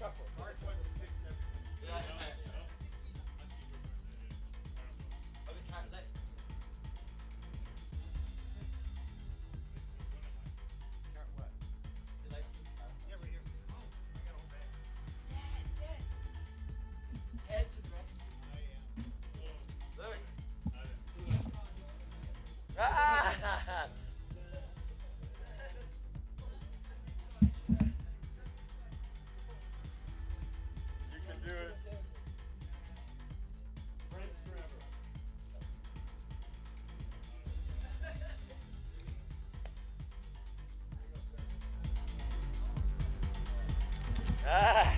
shuffle. Mark wants to fix everything. Yeah. Oh, the cat, let's. Cat what? He likes his cat. Yeah, we're here. Oh, I got a whole bag. Yes, yes. Ted to the rescue. I am. Look. Ah! You can do it. Friends forever. Ah!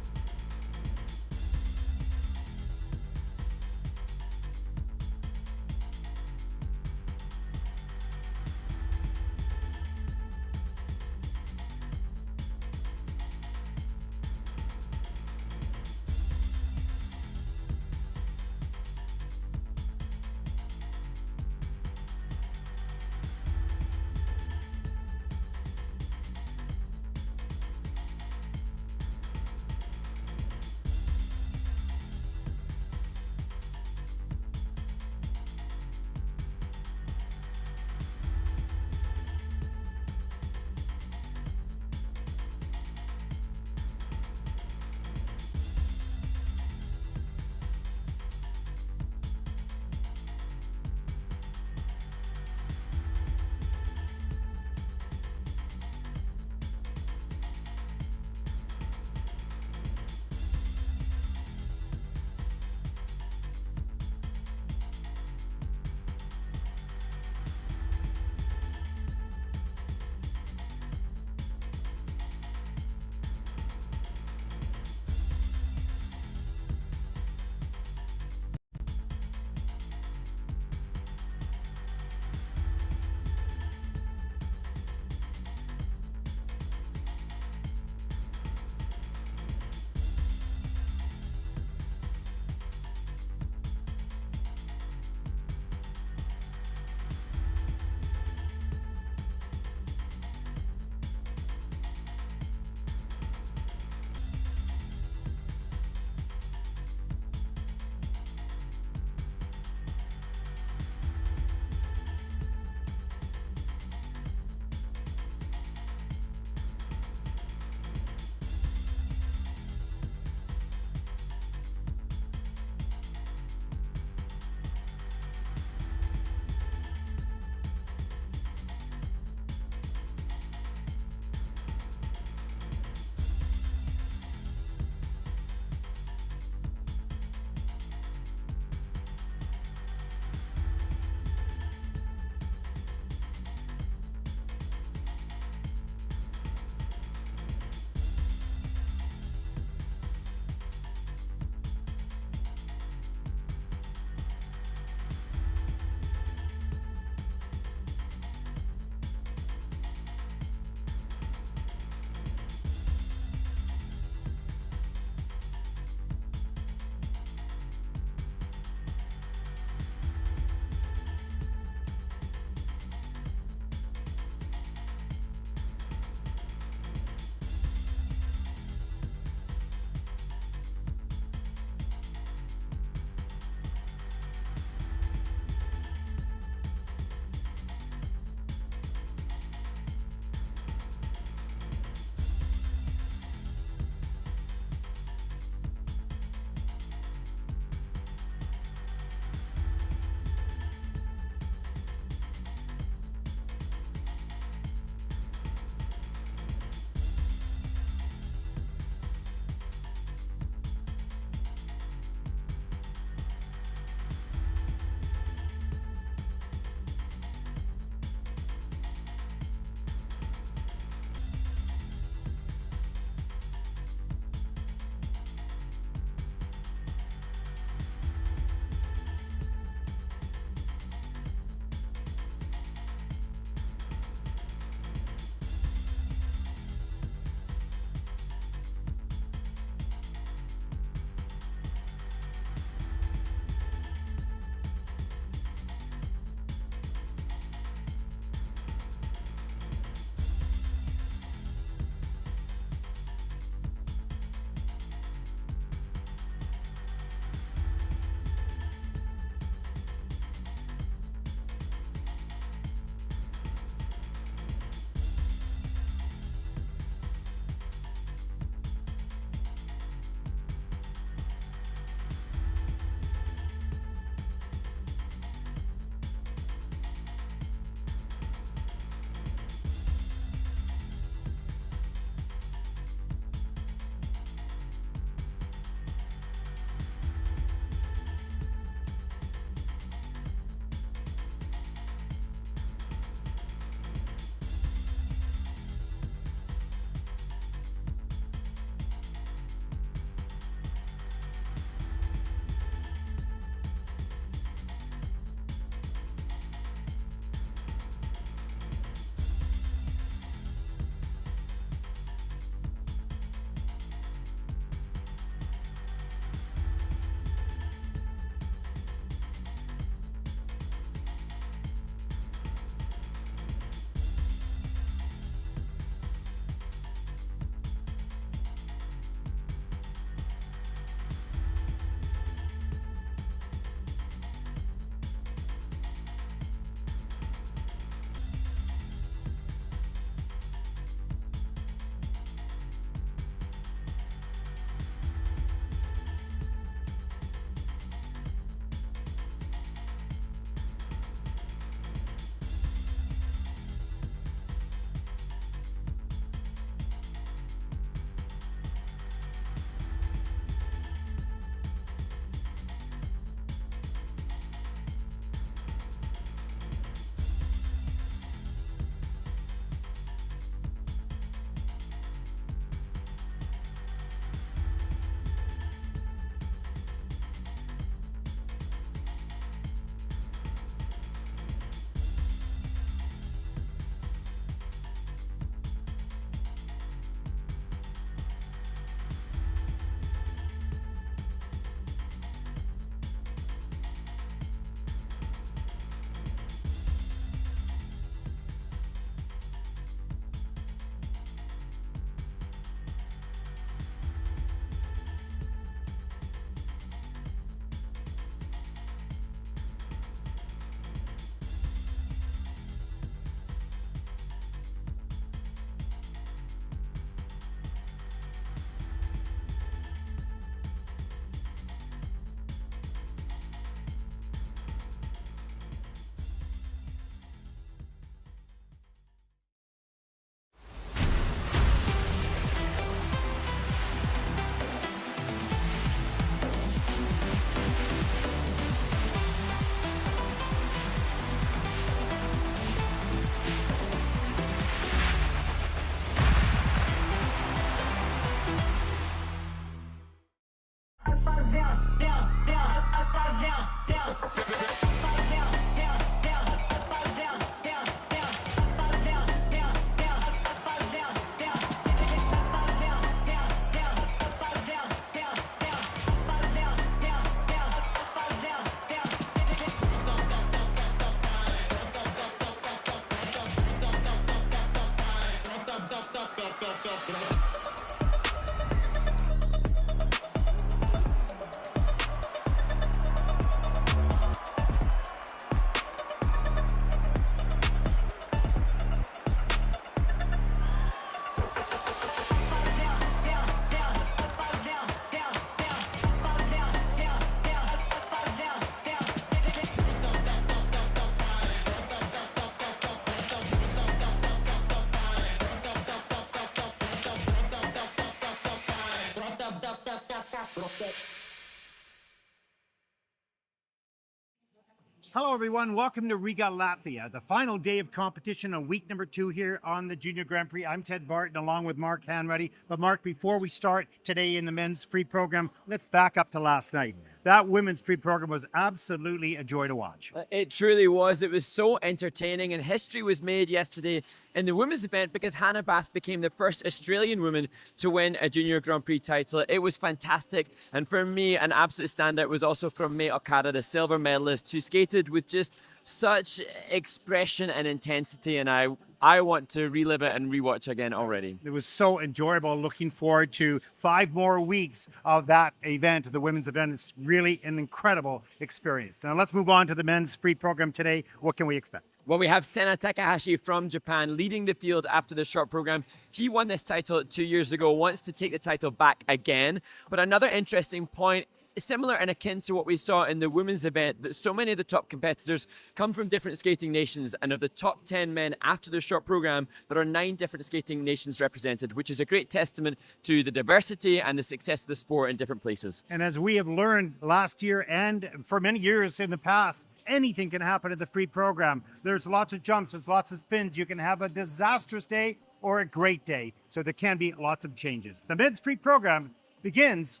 Hello, everyone. Welcome to Riga, Latvia, the final day of competition on week number 2 here on the Junior Grand Prix. I'm Ted Barton, along with Mark Hanratty. But Mark, before we start today in the men's free program, let's back up to last night. That women's free program was absolutely a joy to watch. It truly was. It was so entertaining, and history was made yesterday in the women's event because Hannah Bath became the first Australian woman to win a Junior Grand Prix title. It was fantastic, and for me, an absolute standout was also from May Okada, the silver medalist, who skated with just such expression and intensity, and I want to relive it and rewatch again already. It was so enjoyable. Looking forward to 5 more weeks of that event, the women's event. It's really an incredible experience. Now let's move on to the men's free program today. What can we expect? Well, we have Sena Takahashi from Japan leading the field after the short program. He won this title 2 years ago, wants to take the title back again. But another interesting point, similar and akin to what we saw in the women's event, that so many of the top competitors come from different skating nations, and of the top 10 men after the short program, there are 9 different skating nations represented, which is a great testament to the diversity and the success of the sport in different places. And as we have learned last year and for many years in the past, anything can happen in the free program. There's lots of jumps, there's lots of spins. You can have a disastrous day or a great day. So there can be lots of changes. The men's free program begins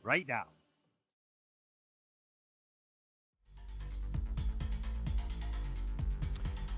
right now.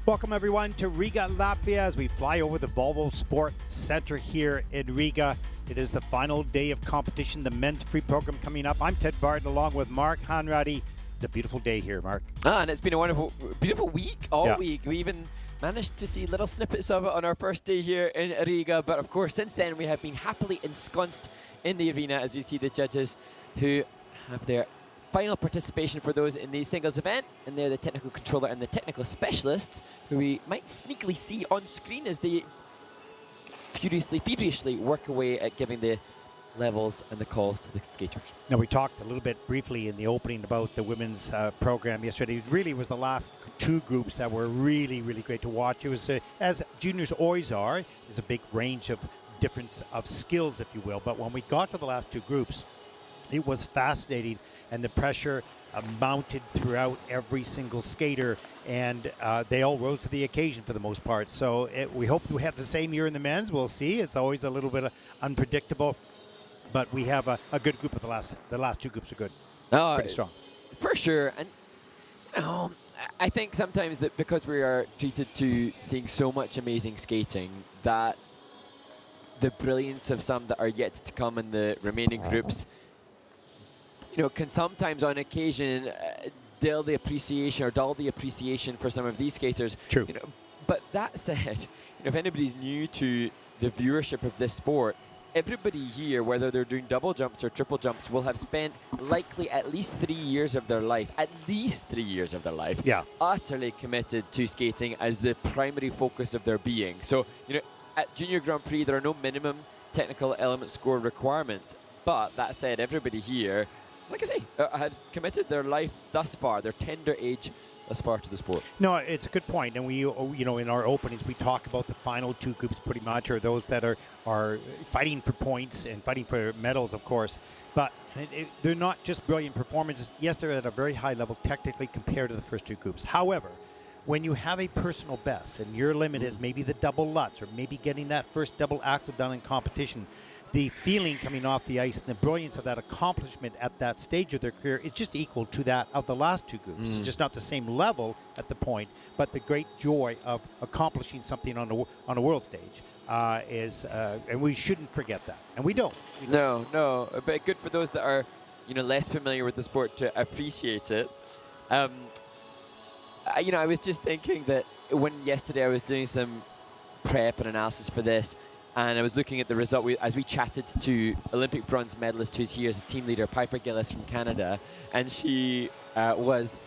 Welcome everyone to Riga, Latvia, as we fly over the Volvo Sport Center here in Riga. It is the final day of competition, the men's free program coming up. I'm Ted Barton along with Mark Hanratty. It's a beautiful day here, Mark. And it's been a wonderful, beautiful week all week. We even managed to see little snippets of it on our first day here in Riga. But of course, since then, we have been happily ensconced in the arena as we see the judges who have their final participation for those in the singles event. And they're the technical controller and the technical specialists who we might sneakily see on screen as they feverishly work away at giving the levels and the calls to the skaters. Now, we talked a little bit briefly in the opening about the women's program yesterday. It really was the last 2 groups that were really, really great to watch. It was, as juniors always are, there's a big range of difference of skills, if you will. But when we got to the last 2 groups, it was fascinating, and the pressure mounted throughout every single skater, and they all rose to the occasion for the most part. So we hope we have the same year in the men's. We'll see. It's always a little bit unpredictable. But we have a good group of the last 2 groups are good. Pretty strong. For sure. And you know, I think sometimes that because we are treated to seeing so much amazing skating, that the brilliance of some that are yet to come in the remaining groups, you know, can sometimes on occasion dull the appreciation for some of these skaters. True. You know, but that said, you know, if anybody's new to the viewership of this sport, everybody here, whether they're doing double jumps or triple jumps, will have spent likely at least 3 years of their life, utterly committed to skating as the primary focus of their being. So, you know, at Junior Grand Prix, there are no minimum technical element score requirements. But that said, everybody here, like I say, has committed their life thus far, their tender age thus far to the sport. No, it's a good point. And we, you know, in our openings, we talk about the final 2 groups pretty much, or those that are fighting for points and fighting for medals, of course. But they're not just brilliant performances. Yes, they're at a very high level technically compared to the first 2 groups. However, when you have a personal best and your limit is maybe the double Lutz or maybe getting that first double axel done in competition, the feeling coming off the ice and the brilliance of that accomplishment at that stage of their career is just equal to that of the last 2 groups. It's just not the same level at the point, but the great joy of accomplishing something on a world stage is, and we shouldn't forget that, and we don't. No, but good for those that are, you know, less familiar with the sport to appreciate it. You know, I was just thinking that when yesterday I was doing some prep and analysis for this, and I was looking at the result as we chatted to Olympic bronze medalist who's here as a team leader, Piper Gillis from Canada, and she was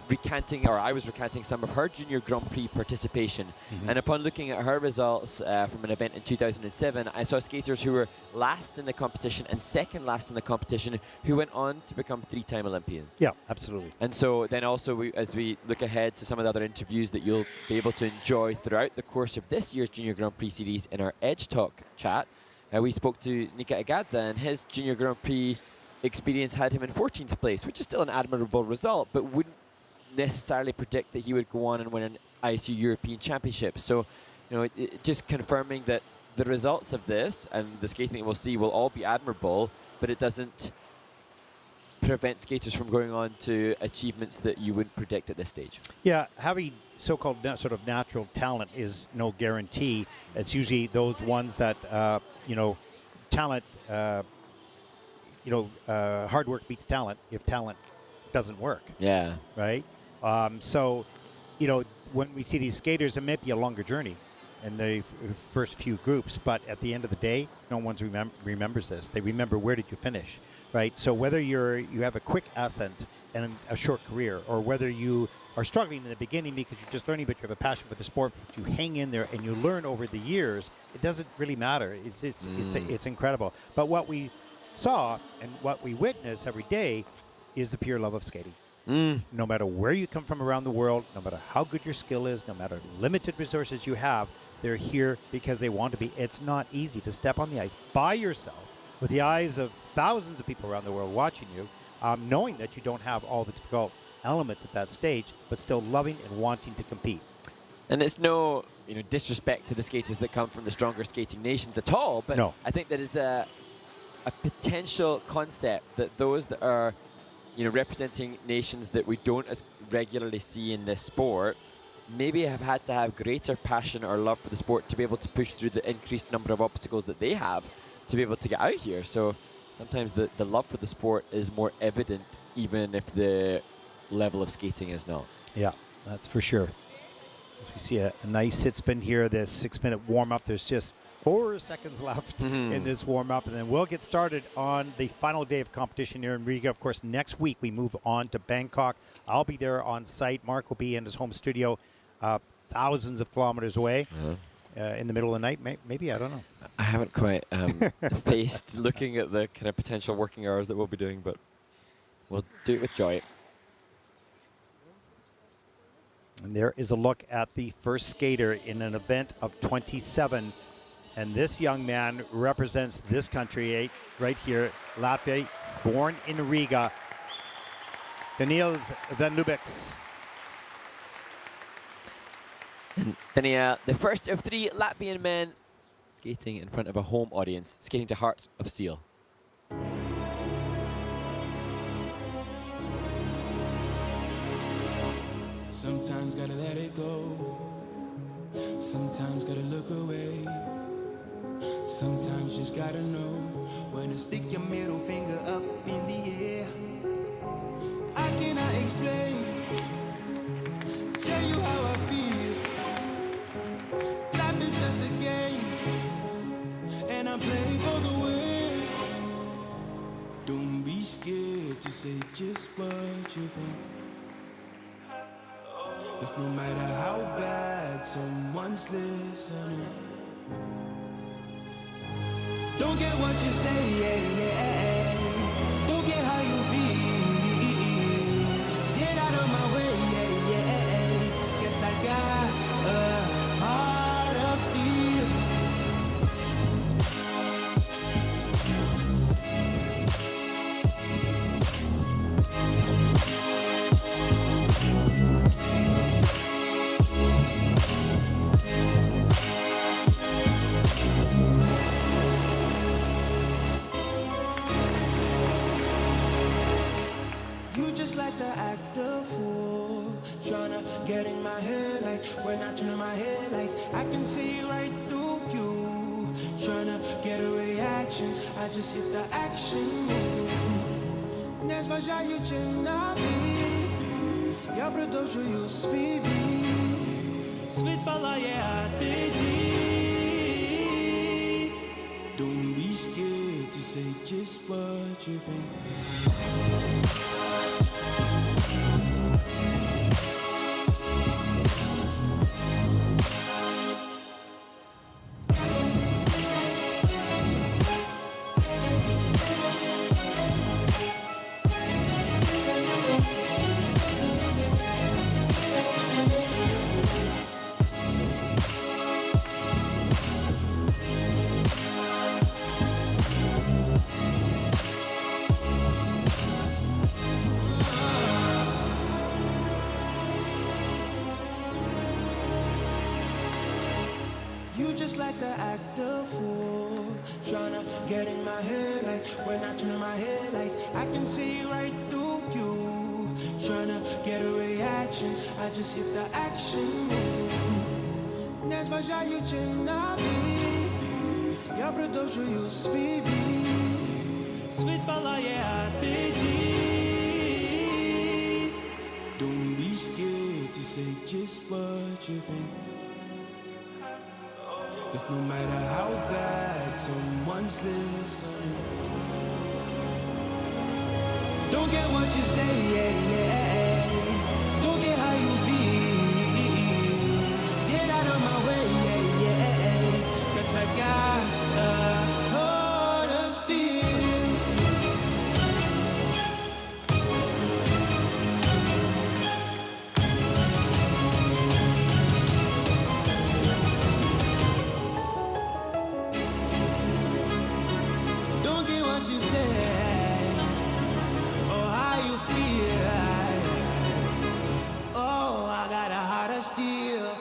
recanting, or I was recanting some of her Junior Grand Prix participation. And upon looking at her results from an event in 2007, I saw skaters who were last in the competition and second last in the competition who went on to become 3-time Olympians. Yeah, absolutely. And so then also, as we look ahead to some of the other interviews that you'll be able to enjoy throughout the course of this year's Junior Grand Prix series in our Edge Talk chat, we spoke to Nika Agadza, and his Junior Grand Prix experience had him in 14th place, which is still an admirable result, but wouldn't necessarily predict that he would go on and win an ISU European Championship. So, just confirming that the results of this and the skating that we'll see will all be admirable, but it doesn't prevent skaters from going on to achievements that you wouldn't predict at this stage. Yeah, having so-called sort of natural talent is no guarantee. It's usually those ones that, talent, hard work beats talent if talent doesn't work, Yeah. right? So, when we see these skaters, it may be a longer journey in the first few groups, but at the end of the day, no one remembers this. They remember, where did you finish, right? So whether you have a quick ascent and a short career, or whether you are struggling in the beginning because you're just learning, but you have a passion for the sport, but you hang in there and you learn over the years, it doesn't really matter. It's incredible. But what we saw and what we witness every day is the pure love of skating. No matter where you come from around the world, no matter how good your skill is, no matter limited resources you have, they're here because they want to be. It's not easy to step on the ice by yourself with the eyes of thousands of people around the world watching you, knowing that you don't have all the difficult elements at that stage, but still loving and wanting to compete. And it's no disrespect to the skaters that come from the stronger skating nations at all, but No. I think that is a potential concept that those that are representing nations that we don't as regularly see in this sport maybe have had to have greater passion or love for the sport to be able to push through the increased number of obstacles that they have to be able to get out here. So sometimes the love for the sport is more evident even if the level of skating is not. Yeah, that's for sure. We see a nice sit spin here, the 6-minute warm-up. There's just 4 seconds left in this warm-up, and then we'll get started on the final day of competition here in Riga. Of course, next week we move on to Bangkok. I'll be there on site. Mark will be in his home studio thousands of kilometers away in the middle of the night. Maybe, I don't know. I haven't quite faced looking at the kind of potential working hours that we'll be doing, but we'll do it with joy. And there is a look at the first skater in an event of 27. And this young man represents this country right here, Latvia, born in Riga. Daniels Van Lubeks. And Daniel, the first of 3 Latvian men skating in front of a home audience, skating to Hearts of Steel. Sometimes gotta let it go. Sometimes gotta look away. Sometimes just gotta know when to stick your middle finger up in the air. I cannot explain, tell you how I feel. Life is just a game, and I'm playing for the win. Don't be scared to say just what you think. 'Cause no matter how bad someone's listening, don't get what you say, don't get how you feel. Get out of my way, guess I got a heart of steel. Like the actor fool, tryna get in my head like when I turn on my headlights, I can see right through you. Tryna get a reaction, I just hit the action move. Не зважаючи на біль, я продовжую свій бій. Світ палає, а ти дій. Don't be scared to say just what you think. You just like the actor fool, tryna get in my head like when I turn on my headlights. I can see right through you, tryna get a reaction. I just hit the action move. Nezważajucie na bit, ja produżuję swój beat. Sweet balaje, a ty deep. Don't be scared to say just what you think. Cause no matter how bad someone's listening, don't get what you say, yeah, yeah. Don't get how you feel. Get out of my way, yeah, yeah. Cause I got a heart of steel. Don't get what you say, or how you feel. Oh, I got a heart of steel.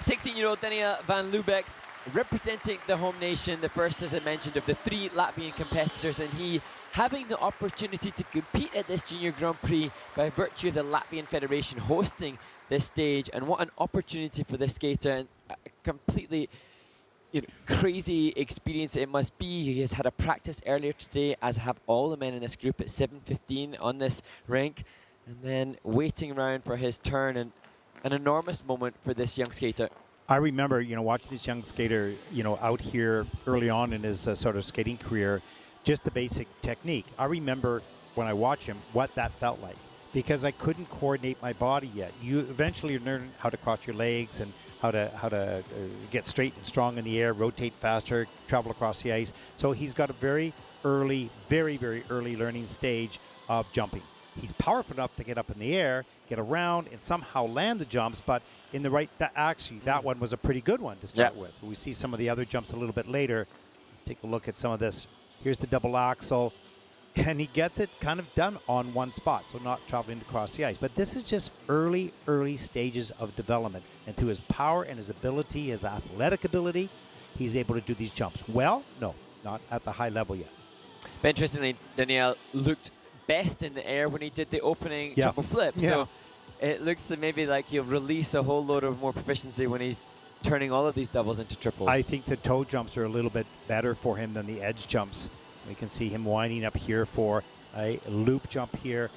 Sixteen-year-old Daniel van Lubecks representing the home nation, the first, as I mentioned, of the 3 Latvian competitors, and he having the opportunity to compete at this Junior Grand Prix by virtue of the Latvian Federation hosting this stage. And what an opportunity for this skater, and a completely crazy experience it must be. He has had a practice earlier today, as have all the men in this group, at 7:15 on this rink, and then waiting around for his turn, and an enormous moment for this young skater. I remember, watching this young skater, out here early on in his sort of skating career, just the basic technique. I remember when I watched him what that felt like, because I couldn't coordinate my body yet. You eventually learn how to cross your legs and how to get straight and strong in the air, rotate faster, travel across the ice. So he's got a very early, very, very early learning stage of jumping. He's powerful enough to get up in the air, get around, and somehow land the jumps, but in the right, that one was a pretty good one to start with. We see some of the other jumps a little bit later. Let's take a look at some of this. Here's the double axel, and he gets it kind of done on one spot, so not traveling across the ice. But this is just early stages of development, and through his power and his ability, his athletic ability, he's able to do these jumps. Well, no, not at the high level yet. But interestingly, Daniel looked best in the air when he did the opening triple flip. Yeah. So it looks maybe like he'll release a whole load of more proficiency when he's turning all of these doubles into triples. I think the toe jumps are a little bit better for him than the edge jumps. We can see him winding up here for a loop jump here,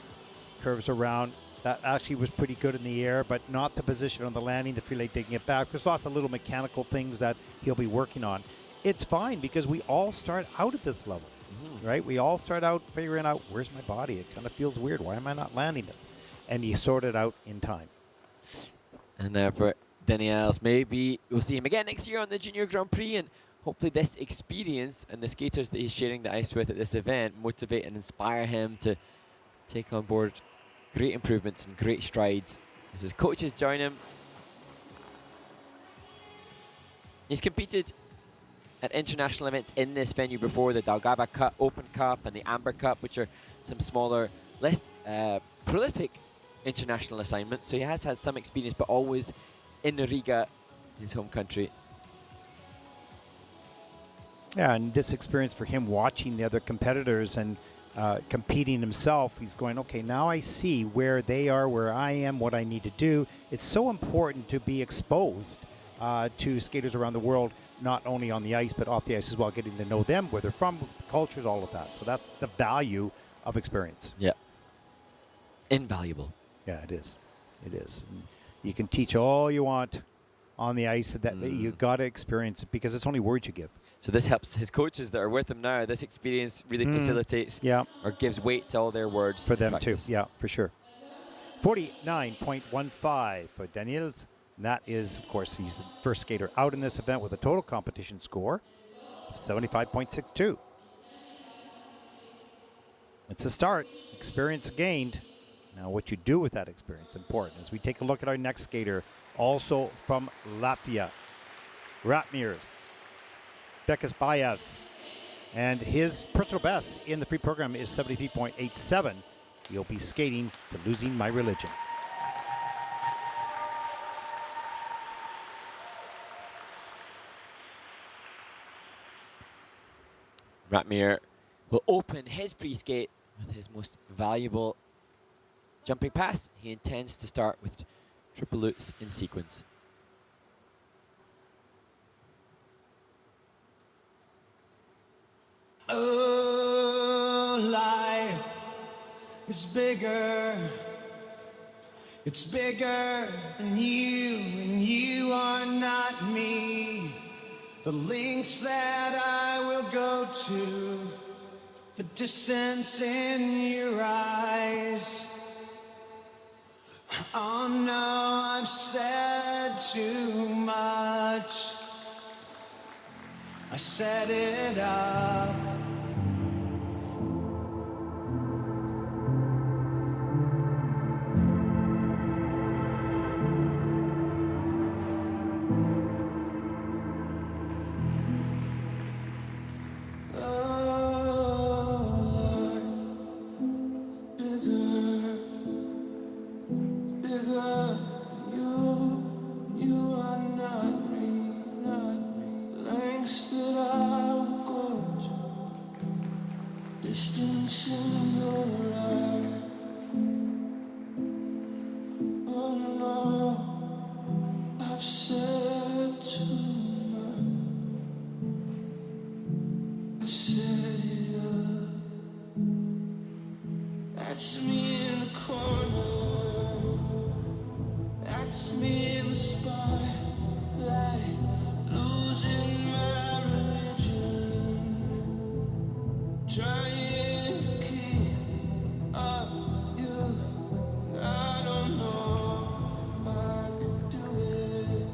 curves around. That actually was pretty good in the air, but not the position on the landing, the relay taking it back. There's lots of little mechanical things that he'll be working on. It's fine because we all start out at this level, right? We all start out figuring out, where's my body? It kind of feels weird. Why am I not landing this? And you sort it out in time. And for Daniels, maybe we'll see him again next year on the Junior Grand Prix, and hopefully this experience and the skaters that he's sharing the ice with at this event motivate and inspire him to take on board great improvements and great strides as his coaches join him. He's competed at international events in this venue before, the Daugava Cup, Open Cup, and the Amber Cup, which are some smaller, less prolific international assignments. So he has had some experience, but always in Riga, his home country. Yeah, and this experience for him watching the other competitors and competing himself, he's going, okay, now I see where they are, where I am, what I need to do. It's so important to be exposed to skaters around the world, not only on the ice, but off the ice as well, getting to know them, where they're from, cultures, all of that. So that's the value of experience. Yeah. Invaluable. Yeah, it is. It is. And you can teach all you want on the ice, that you got to experience it, because it's only words you give. So this helps his coaches that are with him now. This experience really facilitates or gives weight to all their words. For them too, yeah, for sure. 49.15 for Daniels. And that is, of course, he's the first skater out in this event with a total competition score of 75.62. It's a start. Experience gained. Now what you do with that experience is important. As we take a look at our next skater, also from Latvia, Ratmirs Bekasbayevs. And his personal best in the free program is 73.87. He'll be skating to Losing My Religion. Ratmir will open his pre-skate with his most valuable jumping pass. He intends to start with triple loops in sequence. Oh, life is bigger. It's bigger than you, and you are not me. The links that I will go to, the distance in your eyes. Oh no, I've said too much. I set it up. Distance in your eye. Oh no, I've said too much. I set it up. That's me in the corner. That's me in the spotlight, losing my religion. Trying to keep up you, and I don't know if I could do it.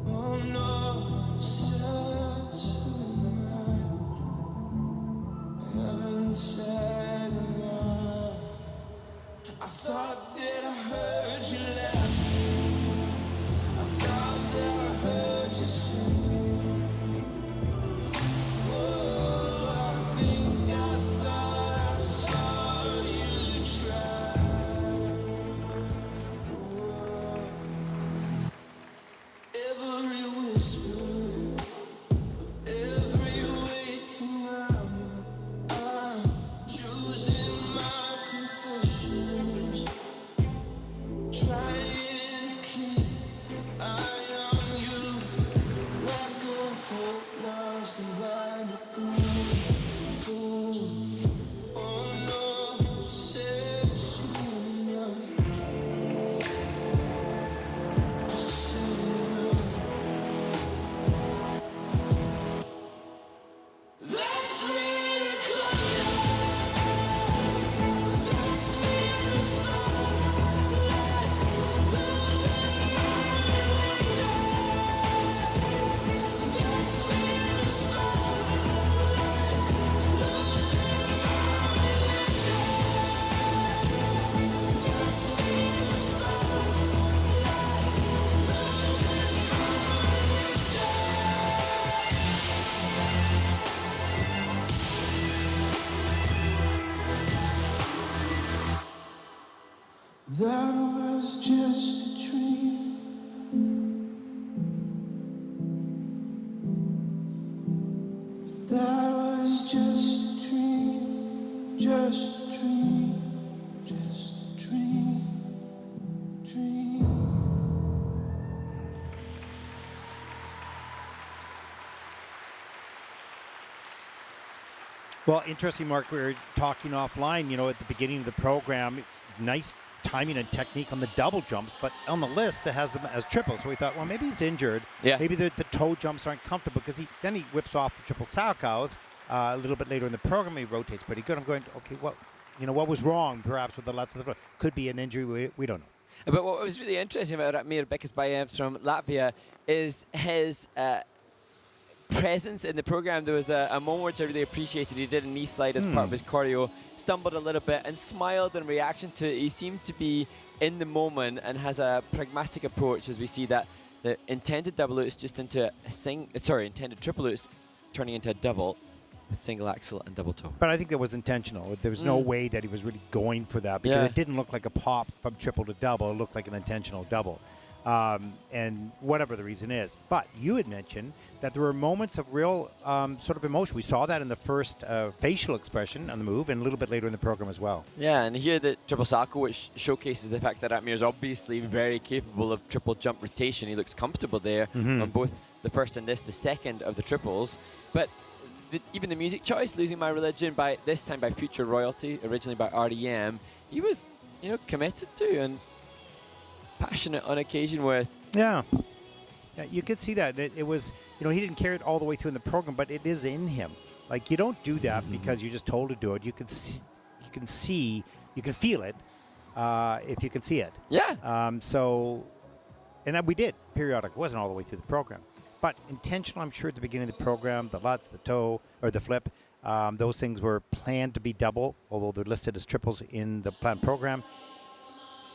Oh no, said too much. I haven't said enough. I thought that I heard you laugh. I thought that I heard you sing. That was just a dream. That was just a dream. Just a dream. Just a dream. Dream. Well, interesting, Mark. We were talking offline, at the beginning of the program. Nice timing and technique on the double jumps, but on the list it has them as triples. So we thought, well, maybe he's injured. Yeah. Maybe the toe jumps aren't comfortable because he whips off the triple Salchows a little bit later in the program. He rotates pretty good. I'm going, okay, what was wrong perhaps with the left of the foot? Could be an injury. We don't know. But what was really interesting about Ratmir Bekasbayev from Latvia is his presence in the program. There was a moment which I really appreciated. He did a knee slide as part of his choreo, stumbled a little bit and smiled in reaction to it. He seemed to be in the moment and has a pragmatic approach as we see that the intended double loops just into intended triple loops turning into a double with single axle and double toe. But I think that was intentional. There was no way that he was really going for that because it didn't look like a pop from triple to double. It looked like an intentional double. and whatever the reason is. But you had mentioned that there were moments of real sort of emotion. We saw that in the first facial expression on the move, and a little bit later in the program as well. Yeah, and here the triple salto, which showcases the fact that Atmir is obviously very capable of triple jump rotation. He looks comfortable there on both the first and the second of the triples. But even the music choice, Losing My Religion, by this time by Future Royalty, originally by REM, he was, committed to and passionate on occasion with. Yeah. Yeah, you could see that. It was, he didn't carry it all the way through in the program, but it is in him. Like, you don't do that because you're just told to do it. You can feel it if you can see it. Yeah. And that we did, periodic. It wasn't all the way through the program. But intentional, I'm sure, at the beginning of the program, the Lutz, the toe, or the flip, those things were planned to be double, although they're listed as triples in the planned program.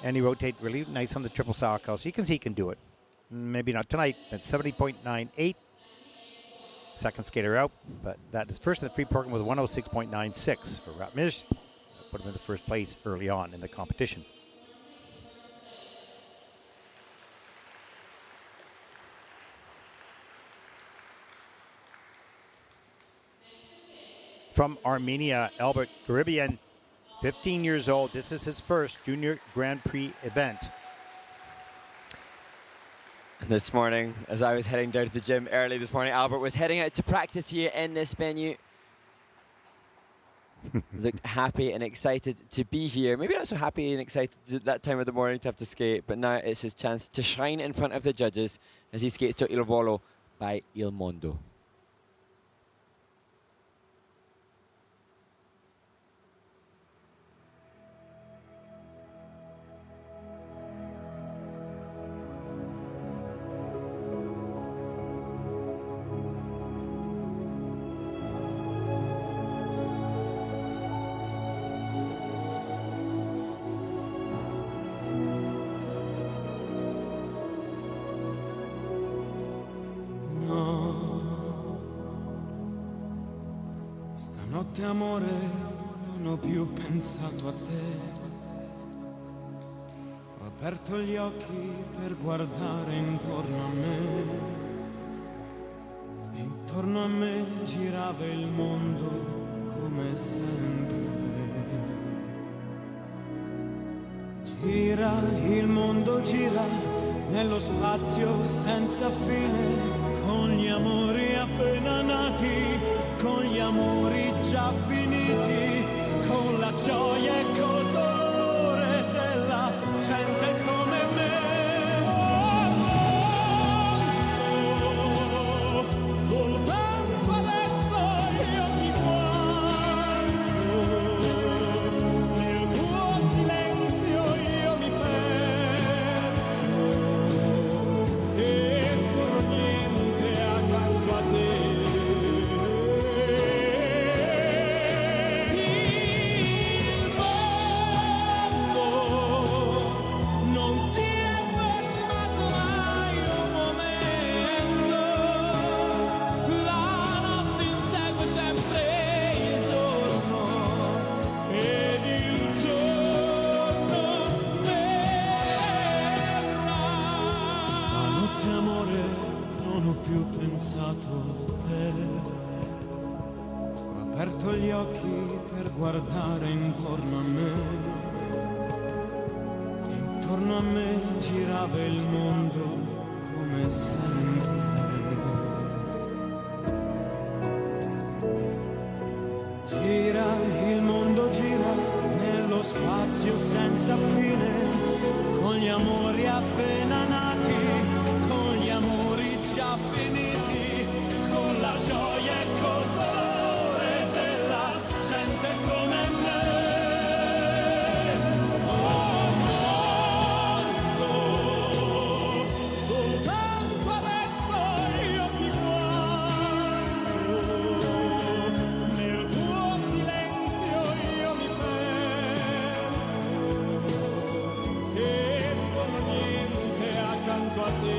And he rotated really nice on the triple salto, so you can see he can do it. Maybe not tonight, at 70.98. Second skater out, but that is first in the free program with 106.96 for Ratmish. Put him in the first place early on in the competition. From Armenia, Albert Garibian, 15 years old. This is his first Junior Grand Prix event. This morning, as I was heading down to the gym early this morning, Albert was heading out to practice here in this venue. Looked happy and excited to be here. Maybe not so happy and excited at that time of the morning to have to skate, but now it's his chance to shine in front of the judges as he skates to Il Volo by Il Mondo. Stanotte amore non ho più pensato a te. Ho aperto gli occhi per guardare intorno a me. E intorno a me girava il mondo come sempre. Gira, il mondo gira nello spazio senza fine. Con gli amori appena nati, con gli amori già finiti, con la gioia e col dolore della gente come me. Oh, soltanto adesso io ti guardo, nel tuo silenzio io mi perdo e sono niente accanto a te. Ho aperto gli occhi per guardare intorno a me. Intorno a me girava il mondo come sempre. Gira, il mondo gira nello spazio senza fine, con gli amori appena nati, con gli amori già finiti, con la gioia e col dolore della gente come me. Oh, mondo, soltanto adesso io ti guardo, nel tuo silenzio io mi perdo e sono niente accanto a te.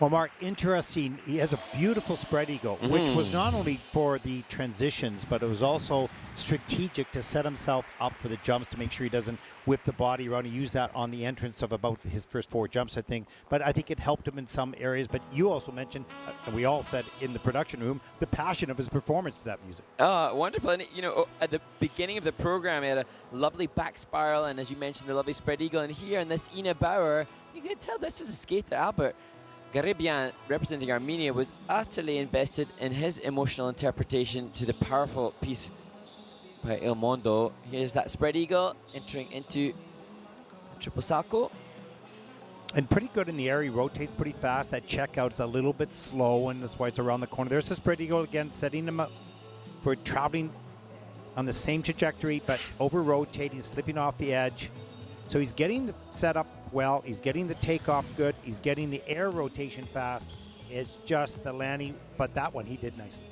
Well, Mark, interesting. He has a beautiful spread eagle, which was not only for the transitions, but it was also strategic to set himself up for the jumps to make sure he doesn't whip the body around. He used that on the entrance of about his first 4 jumps, I think. But I think it helped him in some areas. But you also mentioned, and we all said in the production room, the passion of his performance to that music. Oh, wonderful. And, at the beginning of the program, he had a lovely back spiral, and as you mentioned, the lovely spread eagle. And here in this Ina Bauer, you can tell this is a skater, Albert Garibian, representing Armenia, was utterly invested in his emotional interpretation to the powerful piece by Il Mondo. Here's that spread eagle entering into triple salto. And pretty good in the air. He rotates pretty fast. That checkout's a little bit slow, and that's why it's around the corner. There's the spread eagle again, setting him up for traveling on the same trajectory, but over-rotating, slipping off the edge. So he's getting the setup well. He's getting the takeoff good. He's getting the air rotation fast. It's just the landing, but that one he did nicely.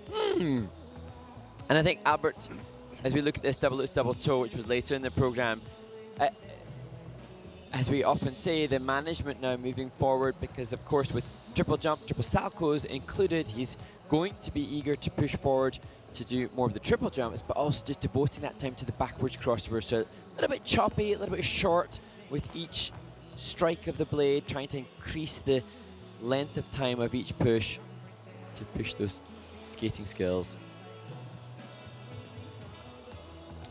And I think Albert, as we look at this double lutz double toe, which was later in the program, as we often say, the management now moving forward, because of course with triple jump, triple saltos included, he's going to be eager to push forward to do more of the triple jumps, but also just devoting that time to the backwards crossover. So a little bit choppy, a little bit short with each strike of the blade, trying to increase the length of time of each push to push those skating skills.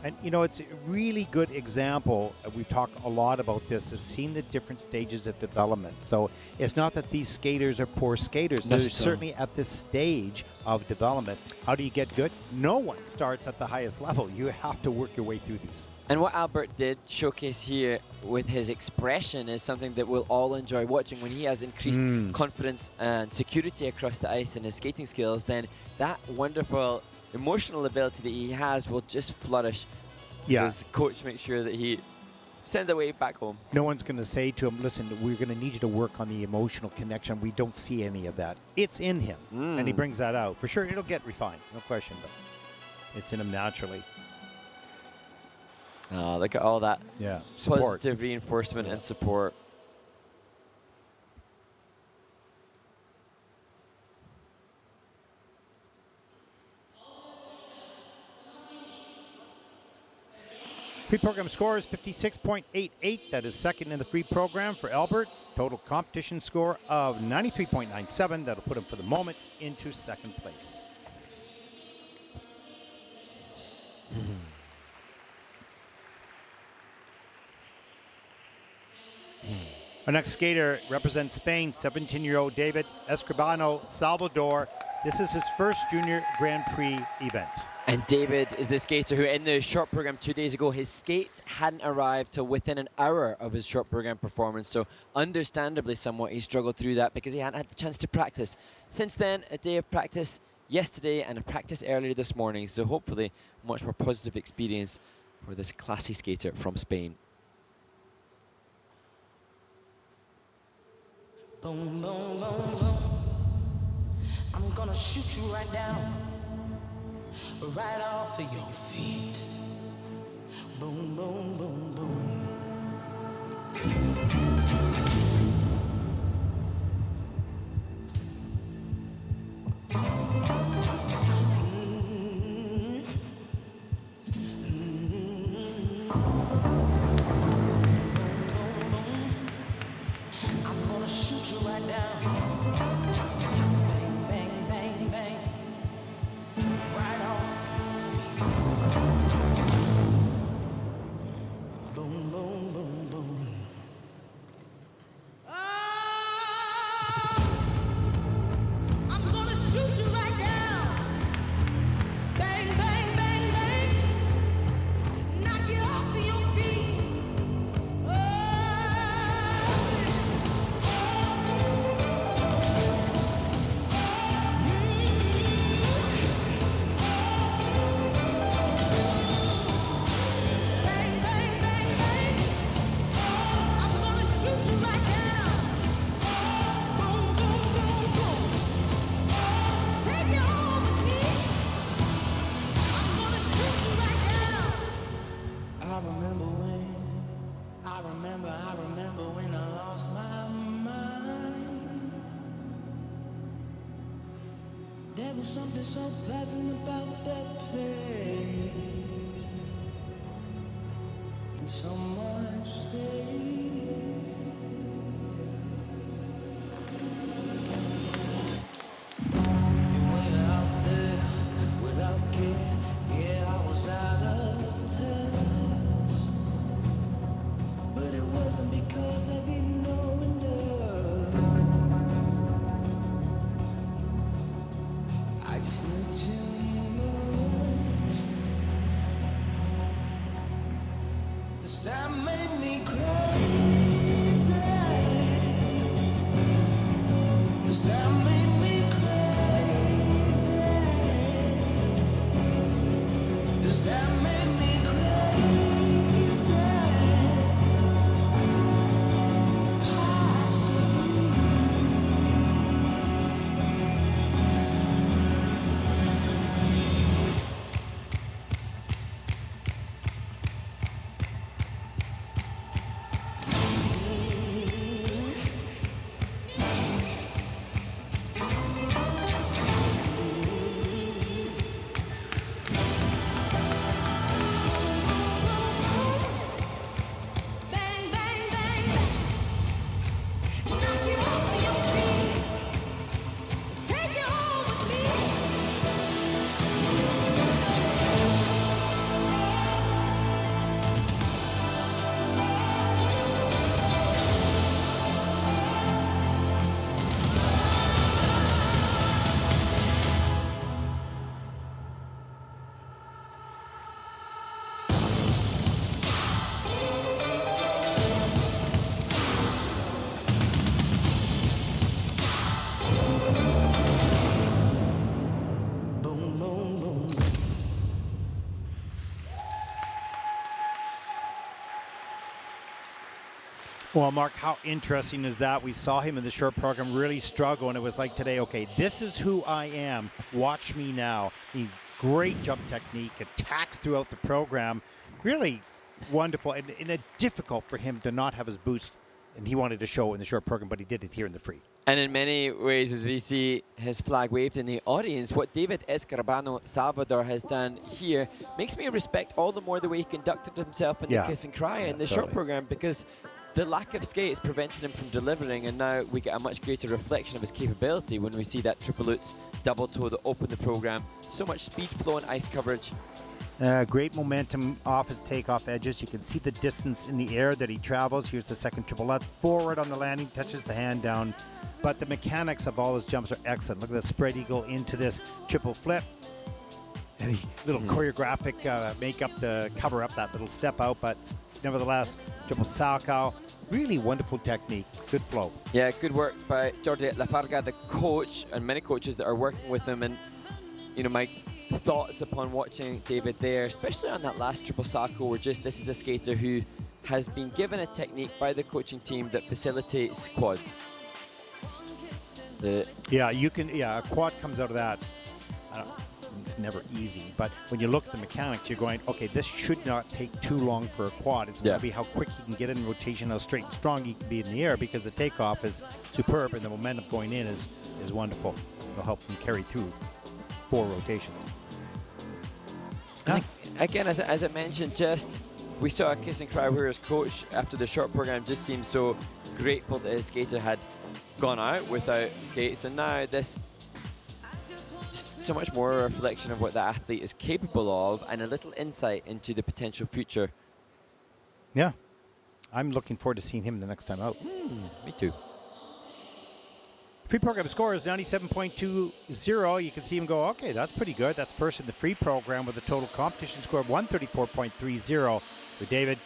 And, it's a really good example. We've talked a lot about this, is seeing the different stages of development. So it's not that these skaters are poor skaters. They're certainly at this stage of development. How do you get good? No one starts at the highest level. You have to work your way through these. And what Albert did showcase here with his expression is something that we'll all enjoy watching. When he has increased confidence and security across the ice in his skating skills, then that wonderful emotional ability that he has will just flourish. Yeah. As his coach makes sure that he sends a wave back home. No one's going to say to him, listen, we're going to need you to work on the emotional connection. We don't see any of that. It's in him, and he brings that out. For sure, it'll get refined, no question, but it's in him naturally. Oh, look at all that Support. positive reinforcement and support. Pre-program score is 56.88. That is second in the free program for Albert. Total competition score of 93.97. That'll put him for the moment into second place. Our next skater represents Spain, 17-year-old David Escribano Salvador. This is his first junior Grand Prix event. And David is the skater who, in the short program 2 days ago, his skates hadn't arrived till within an hour of his short program performance. So understandably somewhat, he struggled through that because he hadn't had the chance to practice. Since then, a day of practice yesterday and a practice earlier this morning. So hopefully, a much more positive experience for this classy skater from Spain. Boom, boom, boom, boom. I'm gonna shoot you right down, right off of your feet. Boom, boom, boom, boom. I'm gonna shoot you right down. Bang, bang, bang, bang. Right off your feet. Boom, boom, boom, boom. There was something so pleasant about that place, and so much space. And we're out there without care. Yeah, I was out of touch, but it wasn't because I didn't know enough. I just knew too much. This time made me crazy. This time made me crazy. This time made me crazy. Possibly. Bang, bang, bang, knock you off of your feet, take you home with me. Boom, boom, boom. Well, Mark, how interesting is that? We saw him in the short program really struggle, and it was like today, okay, this is who I am. Watch me now. Great jump technique, attacks throughout the program. Really wonderful, and it's difficult for him to not have his boost, and he wanted to show in the short program, but he did it here in the free. And in many ways, as we see his flag waved in the audience, what David Escarbano Salvador has done here makes me respect all the more the way he conducted himself in Yeah. the Kiss and Cry Yeah, in the short totally. program, because the lack of skates prevented him from delivering, and now we get a much greater reflection of his capability when we see that triple lutz double toe that opened the program. So much speed, flow, and ice coverage. Great momentum off his takeoff edges. You can see the distance in the air that he travels. Here's the second triple lutz. Forward on the landing, touches the hand down. But the mechanics of all his jumps are excellent. Look at the spread eagle into this triple flip. And little choreographic makeup to cover up that little step out. But nevertheless, triple salchow. Really wonderful technique. Good flow. Yeah, good work by Jordi Lafarga, the coach, and many coaches that are working with him. And, you know, my thoughts upon watching David there, especially on that last triple salchow, were just, this is a skater who has been given a technique by the coaching team that facilitates quads. Yeah, you can. Yeah, a quad comes out of that. It's never easy, but when you look at the mechanics, you're going, okay, this should not take too long for a quad. It's going to be how quick he can get in rotation, how straight and strong he can be in the air, because the takeoff is superb and the momentum going in is wonderful. It'll help him carry through 4 rotations. And again, as I mentioned, just we saw a Kiss and Cry Warriors coach after the short program just seemed so grateful that his skater had gone out without skates, and now this just so much more a reflection of what the athlete is capable of and a little insight into the potential future. Yeah, I'm looking forward to seeing him the next time out. Me too. Free program score is 97.20. You can see him go, okay, that's pretty good. That's first in the free program with a total competition score of 134.30 for David.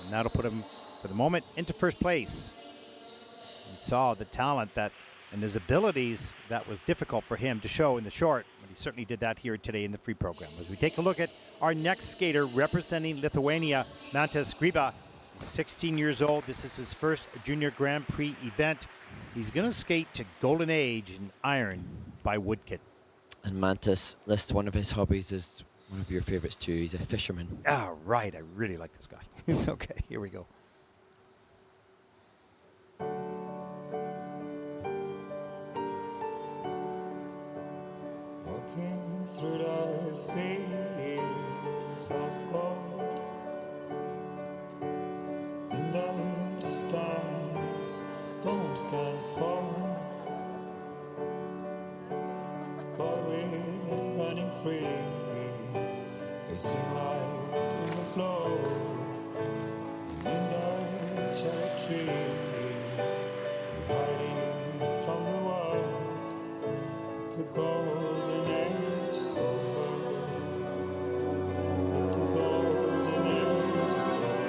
And that'll put him, for the moment, into first place. You saw the talent that and his abilities that was difficult for him to show in the short, but he certainly did that here today in the free program. As we take a look at our next skater representing Lithuania, Mantas Gryba, 16 years old. This is his first Junior Grand Prix event. He's going to skate to Golden Age in iron by Woodkit. And Mantas lists one of his hobbies as one of your favorites too. He's a fisherman. Ah, right. I really like this guy. It's okay. Here we go. walking through the fields of gold. In the distance, bombs can fall, but we're running free, facing light in the flow, and in the cherry trees, we're hiding from the world, but the golden age is over, but the golden age is over.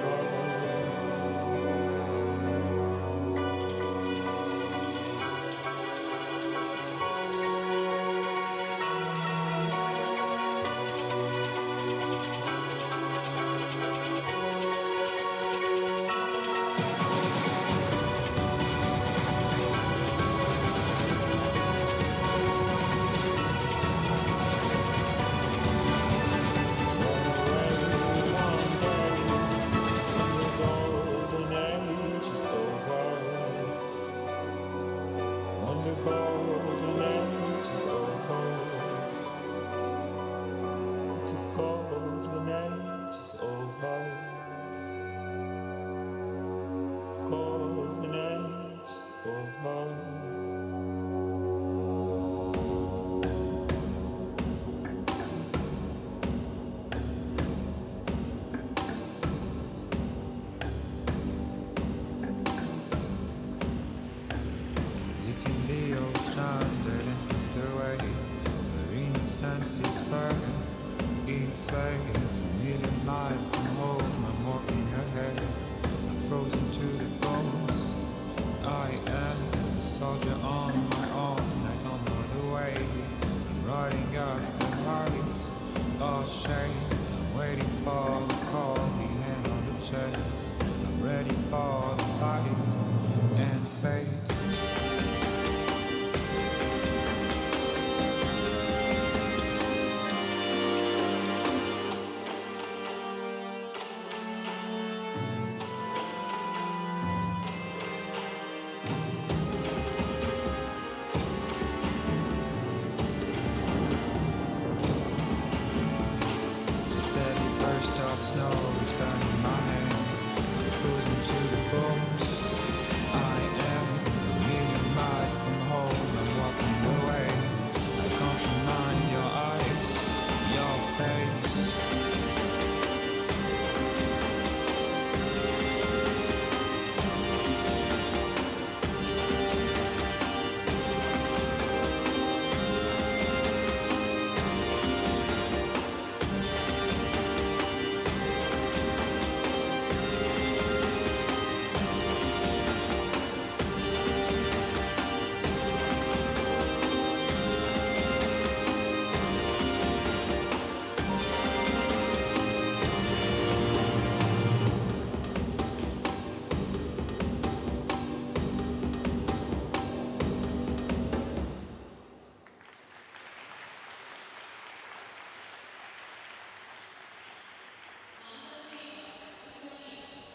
Deep in the ocean, dead and cast away, where innocence burn in flames. A million miles from home, I'm walking ahead. I'm frozen to the bones. I am a soldier on my own. I don't know the way. I'm riding up the heights of shame. I'm waiting for the call, the hand on the chest. I'm ready for the fight and fate.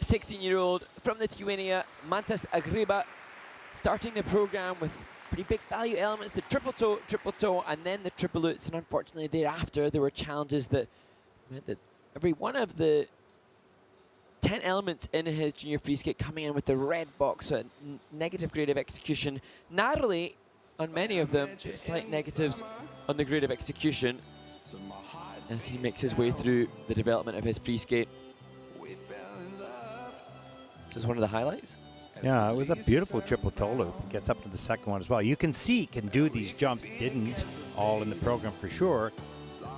16-year-old from Lithuania, Mantas Agriba, starting the program with pretty big value elements, the triple toe, and then the triple lutz. And unfortunately, thereafter, there were challenges that meant that every one of the 10 elements in his junior free skate coming in with the red box, so negative grade of execution. Narrowly on many of them, slight negatives on the grade of execution as he makes his way through the development of his free skate. This was one of the highlights. Yeah, it was a beautiful triple toe loop. Gets up to the second one as well. You can see he can do these jumps. Didn't all in the program for sure.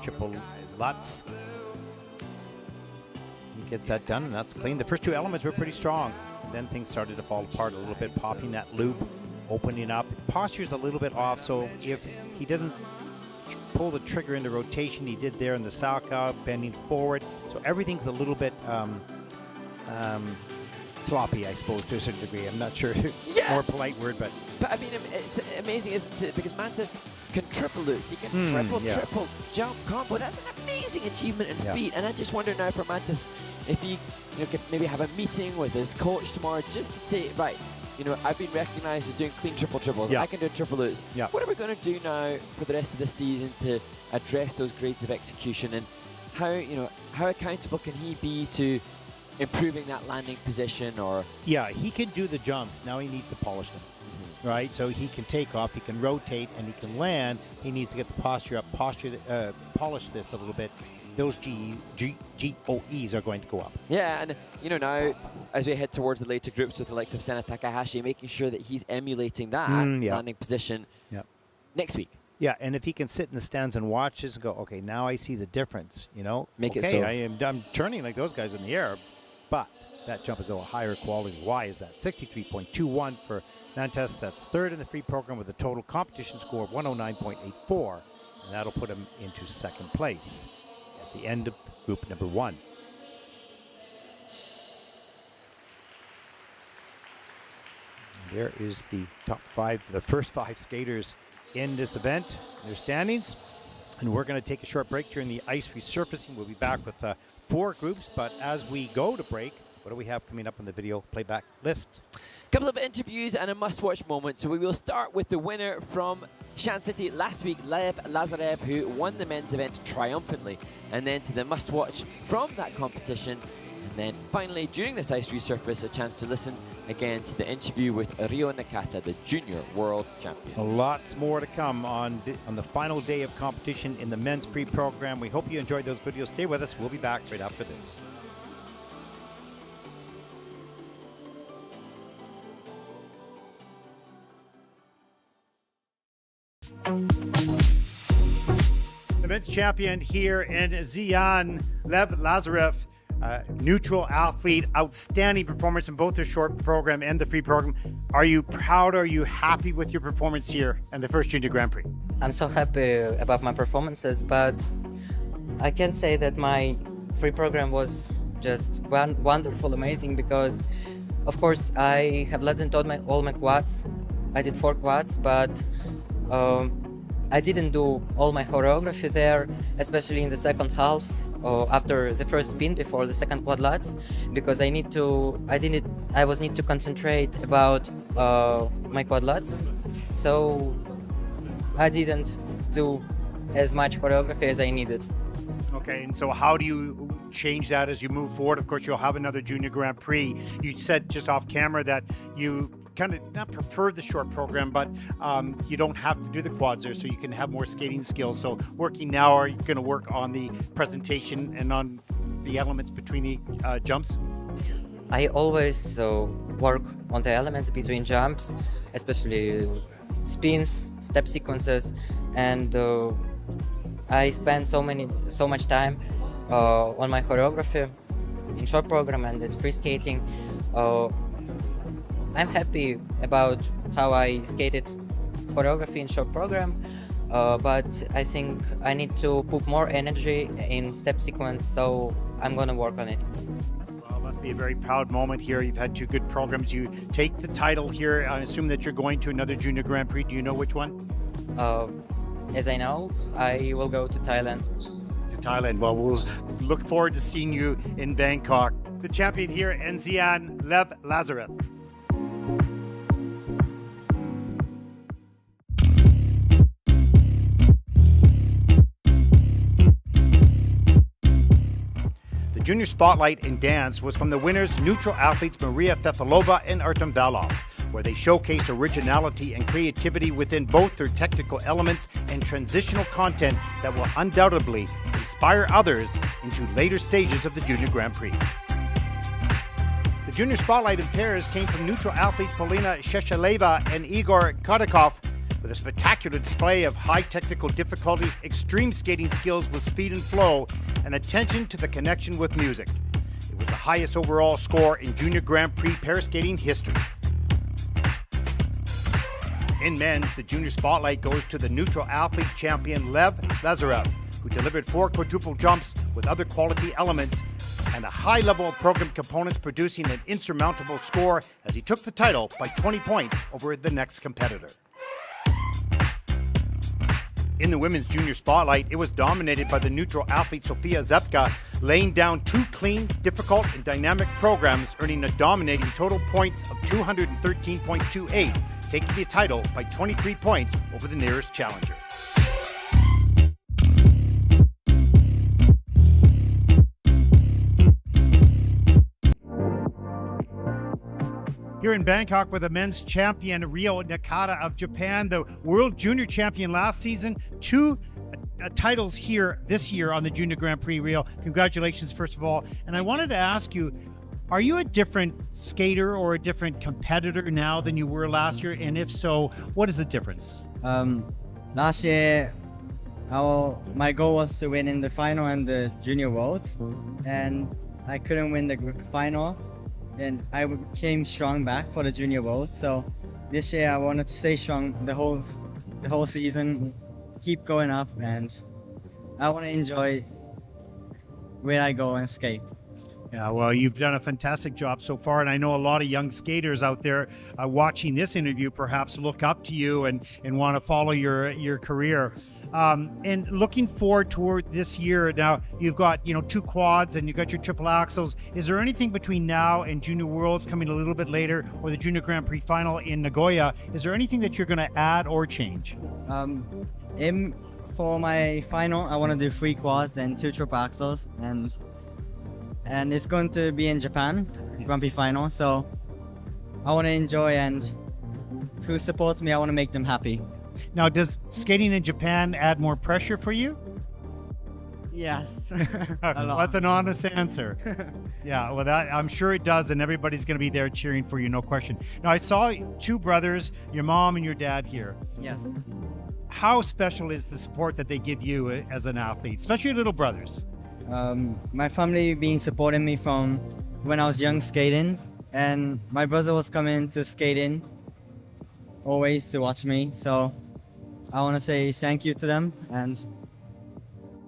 Triple lutz. He gets that done, and that's clean. The first two elements were pretty strong. Then things started to fall apart a little bit, popping that loop, opening up. Posture's a little bit off, so if he didn't pull the trigger into rotation, he did there in the Salchow, bending forward. So everything's a little bit sloppy, I suppose, to a certain degree. I'm not sure. Yeah. More polite word, but I mean, it's amazing, isn't it? Because Mantas can triple lutz, he can triple jump combo. That's an amazing achievement and feat. And I just wonder now for Mantas if he could maybe have a meeting with his coach tomorrow just to say, right, I've been recognized as doing clean triple triples. Yeah. I can do triple U's. Yeah. What are we going to do now for the rest of the season to address those grades of execution, and how accountable can he be to improving that landing position? Or Yeah, he can do the jumps. Now he needs to polish them. Right, so he can take off, he can rotate, and he can land. He needs to get the posture up, polish this a little bit. Those GOEs are going to go up. yeah, and now as we head towards the later groups with the likes of Sena Takahashi, making sure that he's emulating that Yeah. landing position next week. Yeah, and if he can sit in the stands and watch this and go, okay, now I see the difference. Make it okay, so. I'm turning like those guys in the air, but that jump is of a higher quality. Why is that? 63.21 for Nantes. That's third in the free program with a total competition score of 109.84, and that'll put him into second place at the end of group number 1. And there is the top 5, the first 5 skaters in this event, their standings. And we're going to take a short break during the ice resurfacing. We'll be back with 4 groups, but as we go to break, what do we have coming up on the video playback list? Couple of interviews and a must-watch moment. So we will start with the winner from Shan City last week, Lev Lazarev, who won the men's event triumphantly. And then to the must-watch from that competition. And then finally, during this ice resurface, a chance to listen again to the interview with Rio Nakata, the junior world champion. Lots more to come on the final day of competition in the men's free program. We hope you enjoyed those videos. Stay with us. We'll be back right after this. The men's champion here in Xi'an, Lev Lazarev, neutral athlete, outstanding performance in both the short program and the free program. Are you proud? Are you happy with your performance here in the first Junior Grand Prix? I'm so happy about my performances, but I can say that my free program was just wonderful, amazing, because of course I have led in all my quads. I did 4 quads, but I didn't do all my choreography there, especially in the second half after the first spin before the second quad lats, because I need to concentrate about my quad lats, so I didn't do as much choreography as I needed. Okay, and so how do you change that as you move forward? Of course, you'll have another Junior Grand Prix. You said just off camera that you kind of not prefer the short program, but you don't have to do the quads there, so you can have more skating skills. So working now, are you going to work on the presentation and on the elements between the jumps? I always work on the elements between jumps, especially spins, step sequences, and I spend so much time on my choreography in short program and in free skating. I'm happy about how I skated choreography in short program, but I think I need to put more energy in step sequence, so I'm gonna work on it. Well, it must be a very proud moment here. You've had 2 good programs. You take the title here. I assume that you're going to another Junior Grand Prix. Do you know which one? As I know, I will go to Thailand. To Thailand. Well, we'll look forward to seeing you in Bangkok. The champion here in Xi'an, Lev Lazarev. Junior Spotlight in dance was from the winners, neutral athletes Maria Fefalova and Artem Valov, where they showcased originality and creativity within both their technical elements and transitional content that will undoubtedly inspire others into later stages of the Junior Grand Prix. The Junior Spotlight in pairs came from neutral athletes Polina Shesheleva and Igor Kodakov, with a spectacular display of high technical difficulty, extreme skating skills with speed and flow, and attention to the connection with music. It was the highest overall score in Junior Grand Prix pair skating history. In men's, the Junior Spotlight goes to the neutral athlete champion Lev Lazarev, who delivered 4 quadruple jumps with other quality elements and a high level of program components, producing an insurmountable score as he took the title by 20 points over the next competitor. In the women's junior spotlight, it was dominated by the neutral athlete Sofia Zepka, laying down two clean, difficult, and dynamic programs, earning a dominating total points of 213.28, taking the title by 23 points over the nearest challenger. Here in Bangkok with the men's champion Ryo Nakata of Japan, the world junior champion last season, two titles here this year on the Junior Grand Prix. Ryo, congratulations first of all. And I wanted to ask you, are you a different skater or a different competitor now than you were last year? And if so, what is the difference? Last year, my goal was to win in the final and the junior worlds, and I couldn't win the final. And I came strong back for the junior world. So this year I wanted to stay strong the whole season, keep going up, and I want to enjoy where I go and skate. Yeah, well, you've done a fantastic job so far, and I know a lot of young skaters out there watching this interview perhaps look up to you and want to follow your career. And looking forward toward this year, now you've got two quads and you've got your triple axles. Is there anything between now and Junior Worlds coming a little bit later, or the Junior Grand Prix final in Nagoya? Is there anything that you're going to add or change? For my final, I want to do 3 quads and 2 triple axles, and it's going to be in Japan, Grand Prix final. So I want to enjoy, and who supports me, I want to make them happy. Now, does skating in Japan add more pressure for you? Yes. That's an honest answer. Yeah, well, I'm sure it does, and everybody's going to be there cheering for you, no question. Now, I saw 2 brothers, your mom and your dad here. Yes. How special is the support that they give you as an athlete, especially your little brothers? My family been supporting me from when I was young skating, and my brother was coming to skating always to watch me. So I want to say thank you to them, and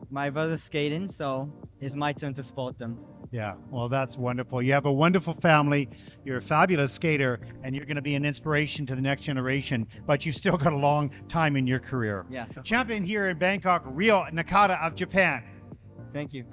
my brother's skating, so it's my turn to support them. Yeah, well, that's wonderful. You have a wonderful family. You're a fabulous skater, and you're going to be an inspiration to the next generation, but you've still got a long time in your career. Yes. Champion here in Bangkok, Ryo Nakata of Japan. Thank you.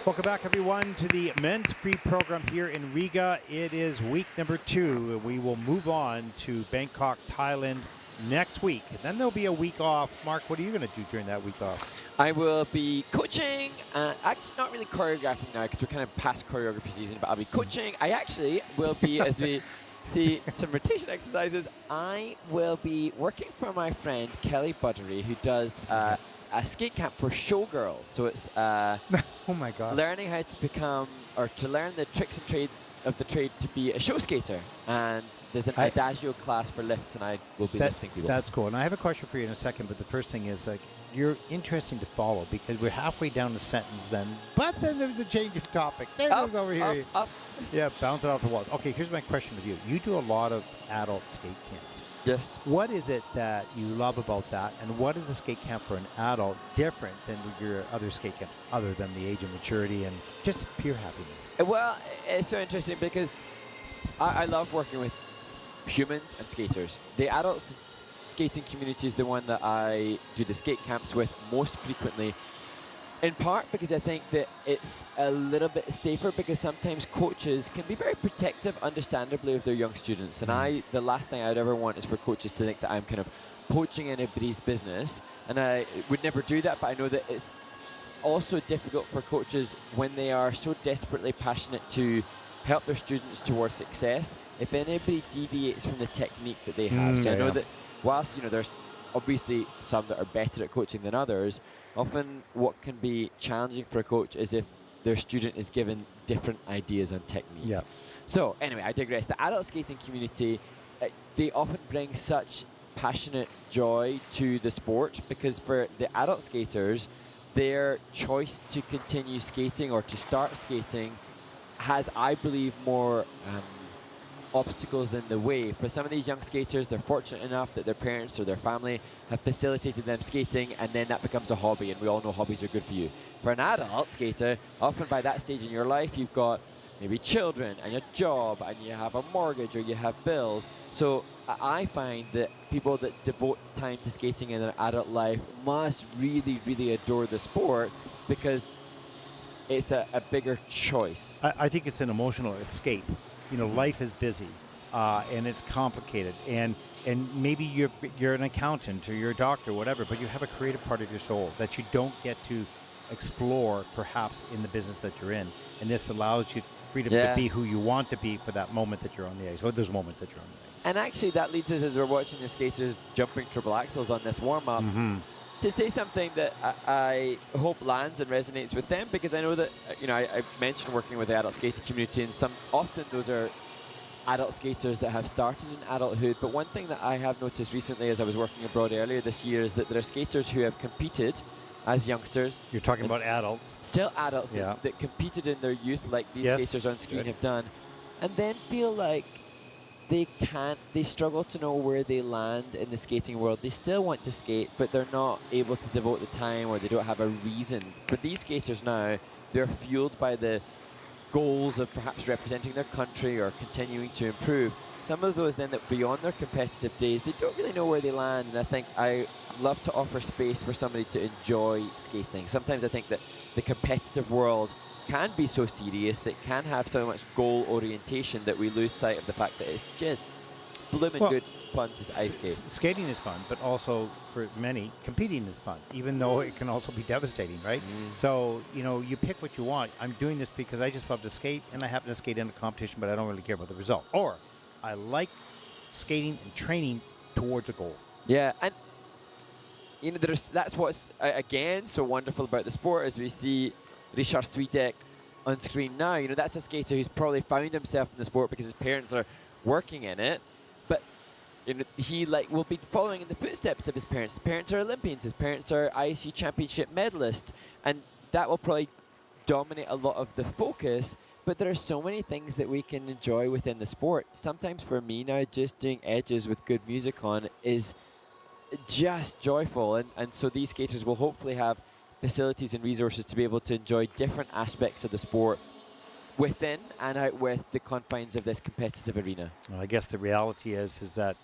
Welcome back, everyone, to the men's free program here in Riga. It is week number 2. We will move on to Bangkok, Thailand next week. And then there'll be a week off. Mark, what are you going to do during that week off? I will be coaching, actually not really choreographing now because we're kind of past choreography season, but I'll be coaching. I actually will be, as we see some rotation exercises, I will be working for my friend Kelly Buddery, who does a skate camp for showgirls. So it's Oh, my God. learning how to become, or to learn the tricks and trade of the trade to be a show skater. And there's an Adagio class for lifts, and I will be lifting people. That's cool. And I have a question for you in a second, but the first thing is, like, you're interesting to follow because we're halfway down the sentence then, but then there's a change of topic. There Up, goes over here. up. Yeah, bounce it off the wall. Okay, here's my question to you. You do a lot of adult skate camps. Yes. What is it that you love about that, and what is a skate camp for an adult different than your other skate camp, other than the age of maturity and just pure happiness? Well, it's so interesting because I love working with humans and skaters. The adult skating community is the one that I do the skate camps with most frequently, in part because I think that it's a little bit safer, because sometimes coaches can be very protective, understandably, of their young students. And the last thing I'd ever want is for coaches to think that I'm kind of poaching anybody's business. And I would never do that, but I know that it's also difficult for coaches when they are so desperately passionate to help their students towards success. If anybody deviates from the technique that they have. So I know that whilst, there's obviously some that are better at coaching than others, often what can be challenging for a coach is if their student is given different ideas on technique. Yeah. So anyway, I digress. The adult skating community, they often bring such passionate joy to the sport, because for the adult skaters, their choice to continue skating or to start skating has, I believe, more obstacles in the way. For some of these young skaters, they're fortunate enough that their parents or their family have facilitated them skating, and then that becomes a hobby, and we all know hobbies are good for you. For an adult skater, often by that stage in your life, you've got maybe children and a job, and you have a mortgage or you have bills. So I find that people that devote time to skating in their adult life must really, really adore the sport, because it's a bigger choice. I think it's an emotional escape. Life is busy, and it's complicated, and maybe you're an accountant or you're a doctor, whatever, but you have a creative part of your soul that you don't get to explore perhaps in the business that you're in, and this allows you freedom to be who you want to be for that moment that you're on the ice, or those moments that you're on the ice. And actually that leads us, as we're watching the skaters jumping triple axels on this warm-up, to say something that I hope lands and resonates with them, because I know that, I mentioned working with the adult skating community, and often those are adult skaters that have started in adulthood. But one thing that I have noticed recently as I was working abroad earlier this year is that there are skaters who have competed as youngsters. You're talking about adults. Still adults that competed in their youth, like these skaters on screen have done, and then feel like they struggle to know where they land in the skating world. They still want to skate, but they're not able to devote the time, or they don't have a reason. For these skaters now, they're fueled by the goals of perhaps representing their country or continuing to improve. Some of those then that beyond their competitive days, they don't really know where they land, and I think I love to offer space for somebody to enjoy skating. Sometimes I think that the competitive world can be so serious, it can have so much goal orientation that we lose sight of the fact that it's just blooming good fun to ice skate. Skating is fun, but also for many, competing is fun, even though it can also be devastating, right? So, you pick what you want. I'm doing this because I just love to skate, and I happen to skate in a competition, but I don't really care about the result. Or I like skating and training towards a goal. Yeah, and that's what's again so wonderful about the sport, as we see Richard Switek on screen now. That's a skater who's probably found himself in the sport because his parents are working in it, but he will be following in the footsteps of his parents. His parents are Olympians, his parents are ISU championship medalists, and that will probably dominate a lot of the focus. But there are so many things that we can enjoy within the sport. Sometimes for me now, just doing edges with good music on is just joyful, and so these skaters will hopefully have facilities and resources to be able to enjoy different aspects of the sport within and out with the confines of this competitive arena. Well, I guess the reality is that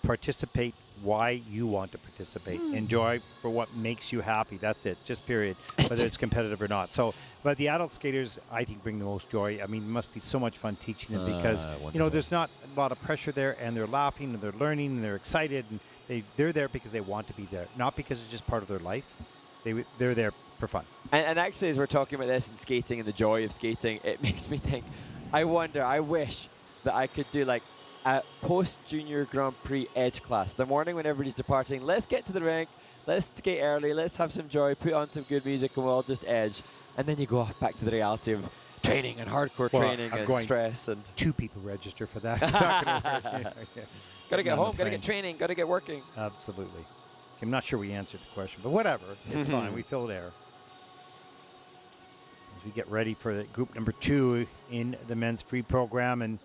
participate why you want to participate. Enjoy for what makes you happy. That's it. Just period. Whether it's competitive or not. So, but the adult skaters, I think, bring the most joy. I mean, it must be so much fun teaching them because, there's not a lot of pressure there, and they're laughing and they're learning and they're excited, and they're there because they want to be there, not because it's just part of their life. They're there for fun. And actually, as we're talking about this and skating and the joy of skating, it makes me think, I wish that I could do like a post-junior Grand Prix edge class. The morning when everybody's departing, let's get to the rink, let's skate early, let's have some joy, put on some good music, and we'll all just edge. And then you go off back to the reality of training and hardcore training and stress. And 2 people register for that. It's not gonna work. got to get On the home, got to plane. get training, got to get working. Absolutely. I'm not sure we answered the question, but whatever. It's fine. We filled air. As we get ready for the group number 2 in the men's free program. And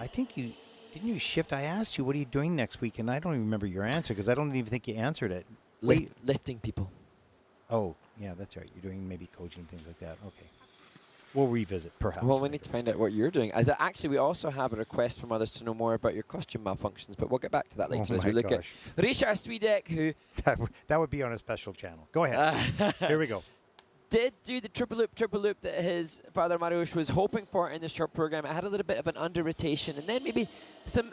I think didn't you shift? I asked you, what are you doing next week? And I don't even remember your answer because I don't even think you answered it. Lifting people. Oh, yeah, that's right. You're doing maybe coaching, things like that. Okay. We'll revisit, perhaps. Well, we need to find out what you're doing. Actually, we also have a request from others to know more about your costume malfunctions, but we'll get back to that later as we look at Richard Swedek, who that would be on a special channel. Go ahead. Here we go. Did do the triple loop that his father Mariusz was hoping for in the short program. It had a little bit of an under rotation, and then maybe some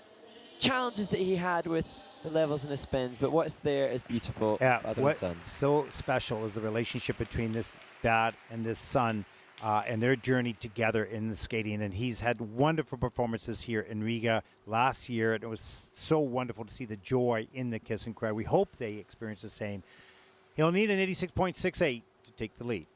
challenges that he had with the levels and the spins. But what's there is beautiful. Yeah, father and what's son. so special is the relationship between this dad and this son, and their journey together in the skating. And he's had wonderful performances here in Riga last year, and it was so wonderful to see the joy in the kiss and cry. We hope they experience the same. He'll need an 86.68 to take the lead.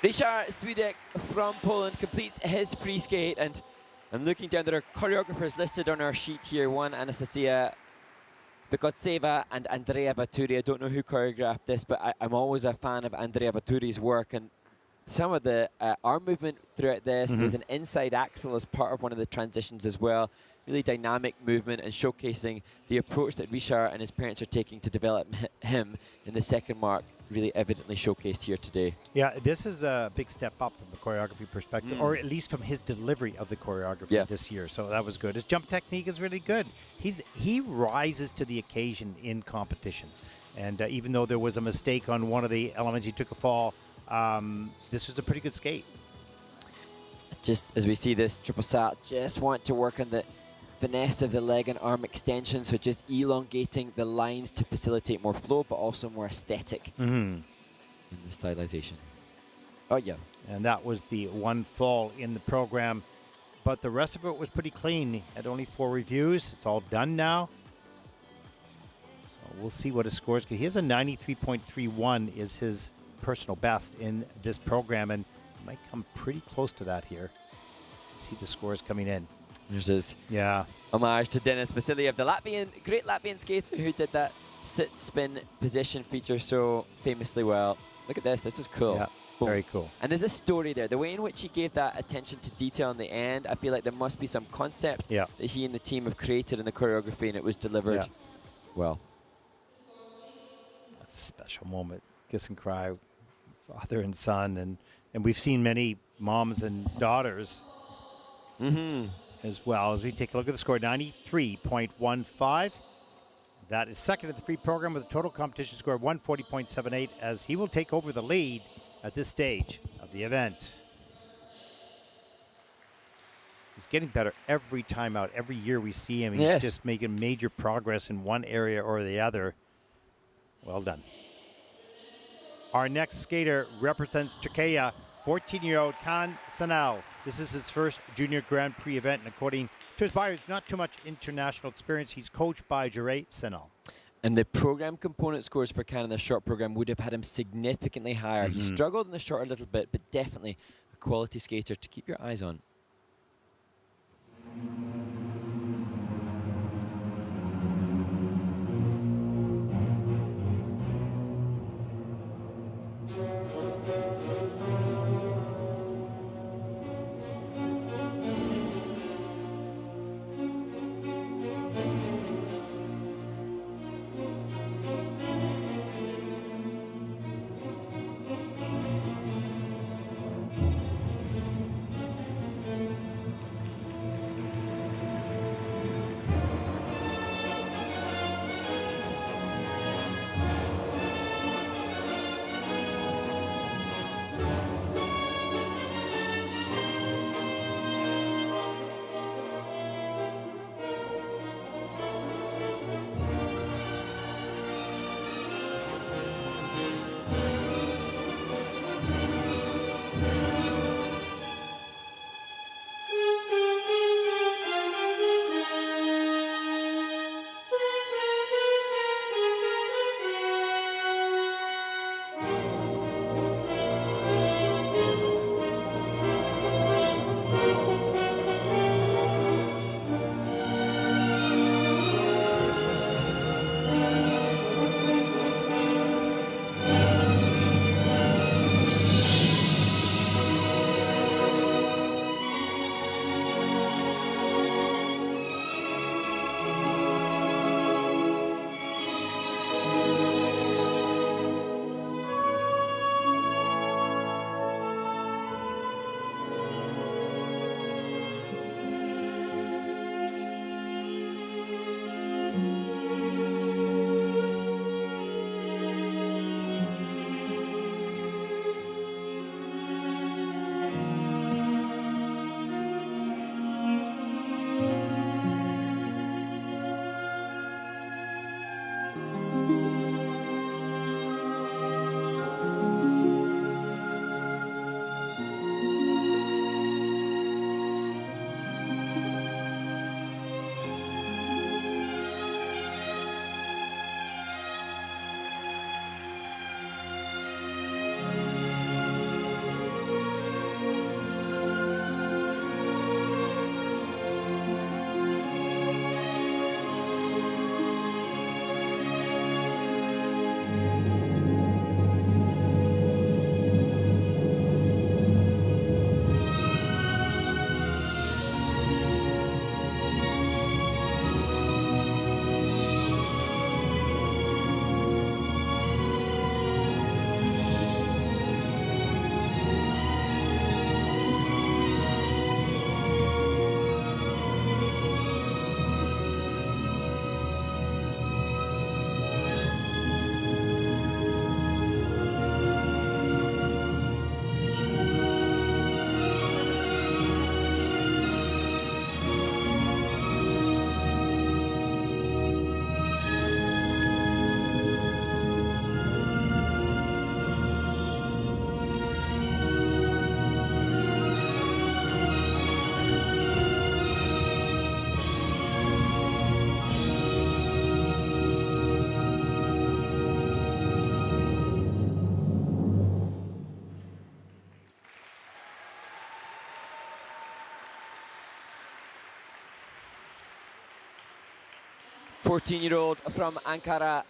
Ryszard Swidek from Poland completes his free skate, and I'm looking down. There are choreographers listed on our sheet here. One, Anastasia Vykotseva and Andrea Baturi. I don't know who choreographed this, but I'm always a fan of Andrea Baturi's work, and some of the arm movement throughout this. There was an inside axle as part of one of the transitions as well. Really dynamic movement and showcasing the approach that Ryszard and his parents are taking to develop him in the second mark, really evidently showcased here today. Yeah, this is a big step up from a choreography perspective, or at least from his delivery of the choreography this year. So that was good. His jump technique is really good. He rises to the occasion in competition. And even though there was a mistake on one of the elements, he took a fall, this was a pretty good skate. Just as we see this triple sal, just want to work on the finesse of the leg and arm extension, so just elongating the lines to facilitate more flow, but also more aesthetic in the stylization. Oh, yeah. And that was the one fall in the program. But the rest of it was pretty clean. He had only 4 reviews. It's all done now. So we'll see what his scores. He has a 93.31 is his personal best in this program, and might come pretty close to that here. See the scores coming in. There's his Yeah. homage to Denis Vasiliev, the great Latvian skater who did that sit-spin position feature so famously well. Look at this. This was cool. Yeah, Boom. very cool. And there's a story there. The way in which he gave that attention to detail in the end, I feel like there must be some concept that he and the team have created in the choreography, and it was delivered well. A special moment. Kiss and cry, father and son, and we've seen many moms and daughters as well. As we take a look at the score, 93.15. That is second in the free program with a total competition score of 140.78, as he will take over the lead at this stage of the event. He's getting better every time out. Every year we see him, he's just making major progress in one area or the other. Well done. Our next skater represents Turkey, 14-year-old Kaan Sanal. This is his first junior Grand Prix event, and according to his bio, not too much international experience. He's coached by Jure Sanal. And the program component scores for Kaan in the short program would have had him significantly higher. He struggled in the short a little bit, but definitely a quality skater to keep your eyes on. 14-year-old from Ankara,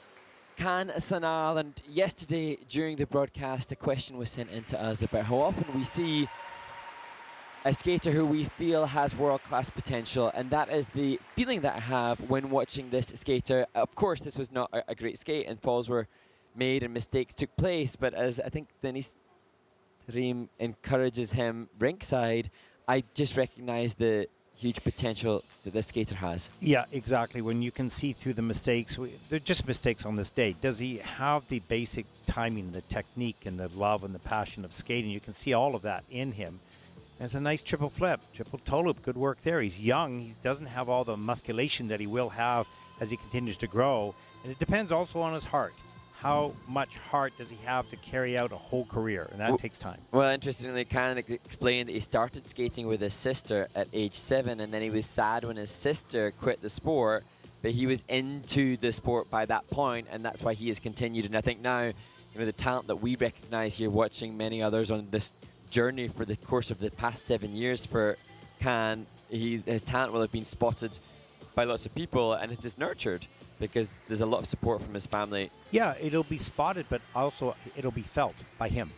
Can Sanal. And yesterday during the broadcast, a question was sent in to us about how often we see a skater who we feel has world-class potential, and that is the feeling that I have when watching this skater. Of course, this was not a great skate, and falls were made and mistakes took place, but as I think Denis Reem encourages him rinkside, I just recognize the huge potential that this skater has. Yeah, exactly. When you can see through the mistakes, they're just mistakes on this day. Does he have the basic timing, the technique, and the love and the passion of skating? You can see all of that in him. There's a nice triple flip, triple toe loop. Good work there. He's young. He doesn't have all the musculation that he will have as he continues to grow. And it depends also on his heart. How much heart does he have to carry out a whole career? And that takes time. Well, interestingly, Can explained that he started skating with his sister at age 7, and then he was sad when his sister quit the sport, but he was into the sport by that point, and that's why he has continued. And I think now, the talent that we recognize here, watching many others on this journey for the course of the past 7 years for Can, his talent will have been spotted by lots of people, and it is nurtured because there's a lot of support from his family. Yeah, it'll be spotted, but also it'll be felt by him.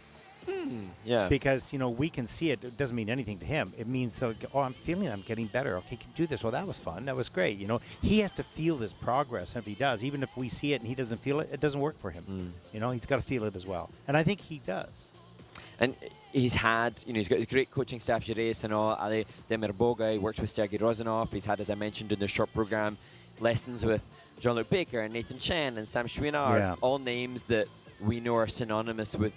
Yeah. Because, we can see it. It doesn't mean anything to him. It means, I'm feeling I'm getting better. Okay, can do this. Well, that was fun. That was great. He has to feel this progress. And if he does, even if we see it and he doesn't feel it, it doesn't work for him. He's got to feel it as well. And I think he does. And he's had, he's got his great coaching staff, Jerez and all, Ali Demirboga. He works with Sergei Rozanov. He's had, as I mentioned in the short program, lessons with Jean-Luc Baker and Nathan Chen and Sam Chouinard, all names that we know are synonymous with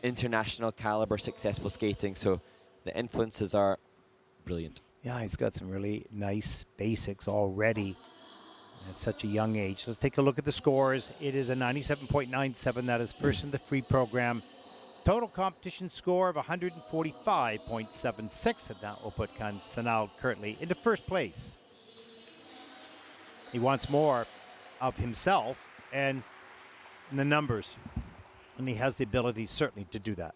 international caliber successful skating. So the influences are brilliant. Yeah, he's got some really nice basics already at such a young age. Let's take a look at the scores. It is a 97.97. That is first in the free program. Total competition score of 145.76, and that will put Can Sanal currently into first place. He wants more of himself and the numbers, and he has the ability certainly to do that.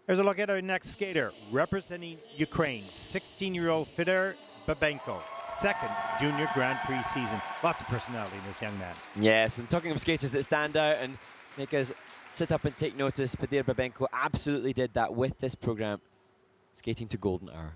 Here's a look at our next skater representing Ukraine, 16-year-old Fedor Babenko. Second junior Grand Prix season. Lots of personality in this young man. Yes, and talking of skaters that stand out and make us sit up and take notice, Fedor Babenko absolutely did that with this program, skating to golden hour.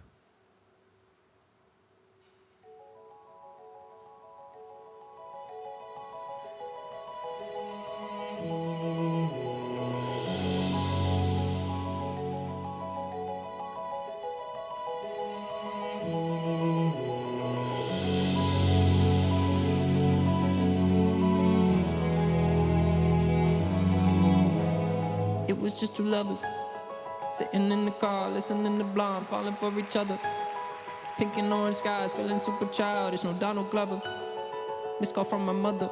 It was just two lovers sitting in the car, listening to Blonde, falling for each other. Pink and orange skies, feeling super childish. No Donald Glover. Missed call from my mother.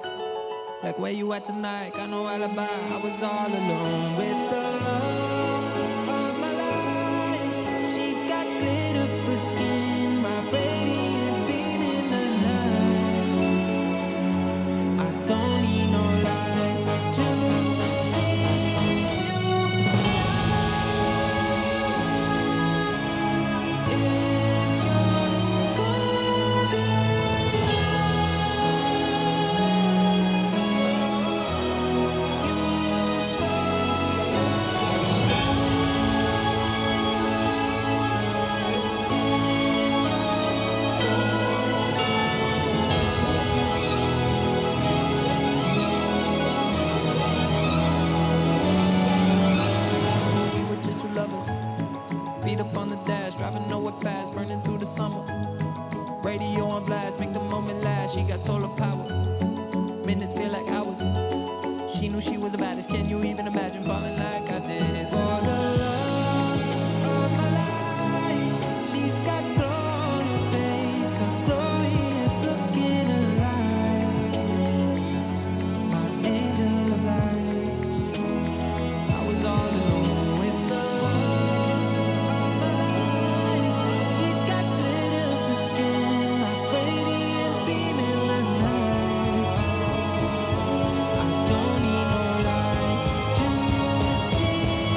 Like, where you at tonight? Got no alibi. I was all alone with the love of my life. She's got glitter for skin, my radiant beam in the night. I don't need no light to see you shine. It's your golden We were just two lovers, feet up on the dash, driving nowhere fast, burning through the summer. Radio on blast, make the moment last. She got solar power, minutes feel like hours. She knew she was the baddest. Can you even imagine falling like I did? For the love of my life, she's got glow on her face, a glorious look in her eyes. My angel of light. I was all alone with the love of my life. She's got glitter for skin, my radiant beam in the night. I don't need no light to see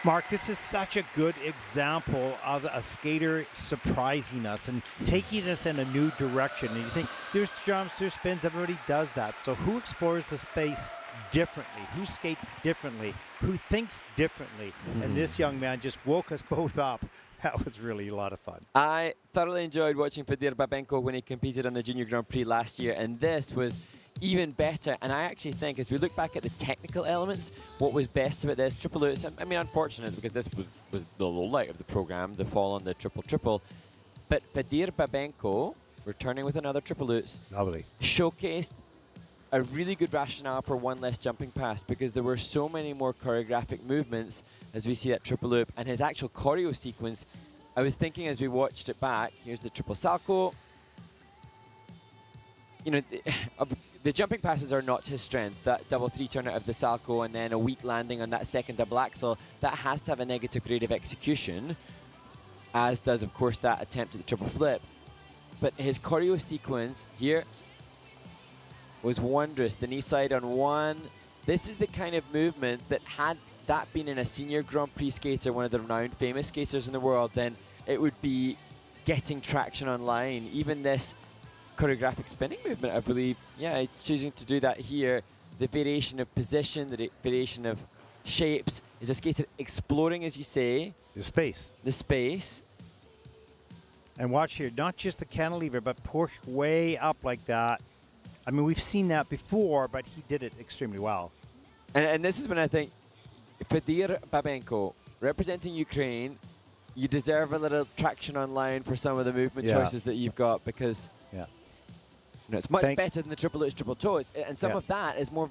Mark, this is such a good example of a skater surprising us and taking us in a new direction. And you think, there's jumps, there's spins, everybody does that. So who explores the space differently? Who skates differently? Who thinks differently? And this young man just woke us both up. That was really a lot of fun. I thoroughly enjoyed watching Fedor Babenko when he competed on the Junior Grand Prix last year, and this was even better. And I actually think, as we look back at the technical elements, what was best about this triple lutz, I mean, unfortunate because this was the low light of the program, the fall on the triple. But Fedor Babenko, returning with another triple lutz, Lovely. showcased a really good rationale for one less jumping pass, because there were so many more choreographic movements as we see that triple loop, and his actual choreo sequence. I was thinking as we watched it back, here's the triple salto. You know, the jumping passes are not his strength. That double three turn out of the salto and then a weak landing on that second double axel, that has to have a negative grade of execution, as does, of course, that attempt at the triple flip. But his choreo sequence here was wondrous. The knee slide on one. This is the kind of movement that, had that been in a senior Grand Prix skater, one of the renowned famous skaters in the world, then it would be getting traction online. Even this choreographic spinning movement, I believe, yeah, choosing to do that here. The variation of position, the variation of shapes, is a skater exploring, as you say, The space. the space. And watch here, not just the cantilever, but push way up like that. I mean, we've seen that before, but he did it extremely well. And this is when I think, Fedor Babenko, representing Ukraine, you deserve a little traction online for some of the movement choices that you've got, because Yeah. you know, it's much better than the triple lutz, triple toes, and some of that is more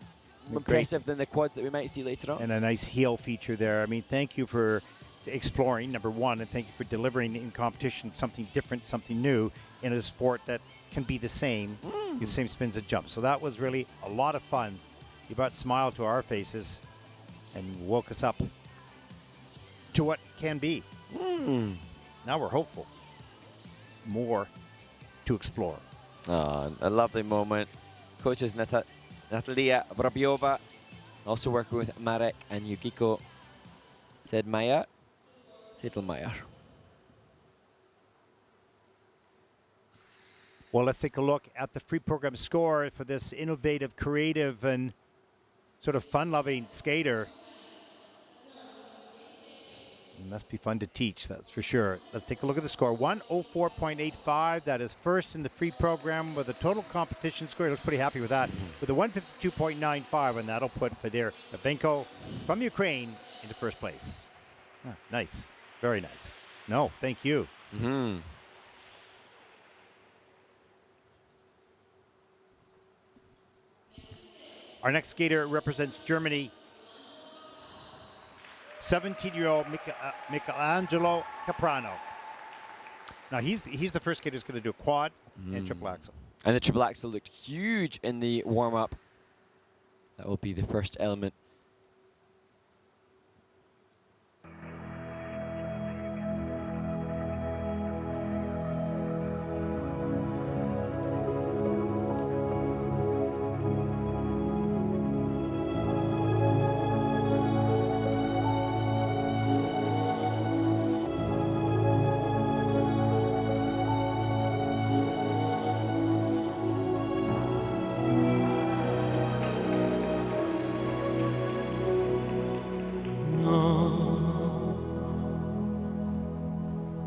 impressive than the quads that we might see later on. And a nice heel feature there. I mean, thank you for exploring, number one, and thank you for delivering in competition something different, something new in a sport that can be the same, the same spins and jumps. So that was really a lot of fun. You brought a smile to our faces and woke us up to what can be. Now we're hopeful. More to explore. A lovely moment. Coaches Natalia Vorobyova, also working with Marek and Yukiko Sedlmeyer. Well, let's take a look at the free program score for this innovative, creative, and sort of fun-loving skater. It must be fun to teach, that's for sure. Let's take a look at the score. 104.85. That is first in the free program with a total competition score. He looks pretty happy with that. With a 152.95, and that'll put Fedor Babenko from Ukraine into first place. Ah, nice. Very nice. No, thank you. Our next skater represents Germany. 17-year-old Michelangelo Caprano. Now he's the first skater who's going to do a quad and triple axel. And the triple axel looked huge in the warm-up. That will be the first element.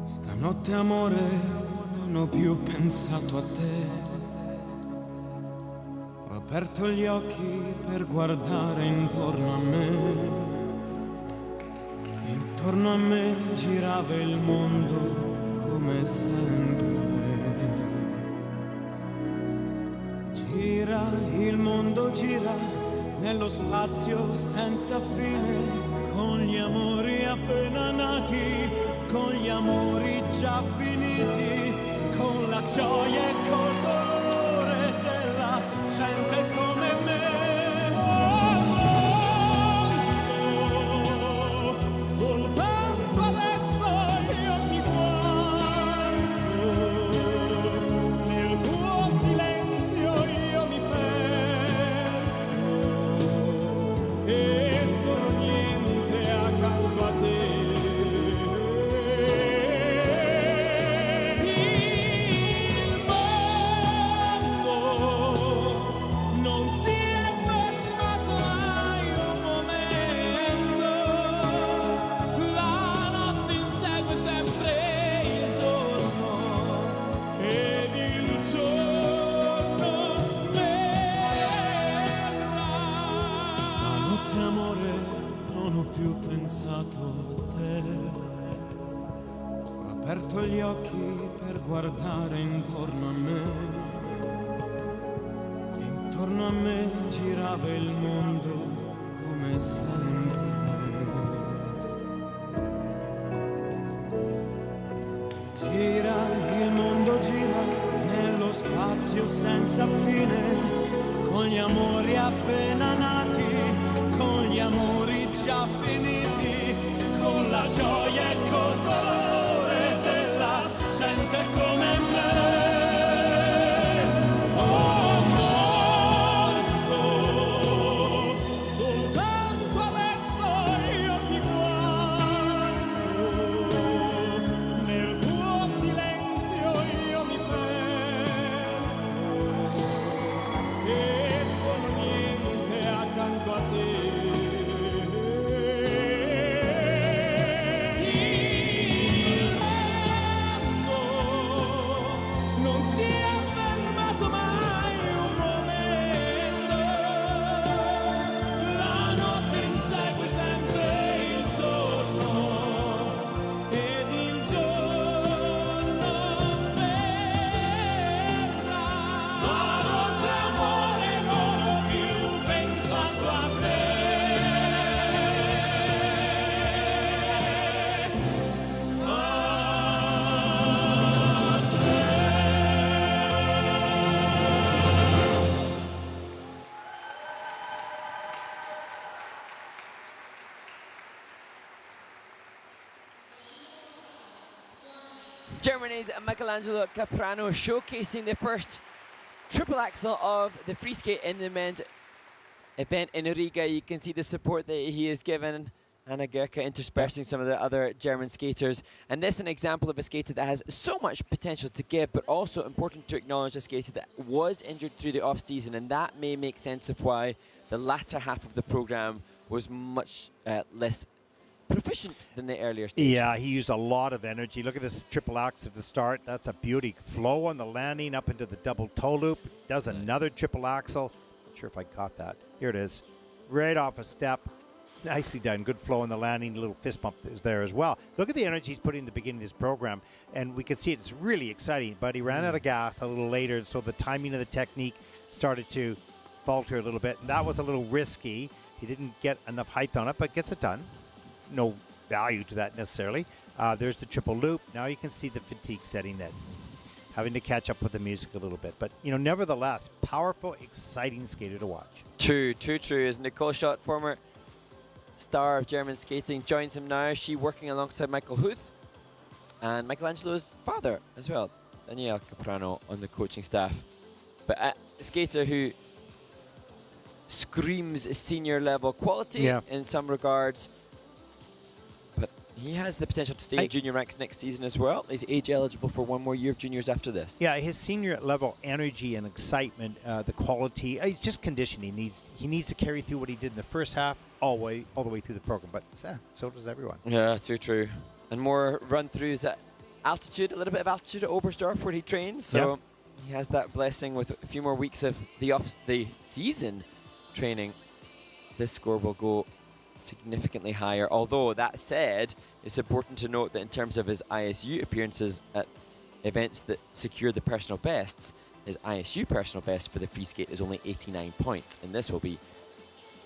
Stanotte amore non ho più pensato a te. Ho aperto gli occhi per guardare intorno a me. Intorno a me girava il mondo come sempre. Gira, il mondo gira nello spazio senza fine, con gli amori appena nati, con gli amori già finiti, con la gioia e col dolore della gente come me. Stanotte amore non ho più pensato a te. Ho aperto gli occhi per guardare intorno a me. Intorno a me girava il mondo come sempre. Gira, il mondo gira nello spazio senza fine. Con gli amori appena nati, con gli amori già finiti, con la gioia e col dolore della gente come me. Oh mondo, soltanto adesso io ti guardo, nel tuo silenzio io mi perdo. E sono niente accanto a te. Il mondo non si è fermato mai un momento. La notte insegue sempre il giorno ed il giorno verrà. Stanotte amore non ho più pensato a te. Germany's Michelangelo Caprano showcasing the first triple axel of the free skate in the men's event in Riga. You can see the support that he has given Anna Gerke interspersing some of the other German skaters. And this is an example of a skater that has so much potential to give, but also important to acknowledge a skater that was injured through the off-season, and that may make sense of why the latter half of the program was much less proficient than the earlier stage. Yeah, he used a lot of energy. Look at this triple axe at the start. That's a beauty. Flow on the landing up into the double toe loop. Does another triple axel. Not sure if I caught that. Here it is. Right off a step. Nicely done. Good flow on the landing. A little fist bump is there as well. Look at the energy he's putting in the beginning of this program. And we can see it's really exciting. But he ran out of gas a little later. So the timing of the technique started to falter a little bit. And that was a little risky. He didn't get enough height on it, but gets it done. No value to that necessarily. There's the triple loop. Now you can see the fatigue setting in. Having to catch up with the music a little bit. But, you know, nevertheless, powerful, exciting skater to watch. True. As Nicole Schott, former star of German skating, joins him now. She working alongside Michael Huth and Michelangelo's father as well, Daniel Caprano, on the coaching staff. But a skater who screams senior level quality in some regards. But he has the potential to stay in junior ranks next season as well. He's age eligible for one more year of juniors after this. Yeah, his senior level energy and excitement, the quality, it's just conditioning. He needs to carry through what he did in the first half all the way through the program. But so does everyone. Yeah, too true. And more run-throughs at altitude, a little bit of altitude at Oberstdorf where he trains. So he has that blessing with a few more weeks of the season training. This score will go significantly higher. Although, that said, it's important to note that in terms of his ISU appearances at events that secure the personal bests, his ISU personal best for the free skate is only 89 points, and this will be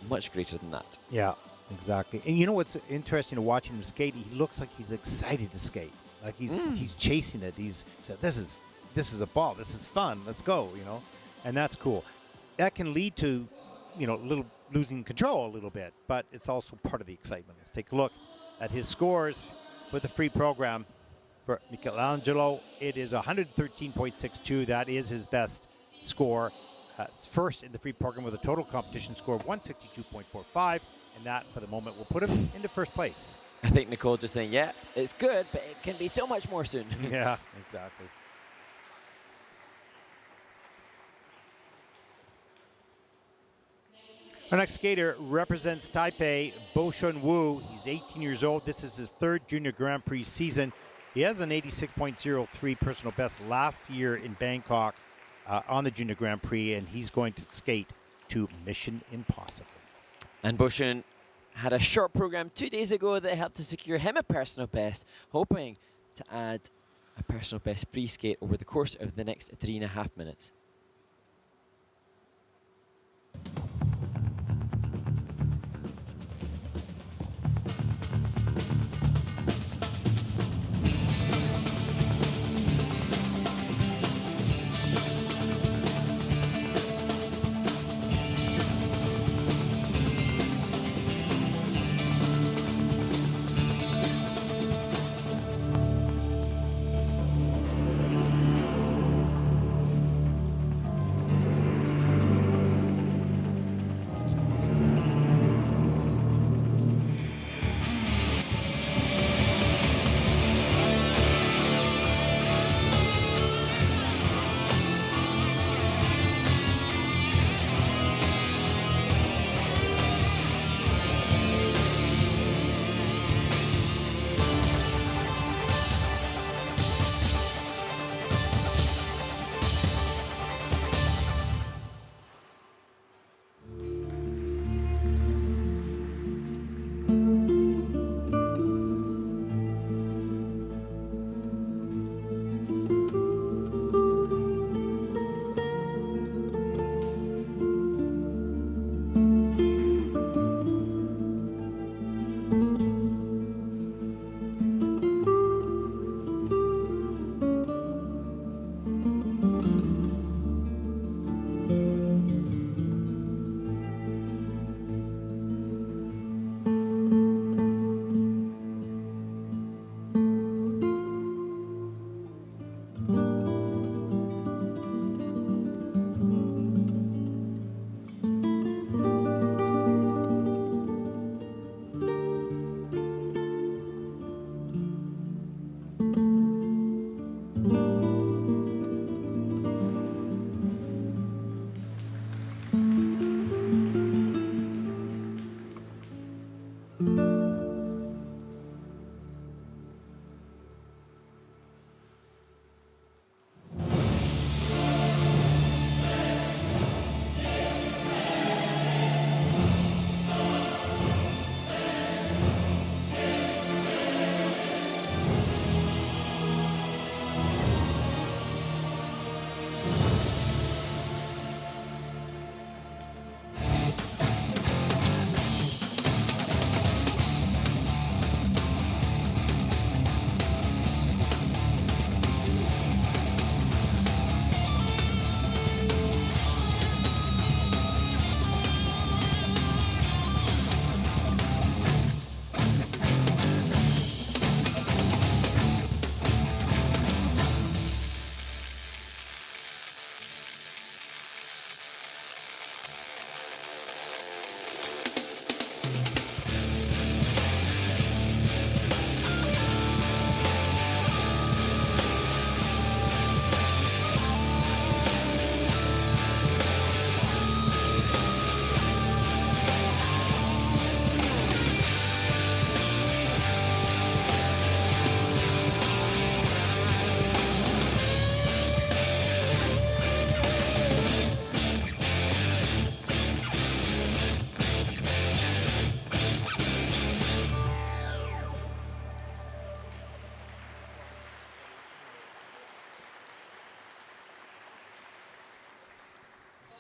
much greater than that. Yeah, exactly. And you know what's interesting to watching him skate? He looks like he's excited to skate. Like he's chasing it. He's said, this is a ball. This is fun. Let's go, you know. And that's cool. That can lead to, you know, losing control a little bit, but it's also part of the excitement. Let's take a look at his scores for the free program for Michelangelo. It is 113.62. That is his best score. It's first in the free program with a total competition score of 162.45, and that, for the moment, will put him into first place. I think Nicole just saying, yeah, it's good, but it can be so much more soon. Yeah, exactly. Our next skater represents Taipei, Bo Shun Wu. He's 18 years old. This is his third Junior Grand Prix season. He has an 86.03 personal best last year in Bangkok on the Junior Grand Prix, and he's going to skate to Mission Impossible. And Boshan had a short program 2 days ago that helped to secure him a personal best, hoping to add a personal best free skate over the course of the next 3.5 minutes.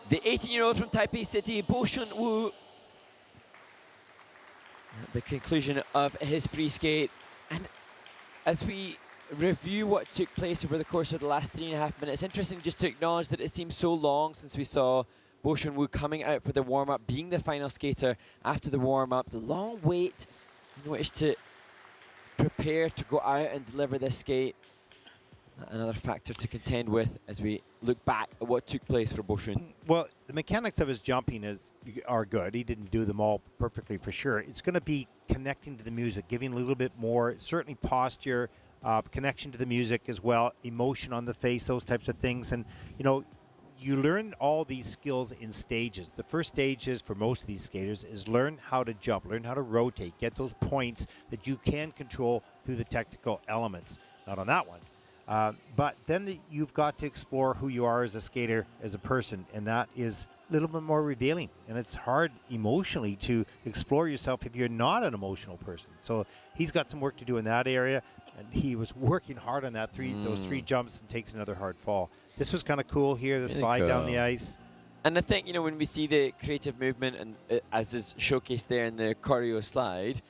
The 18-year-old from Taipei City, Bo Shun-woo, at the conclusion of his free skate. And as we review what took place over the course of the last 3.5 minutes, interesting just to acknowledge that it seems so long since we saw Bo Shun-woo coming out for the warm-up, being the final skater after the warm-up, the long wait in which to prepare to go out and deliver this skate. Another factor to contend with as we look back at what took place for Bo Shun. Well, the mechanics of his jumping are good. He didn't do them all perfectly for sure. It's going to be connecting to the music, giving a little bit more, certainly posture, connection to the music as well, emotion on the face, those types of things. And, you know, you learn all these skills in stages. The first stage is, for most of these skaters, is learn how to jump, learn how to rotate, get those points that you can control through the technical elements. Not on that one. But then you've got to explore who you are as a skater, as a person, and that is little bit more revealing, and it's hard emotionally to explore yourself if you're not an emotional person. So he's got some work to do in that area, and he was working hard on that those 3 jumps and takes another hard fall. This was kind of cool here, the Really slide down cool. the ice. And I think, when we see the creative movement and as is showcased there in the choreo slide,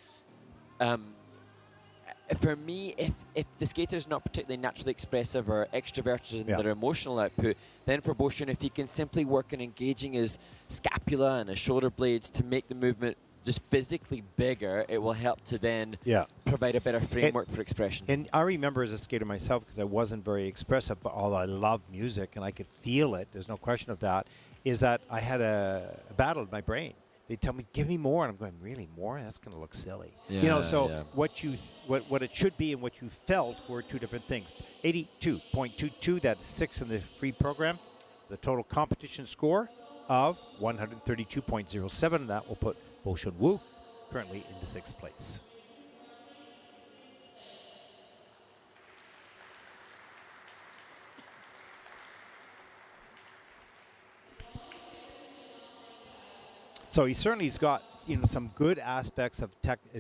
for me, if the skater's not particularly naturally expressive or extroverted in their emotional output, then for Boshan, if he can simply work on engaging his scapula and his shoulder blades to make the movement just physically bigger, it will help to then provide a better framework for expression. And I remember as a skater myself, because I wasn't very expressive, but although I love music and I could feel it, there's no question of that, is that I had a battle in my brain. They tell me, give me more, and I'm going, really, more? That's going to look silly. What it should be and what you felt were 2 different things. 82.22, that's 6 in the free program. The total competition score of 132.07, and that will put Boshan Wu currently into 6th place. So he certainly's got some good aspects of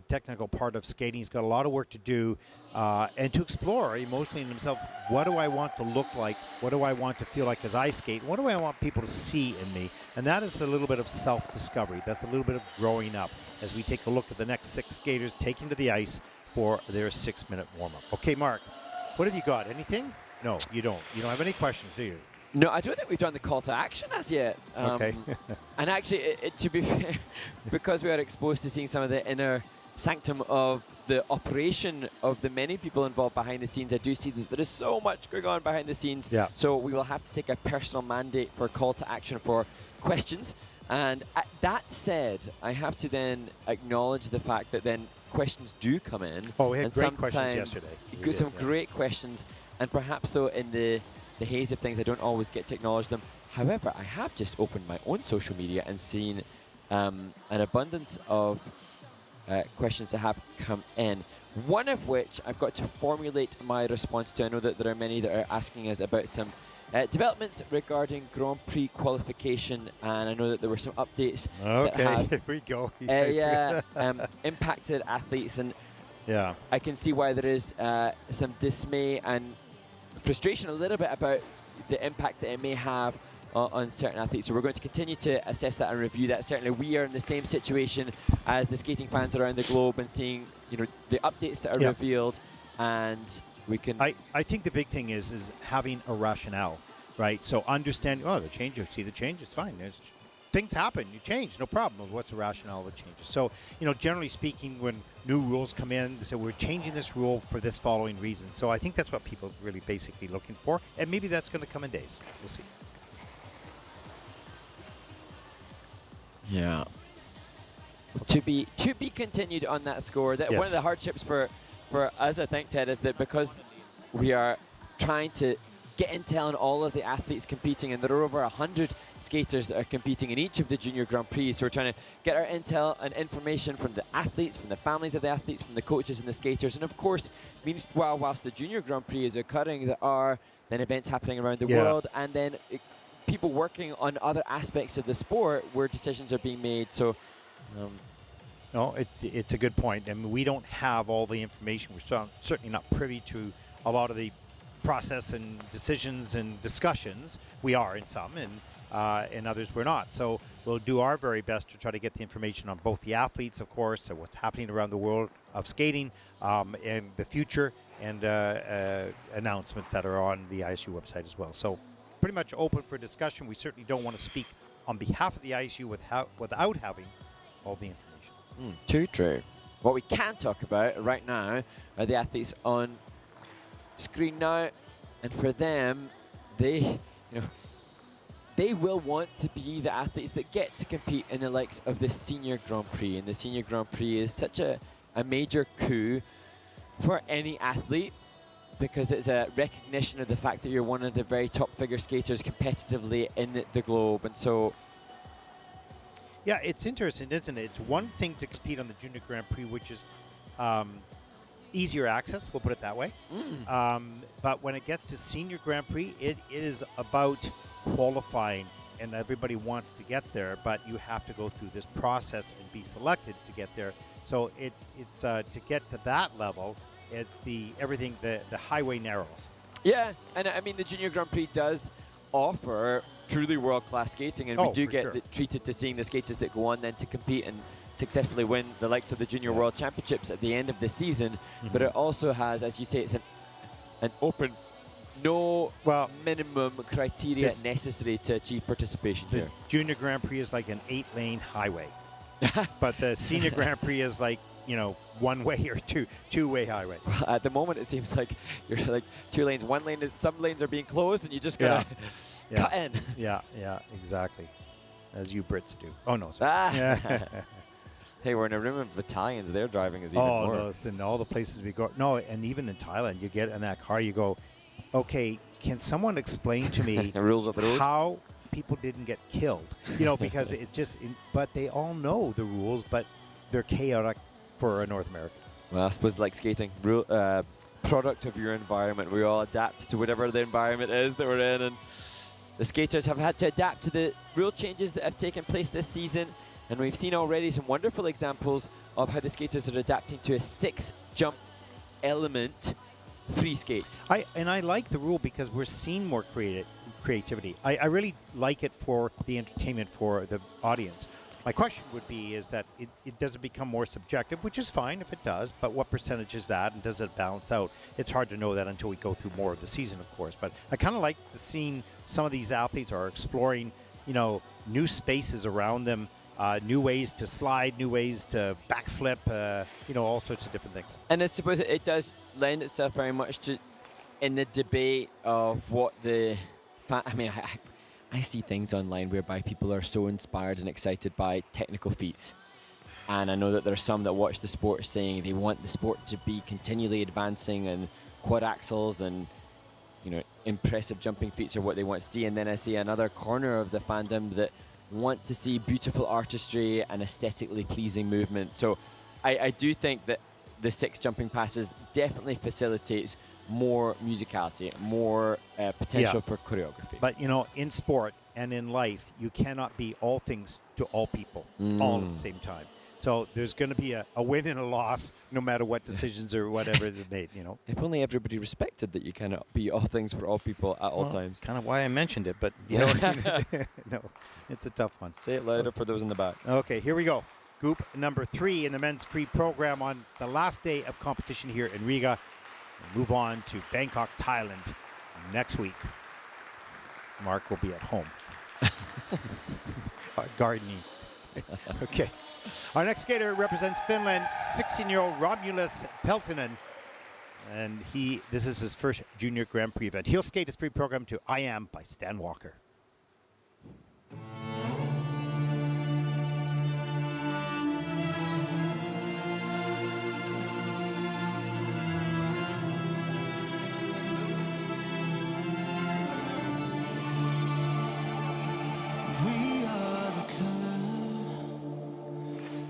technical part of skating. He's got a lot of work to do and to explore emotionally in himself. What do I want to look like? What do I want to feel like as I skate? What do I want people to see in me? And that is a little bit of self-discovery. That's a little bit of growing up as we take a look at the next 6 skaters taking to the ice for their 6-minute warm-up. Okay, Mark, what have you got? Anything? No, you don't. You don't have any questions, do you? No, I don't think we've done the call to action as yet. Okay. And actually, to be fair, because we are exposed to seeing some of the inner sanctum of the operation of the many people involved behind the scenes, I do see that there is so much going on behind the scenes. Yeah. So we will have to take a personal mandate for a call to action for questions. And that said, I have to then acknowledge the fact that then questions do come in. Oh, we had and great questions sometimes yesterday. We good- some did, yeah. great questions. And perhaps, though, in the haze of things, I don't always get to acknowledge them. However, I have just opened my own social media and seen an abundance of questions that have come in. One of which I've got to formulate my response to. I know that there are many that are asking us about some developments regarding Grand Prix qualification, and I know that there were some updates that Okay, have here we go. impacted athletes, and Yeah. I can see why there is some dismay and frustration a little bit about the impact that it may have on certain athletes. So we're going to continue to assess that and review that. Certainly we are in the same situation as the skating fans around the globe and seeing the updates that are revealed, and we can... I think the big thing is having a rationale, right? So understand, the change, you see the change, it's fine. Things happen, you change, no problem. What's the rationale of the changes? So, generally speaking, when new rules come in, they say we're changing this rule for this following reason. So I think that's what people are really basically looking for, and maybe that's going to come in days. We'll see. Yeah. To be continued on that score. That one of the hardships for us, I think, Ted, is that because we are trying to get intel on all of the athletes competing, and there are over 100 skaters that are competing in each of the Junior Grand Prix. So we're trying to get our intel and information from the athletes, from the families of the athletes, from the coaches and the skaters. And of course, meanwhile, whilst the Junior Grand Prix is occurring, there are then events happening around the world, and then people working on other aspects of the sport where decisions are being made. So no, it's a good point. I mean, we don't have all the information. We're certainly not privy to a lot of the process and decisions and discussions. We are in some, and in others we're not. So we'll do our very best to try to get the information on both the athletes, of course, and what's happening around the world of skating, and the future, and announcements that are on the ISU website as well. So pretty much open for discussion. We certainly don't want to speak on behalf of the ISU without having all the information. Too true. What we can talk about right now are the athletes on screen now, and for them, they will want to be the athletes that get to compete in the likes of the Senior Grand Prix. And the Senior Grand Prix is such a major coup for any athlete, because it's a recognition of the fact that you're one of the very top figure skaters competitively in the globe. And so yeah, it's interesting, isn't it? It's one thing to compete on the Junior Grand Prix, which is easier access, we'll put it that way. But when it gets to Senior Grand Prix, it is about qualifying and everybody wants to get there, but you have to go through this process and be selected to get there. So it's to get to that level, it's the highway narrows. Yeah, and I mean the Junior Grand Prix does offer truly world-class skating, and we Oh, do for get sure. treated to seeing the skaters that go on then to compete and successfully win the likes of the Junior World Championships at the end of the season. But it also has, as you say, it's an open, no minimum criteria this- necessary to achieve participation The here. Junior Grand Prix is like an 8-lane highway, but the Senior Grand Prix is like, one-way or two-way highway. At the moment, it seems like you're like 2 lanes. One lane is, some lanes are being closed, and you just gotta cut in. Yeah, exactly. As you Brits do. Oh no. Sorry. Ah. Yeah. Hey, we're in a room of Italians. Their driving is even Oh, more. no, it's in all the places we go. No, and even in Thailand, you get in that car, you go, okay, can someone explain to me The rules of the road. how people didn't get killed? Because it just, but they all know the rules, but they're chaotic for a North American. Well, I suppose like skating, product of your environment. We all adapt to whatever the environment is that we're in, and the skaters have had to adapt to the rule changes that have taken place this season. And we've seen already some wonderful examples of how the skaters are adapting to a 6-jump element free skate. I like the rule because we're seeing more creativity. I really like it for the entertainment for the audience. My question would be is that it doesn't become more subjective, which is fine if it does, but what percentage is that and does it balance out? It's hard to know that until we go through more of the season, of course. But I kind of like seeing some of these athletes are exploring, new spaces around them, new ways to slide, new ways to backflip, all sorts of different things. And I suppose it does lend itself very much to, in the debate of what the, I see things online whereby people are so inspired and excited by technical feats. And I know that there are some that watch the sport saying they want the sport to be continually advancing, and quad axles and impressive jumping feats are what they want to see. And then I see another corner of the fandom that want to see beautiful artistry and aesthetically pleasing movement. So I do think that the 6 jumping passes definitely facilitates more musicality, more potential for choreography. But, in sport and in life, you cannot be all things to all people all at the same time. So there's going to be a win and a loss no matter what decisions or whatever they're made, If only everybody respected that you cannot be all things for all people at all times. Kind of why I mentioned it, but, no, it's a tough one. Say it louder for those in the back. Okay, here we go. Group number 3 in the men's free program on the last day of competition here in Riga. We'll move on to Bangkok, Thailand next week. Mark will be at home. Gardening. Okay. Our next skater represents Finland, 16-year-old Romulus Peltonen. And this is his first junior Grand Prix event. He'll skate his free program to I Am by Stan Walker. We are the color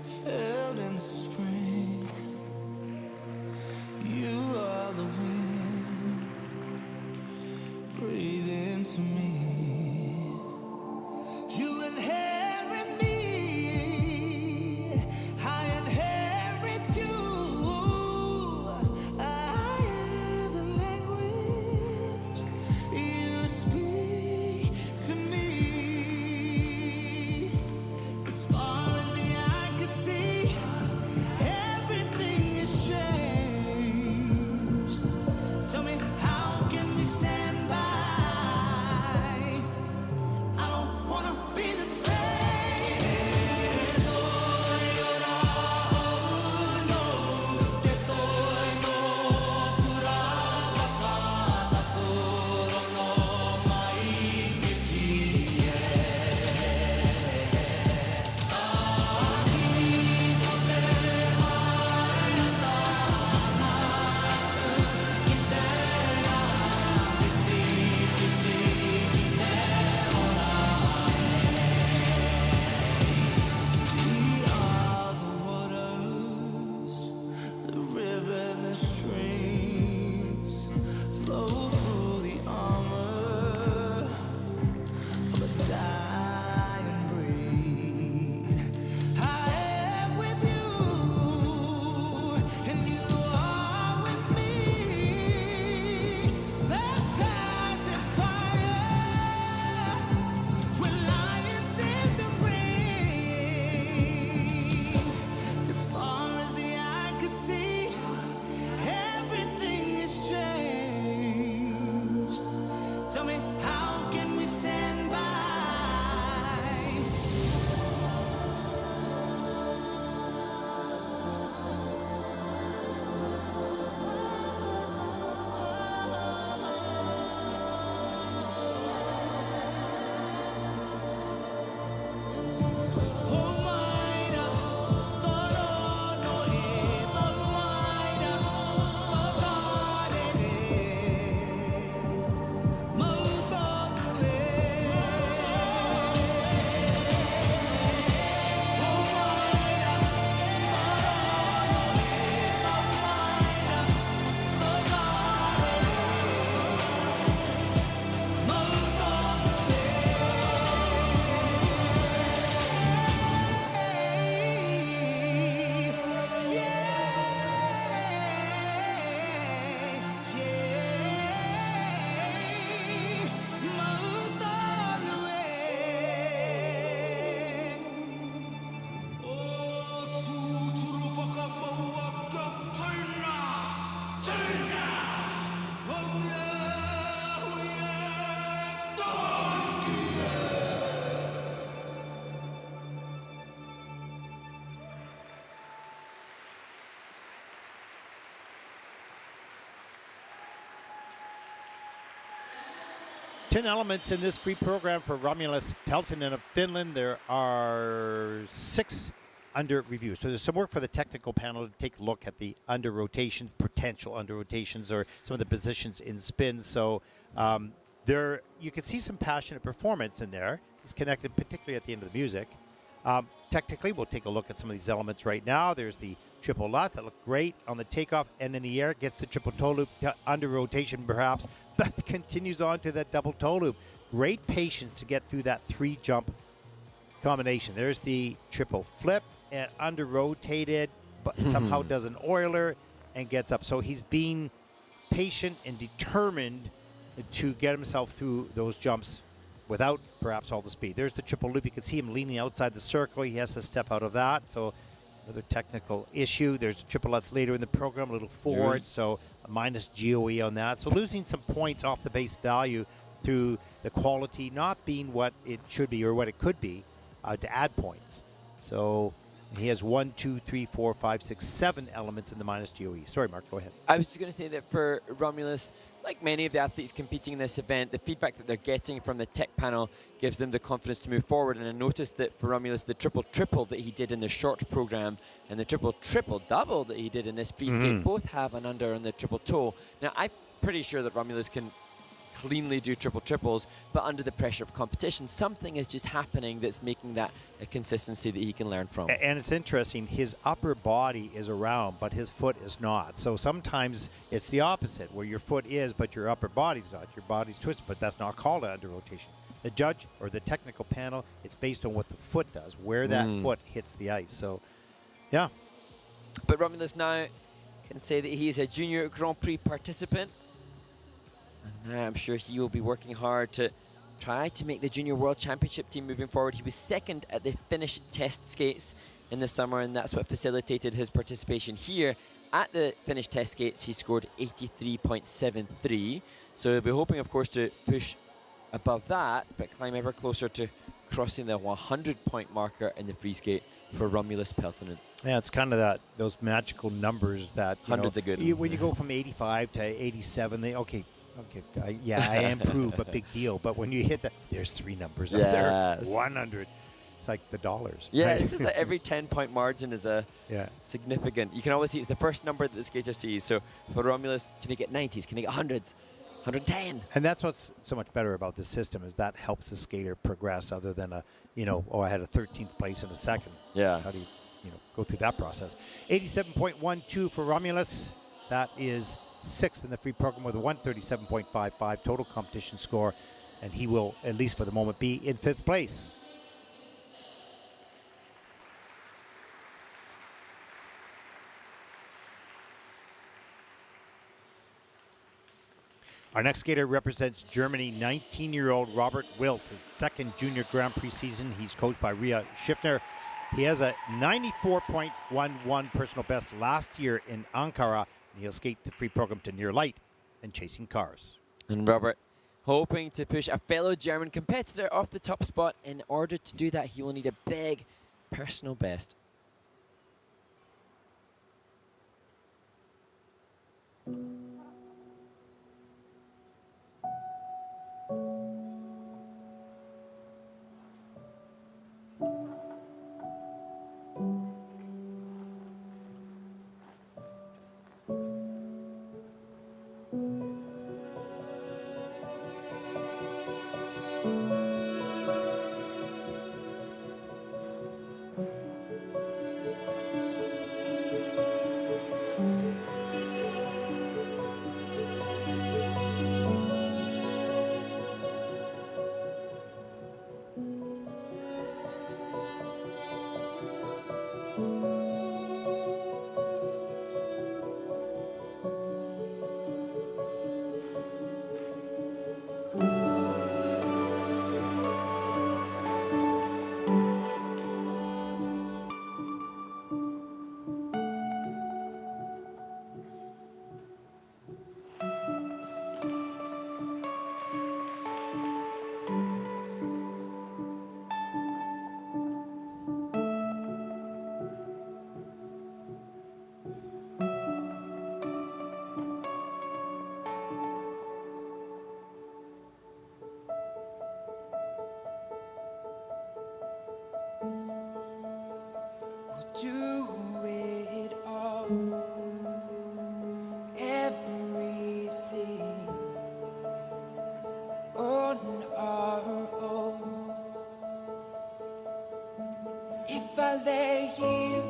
felt in spring. You are the wind. Breathe into me. 10 elements in this free program for Romulus Peltonen of Finland. There are 6 under review. So there's some work for the technical panel to take a look at the under rotation, potential under rotations, or some of the positions in spins. So there, you can see some passionate performance in there. It's connected particularly at the end of the music. Technically, we'll take a look at some of these elements right now. There's the triple Lutz that look great on the takeoff and in the air. Gets the triple toe loop under rotation perhaps, but continues on to that double toe loop. Great patience to get through that 3 jump combination. There's the triple flip and under rotated, but somehow does an Euler and gets up. So he's being patient and determined to get himself through those jumps without perhaps all the speed. There's the triple loop. You can see him leaning outside the circle. He has to step out of that. So another technical issue. There's the triple Lutz later in the program, a little forward. So a minus GOE on that. So losing some points off the base value through the quality not being what it should be or what it could be to add points. So he has 1, 2, 3, 4, 5, 6, 7 elements in the minus GOE. Sorry, Mark, go ahead. I was just going to say that for Romulus, like many of the athletes competing in this event, the feedback that they're getting from the tech panel gives them the confidence to move forward. And I noticed that for Romulus, the triple-triple that he did in the short program and the triple-triple-double that he did in this free skate both have an under on the triple toe. Now, I'm pretty sure that Romulus can cleanly do triple-triples, but under the pressure of competition, something is just happening that's making that a consistency that he can learn from. And it's interesting, his upper body is around, but his foot is not. So sometimes it's the opposite, where your foot is, but your upper body's not. Your body's twisted, but that's not called an under rotation. The judge or the technical panel, it's based on what the foot does, where that foot hits the ice. So, yeah. But Romulus now can say that he is a Junior Grand Prix participant. And I'm sure he will be working hard to try to make the Junior World Championship team moving forward. He was second at the Finnish test skates in the summer, and that's what facilitated his participation here. At the Finnish test skates, he scored 83.73. So we'll be hoping, of course, to push above that, but climb ever closer to crossing the 100-point marker in the free skate for Romulus Peltonen. Yeah, it's kind of those magical numbers that Hundreds are good. When you go from 85 to 87, I improved, a big deal. But when you hit that, there's 3 numbers up there. 100. It's like the dollars. Yeah, right? it's just like every 10-point margin is a significant. You can always see it's the first number that the skater sees. So for Romulus, can he get 90s? Can he get 100s? 110. And that's what's so much better about this system is that helps the skater progress other than I had a 13th place in a second. Yeah. How do you go through that process? 87.12 for Romulus. That is 6th in the free program with a 137.55 total competition score. And he will, at least for the moment, be in 5th place. Our next skater represents Germany, 19-year-old Robert Wilt, his 2nd Junior Grand Prix season. He's coached by Ria Schiffner. He has a 94.11 personal best last year in Ankara, and he'll skate the free program to near light and chasing cars. And Robert, hoping to push a fellow German competitor off the top spot. In order to do that, he will need a big personal best. do it all. Everything on our own. If I lay here,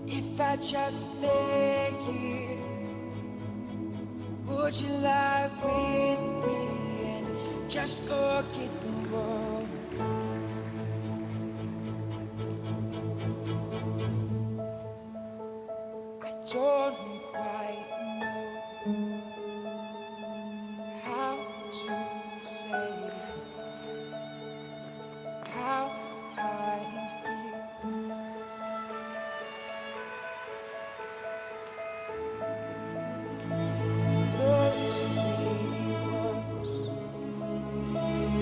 if I just lay here, would you lie with me and just forget the world? I don't quite know how to say how I feel. Those three words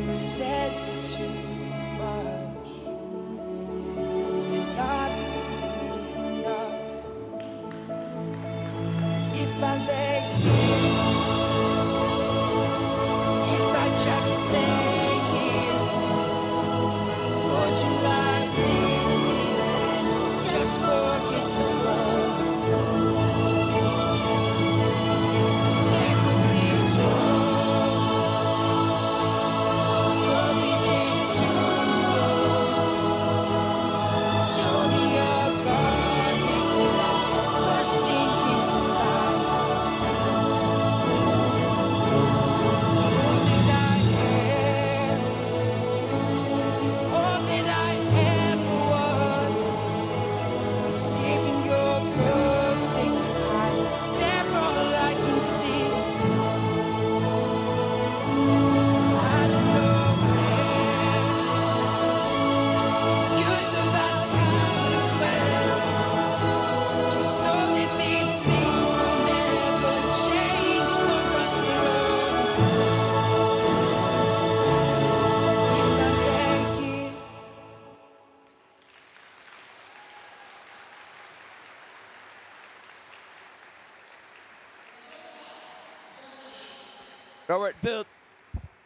I said too much. They're not enough. If I lay here, if I just lay here, would you lie with me and just forget the world? Memories roll, falling into show me a garden that's bursting into life. All that I am, and all that I ever was, is saving your perfect eyes. They're all I can see. I don't know where, confused about how as well. Just know that these things will never change for us at all. If I lay here, Robert built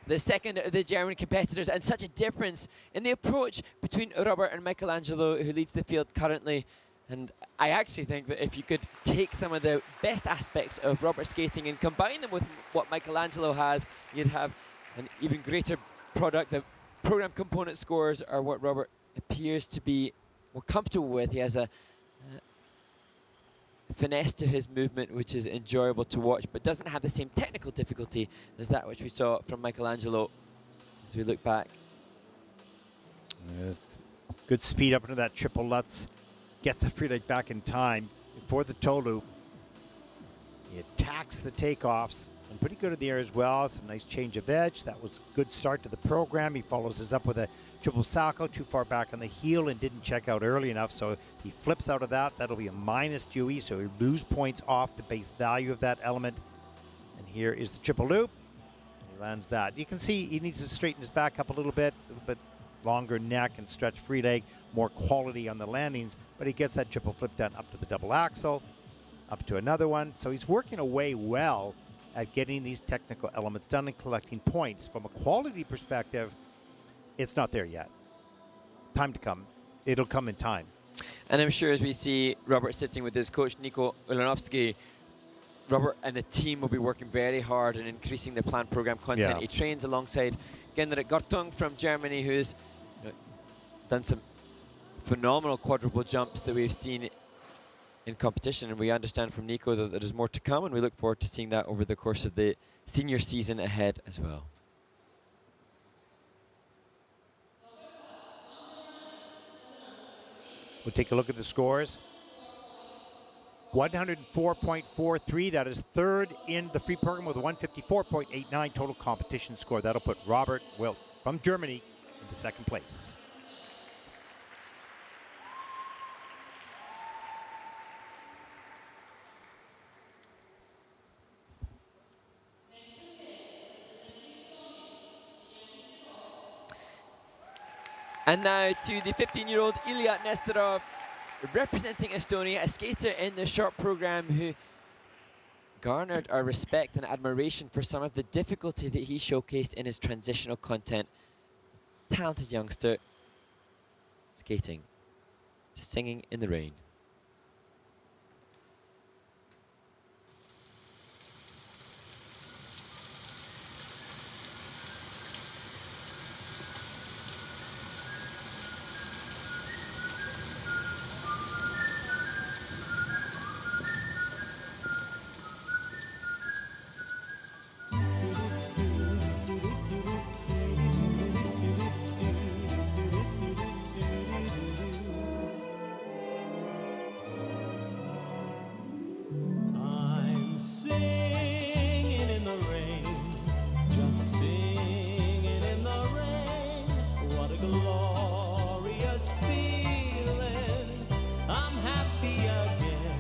the second of the German competitors, and such a difference in the approach between Robert and Michelangelo, who leads the field currently. And I actually think that if you could take some of the best aspects of Robert's skating and combine them with what Michelangelo has, you'd have an even greater product. The program component scores are what Robert appears to be more comfortable with. He has a finesse to his movement which is enjoyable to watch, but doesn't have the same technical difficulty as that which we saw from Michelangelo as we look back. Yes, good speed up into that triple Lutz. Gets the free leg back in time for the toe loop. He attacks the takeoffs and pretty good in the air as well. Some nice change of edge. That was a good start to the program. He follows this up with a triple salcho, too far back on the heel and didn't check out early enough. So he flips out of that. That'll be a minus Dewey. So he lose points off the base value of that element. And here is the triple loop. He lands that. You can see he needs to straighten his back up a little bit longer neck and stretch free leg, more quality on the landings, but he gets that triple flip done up to the double axle, up to another one. So he's working away well at getting these technical elements done and collecting points. From a quality perspective, it's not there yet. Time to come. It'll come in time. And I'm sure as we see Robert sitting with his coach, Nico Ulanovsky, Robert and the team will be working very hard in increasing the planned program content. Yeah. He trains alongside Genrik Gartung from Germany, who's done some phenomenal quadruple jumps that we've seen in competition, and we understand from Nico that there's more to come, and we look forward to seeing that over the course of the senior season ahead as well. We'll take a look at the scores. 104.43, that is third in the free program with a 154.89 total competition score. That'll put Robert Wilt from Germany into second place. And now to the 15-year-old Ilya Nestorov, representing Estonia, a skater in the short program who garnered our respect and admiration for some of the difficulty that he showcased in his transitional content. Talented youngster. skating to singing in the rain. I'm singing in the rain, just singing in the rain. What a glorious feeling. I'm happy again.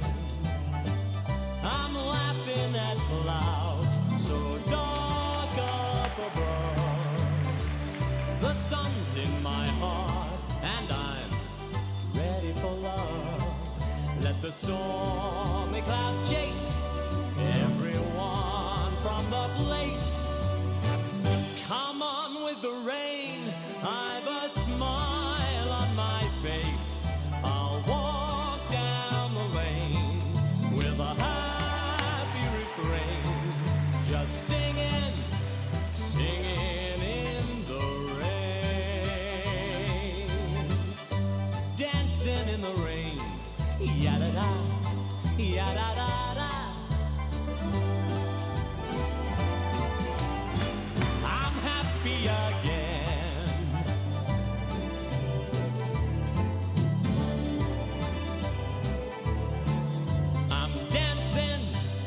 I'm laughing at clouds so dark up above. The sun's in my heart and I'm ready for love. Let the stormy clouds chase everyone from the place. Come on with the rain, I've a smile on my face. I'll walk down the lane with a happy refrain, just singing, singing in the rain, dancing in the rain. Ya-da-da, ya-da-da-da. I'm happy again. I'm dancing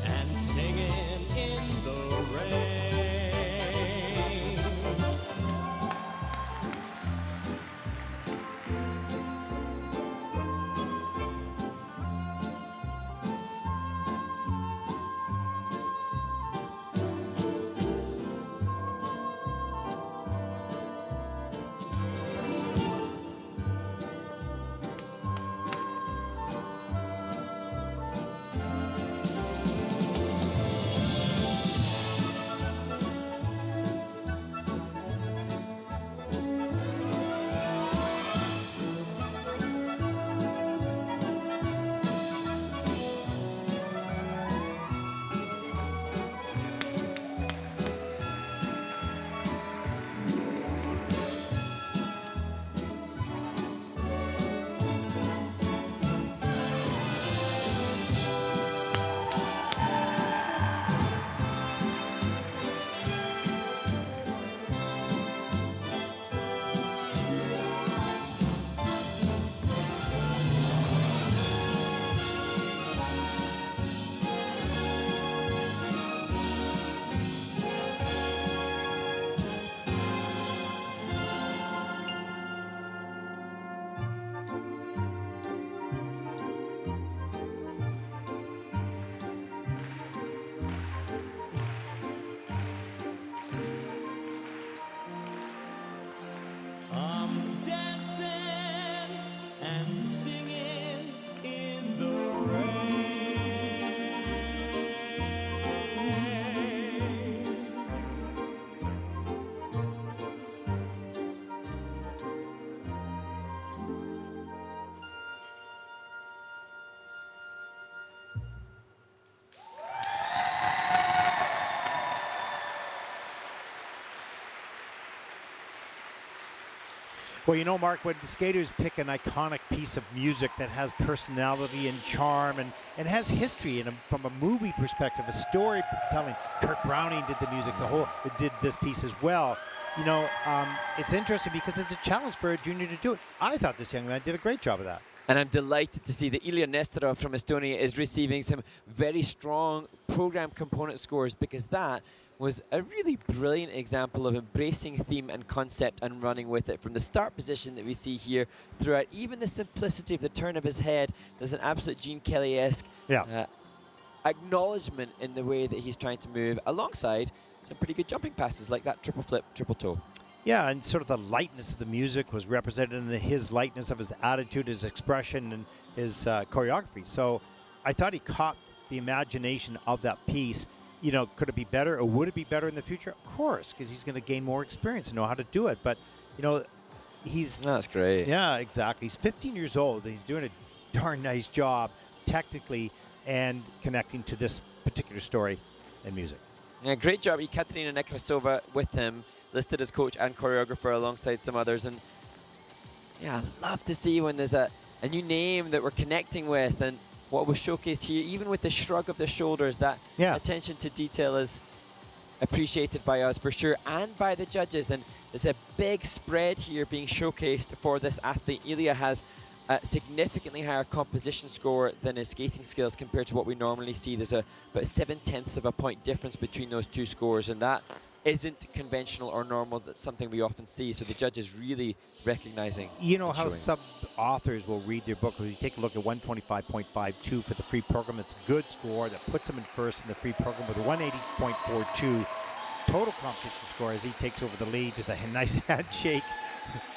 and singing in the rain. I'm dancing and singing in the rain. Well, you know, Mark, when skaters pick an iconic piece of music that has personality and charm and has history and from a movie perspective, a storytelling. Kurt Browning did the music, did this piece as well. You know, it's interesting because it's a challenge for a junior to do it. I thought this young man did a great job of that. And I'm delighted to see that Ilya Nesterov from Estonia is receiving some very strong program component scores, because that was a really brilliant example of embracing theme and concept and running with it. From the start position that we see here throughout, even the simplicity of the turn of his head, there's an absolute Gene Kelly-esque acknowledgement in the way that he's trying to move, alongside some pretty good jumping passes like that triple flip, triple toe. Yeah, and sort of the lightness of the music was represented in his lightness of his attitude, his expression, and his choreography. So I thought he caught the imagination of that piece. You know, could it be better, or would it be better in the future? Of course, because he's going to gain more experience and know how to do it. But, you know, he's That's great. yeah, exactly. He's 15 years old. And he's doing a darn nice job technically and connecting to this particular story and music. Yeah, great job. Katerina Nekrasova with him, listed as coach and choreographer alongside some others. And yeah, I love to see when there's a new name that we're connecting with, and what was showcased here, even with the shrug of the shoulders, that attention to detail is appreciated by us for sure, and by the judges. And there's a big spread here being showcased for this athlete. Ilya has a significantly higher composition score than his skating skills compared to what we normally see. There's about 0.7 of a point difference between those two scores, and that isn't conventional or normal. That's something we often see. So the judges really recognizing. You know how showing. some authors will read their book. When you take a look at 125.52 for the free program, it's a good score that puts him in first in the free program with a 180.42 total competition score as he takes over the lead with a nice handshake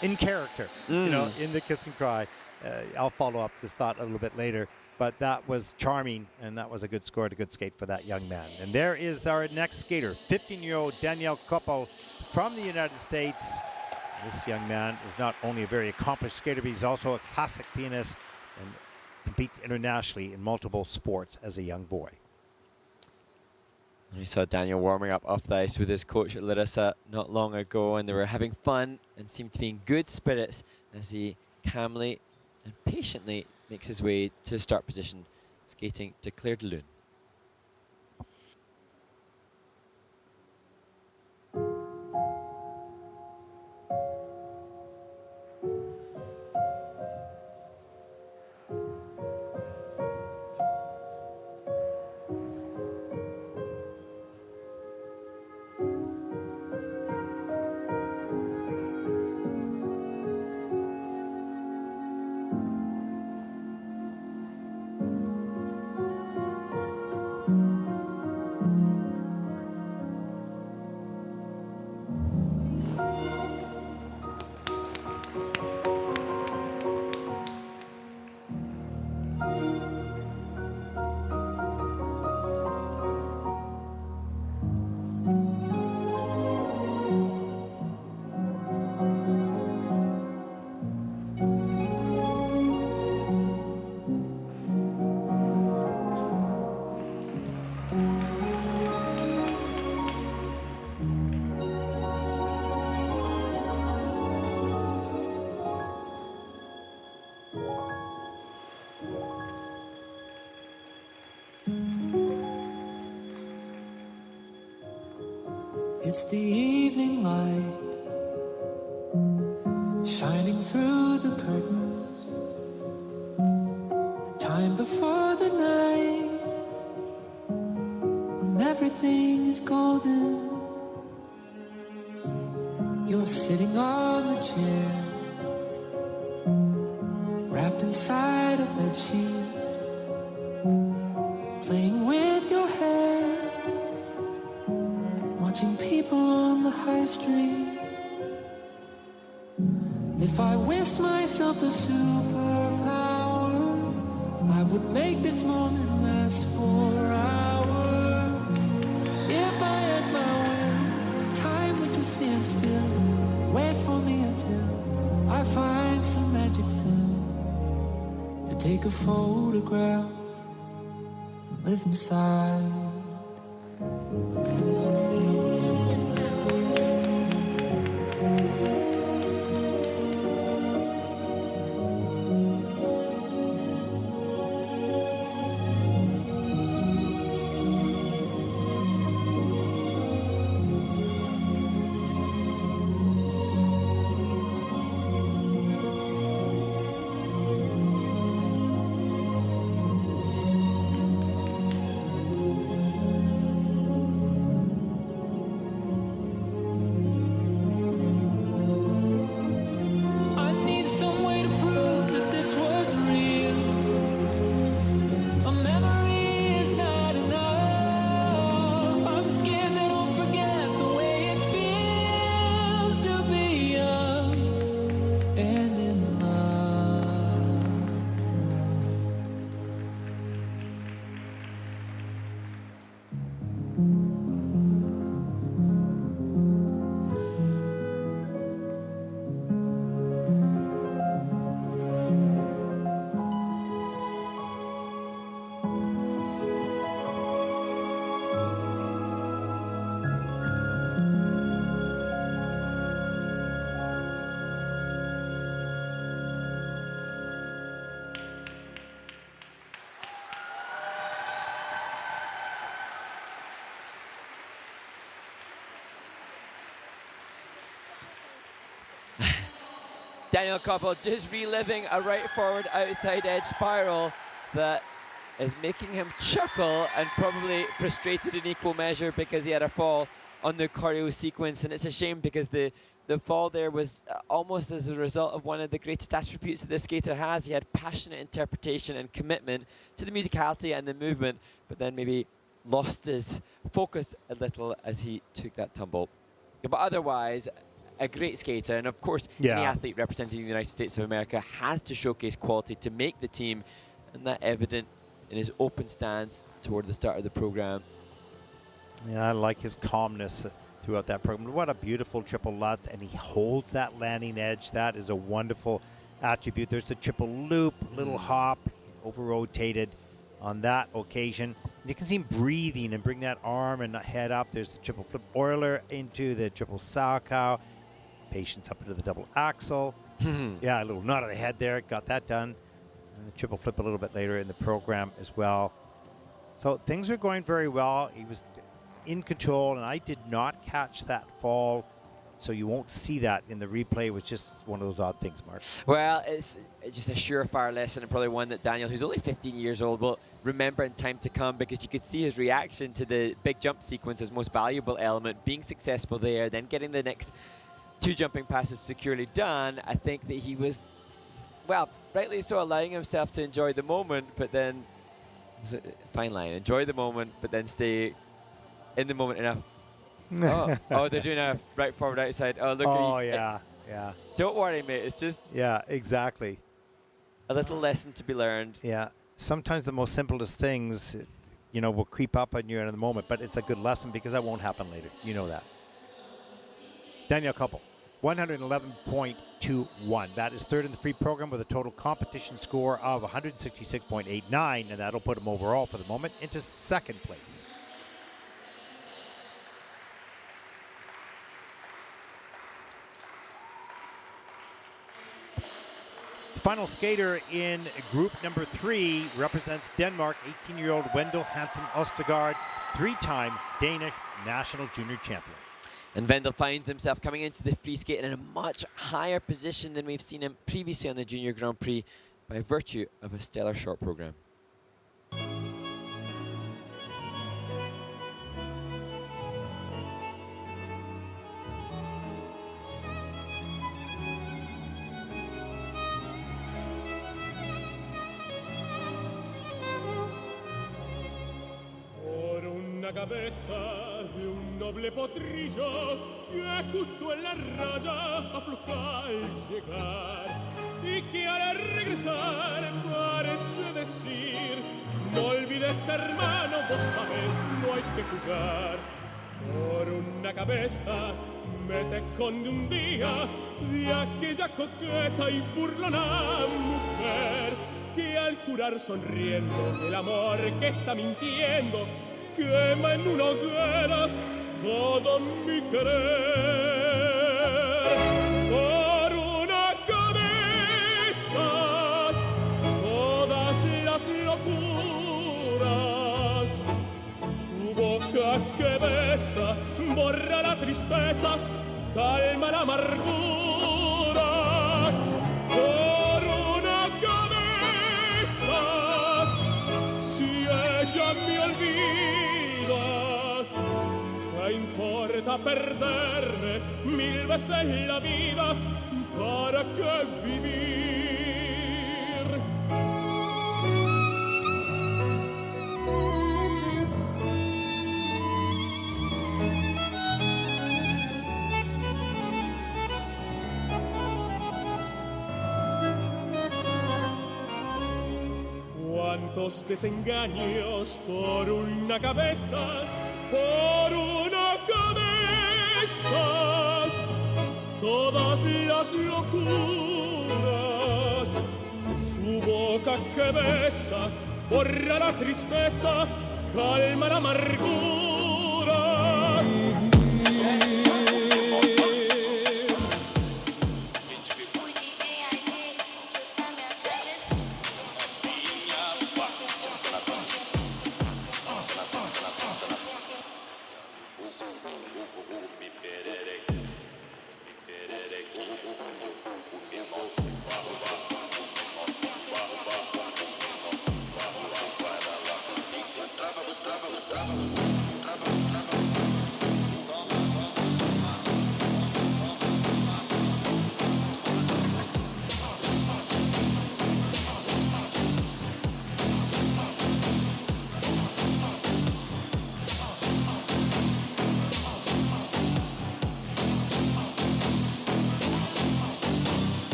in character, you know, in the kiss and cry. I'll follow up this thought a little bit later. But that was charming, and that was a good score and a good skate for that young man. And there is our next skater, 15-year-old Daniel Koppel from the United States. This young man is not only a very accomplished skater, but he's also a classic pianist and competes internationally in multiple sports as a young boy. We saw Daniel warming up off the ice with his coach at Larissa not long ago, and they were having fun and seemed to be in good spirits as he calmly and patiently makes his way to the start position, skating to Claire de Lune. It's the evening light shining through the curtains, the time before the night when everything is golden. You're sitting on the chair, wrapped inside a bedsheet, playing with your hair, watching people on the high street. If I wished myself a superpower, I would make this moment last for hours. If I had my will, time would just stand still, wait for me until I find some magic film to take a photograph, live inside. Daniel Koppel just reliving a right forward outside edge spiral that is making him chuckle and probably frustrated in equal measure because he had a fall on the choreo sequence. And it's a shame because the fall there was almost as a result of one of the greatest attributes that this skater has. He had passionate interpretation and commitment to the musicality and the movement, but then maybe lost his focus a little as he took that tumble. But otherwise, a great skater. And of course, any athlete representing the United States of America has to showcase quality to make the team, and that evident in his open stance toward the start of the program. Yeah, I like his calmness throughout that program. What a beautiful triple Lutz, and he holds that landing edge. That is a wonderful attribute. There's the triple loop, little hop, over-rotated on that occasion. You can see him breathing and bring that arm and head up. There's the triple flip Euler into the triple Salchow. Patience up into the double axel. Yeah, a little nod of the head there. Got that done. And the triple flip a little bit later in the program as well. So things are going very well. He was in control, and I did not catch that fall, so you won't see that in the replay. It was just one of those odd things, Mark. Well, it's just a surefire lesson, and probably one that Daniel, who's only 15 years old, will remember in time to come, because you could see his reaction to the big jump sequence, his most valuable element, being successful there, then getting the next 2 jumping passes securely done. I think that he was, well, rightly so, allowing himself to enjoy the moment, but then, fine line, enjoy the moment, but then stay in the moment enough. Oh, they're doing a right forward outside. Oh, look. Oh, yeah. Don't worry, mate. It's just exactly. a little lesson to be learned. Yeah. Sometimes the most simplest things, you know, will creep up on you in the moment, but it's a good lesson because that won't happen later. You know that. Daniel Koppel, 111.21. That is third in the free program with a total competition score of 166.89, and that'll put him overall for the moment into second place. Final skater in group number 3 represents Denmark, 18-year-old Wendell Hansen Østergaard, 3-time Danish national junior champion. And Wendell finds himself coming into the free skate in a much higher position than we've seen him previously on the Junior Grand Prix by virtue of a stellar short program. Cabeza de un noble potrillo que justo en la raya afloja al llegar y que al regresar parece decir: no olvides, hermano, vos sabes, no hay que jugar. Por una cabeza me te esconde un día de aquella coqueta y burlona mujer que al jurar sonriendo el amor que está mintiendo quema en una hoguera todo mi querer. Por una cabeza todas las locuras, su boca que besa borra la tristeza, calma la amargura. Por una cabeza, si ella me olvida, ¿qué importa perderme 1000 veces la vida? ¿Para qué vivir? Cuántos desengaños por una cabeza, por una cabeza, todas las locuras, su boca que besa borra la tristeza, calma la amargura.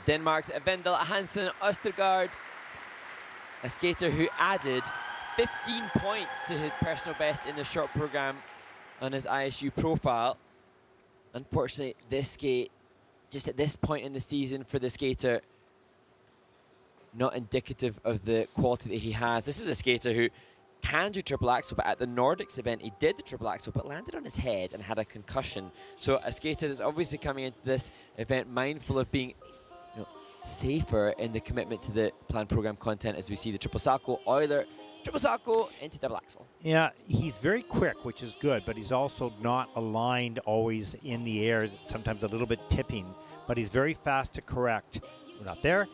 Denmark's Vendel Hansen Østergaard, a skater who added 15 points to his personal best in the short program on his ISU profile. Unfortunately, this skate, just at this point in the season for the skater, not indicative of the quality that he has. This is a skater who can do triple axel, but at the Nordics event, he did the triple axel, but landed on his head and had a concussion. So a skater that's obviously coming into this event mindful of being safer in the commitment to the planned program content, as we see the triple salchow, Euler, triple salchow into double axel. Yeah, he's very quick, which is good, but he's also not aligned always in the air, sometimes a little bit tipping, but he's very fast to correct. We're not there.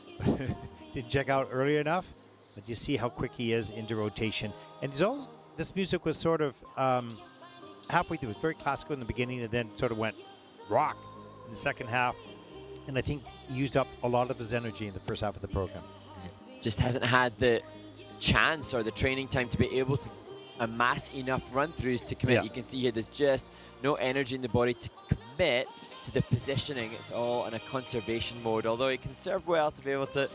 Didn't check out early enough, but you see how quick he is into rotation. And he's also, this music was sort of halfway through. It was very classical in the beginning and then sort of went rock in the second half. And I think he used up a lot of his energy in the first half of the program. Just hasn't had the chance or the training time to be able to amass enough run-throughs to commit. Yeah. You can see here there's just no energy in the body to commit to the positioning. It's all in a conservation mode, although he can serve well to be able to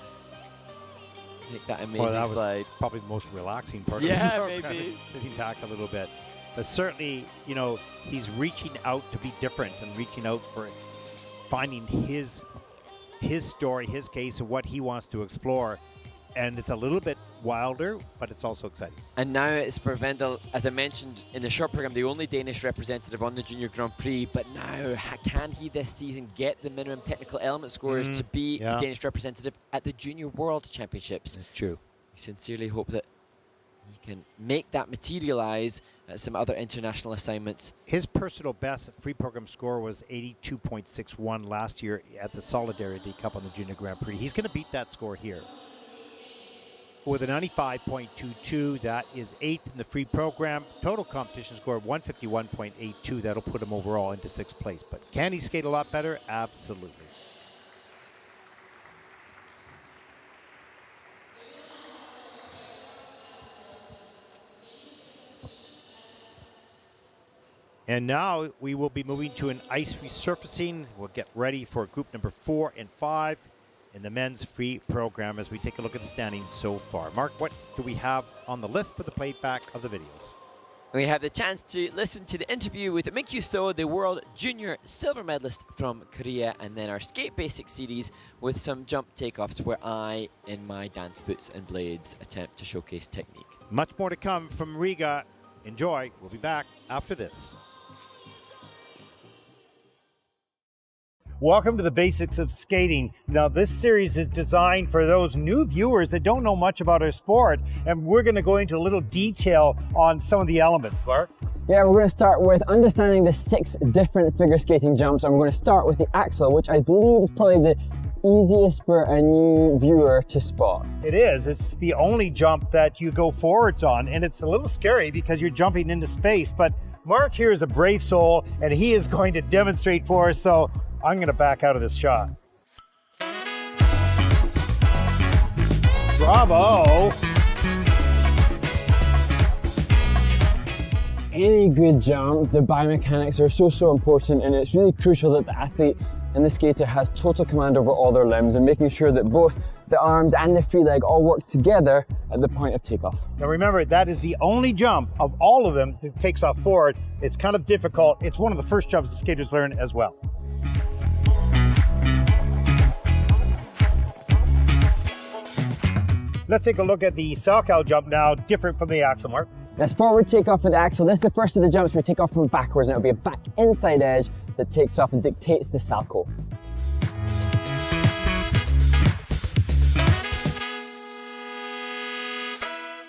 make that amazing Well, that was slide. probably the most relaxing part Yeah, of the program, maybe. sitting back a little bit. But certainly, he's reaching out to be different and reaching out for finding his story, his case, and what he wants to explore. And it's a little bit wilder, but it's also exciting. And now it's for Vendel, as I mentioned in the short program, the only Danish representative on the Junior Grand Prix. But now, can he this season get the minimum technical element scores to be the Danish representative at the Junior World Championships? That's true. We sincerely hope that he can make that materialize at some other international assignments. His personal best free program score was 82.61 last year at the Solidarity Cup on the Junior Grand Prix. He's going to beat that score here. With a 95.22, that is 8th in the free program. Total competition score of 151.82. That'll put him overall into 6th place. But can he skate a lot better? Absolutely. And now we will be moving to an ice resurfacing. We'll get ready for group number 4 and 5 in the men's free program as we take a look at the standings so far. Mark, what do we have on the list for the playback of the videos? We have the chance to listen to the interview with Minkyu So, the World Junior Silver Medalist from Korea, and then our Skate Basics series with some jump takeoffs where I, in my dance boots and blades, attempt to showcase technique. Much more to come from Riga. Enjoy. We'll be back after this. Welcome to the Basics of Skating. Now, this series is designed for those new viewers that don't know much about our sport, and we're going to go into a little detail on some of the elements. Mark? Yeah, we're going to start with understanding the 6 different figure skating jumps, and we're going to start with the axel, which I believe is probably the easiest for a new viewer to spot. It is. It's the only jump that you go forwards on, and it's a little scary because you're jumping into space, but Mark here is a brave soul, and he is going to demonstrate for us, so I'm going to back out of this shot. Bravo! Any good jump, the biomechanics are so important, and it's really crucial that the athlete and the skater has total command over all their limbs and making sure that both the arms and the free leg all work together at the point of takeoff. Now remember, that is the only jump of all of them that takes off forward. It's kind of difficult. It's one of the first jumps the skaters learn as well. Let's take a look at the salchow jump now, different from the axle, Mark. That's forward takeoff for the axle. This is the first of the jumps we take off from backwards, and it'll be a back inside edge that takes off and dictates the salchow.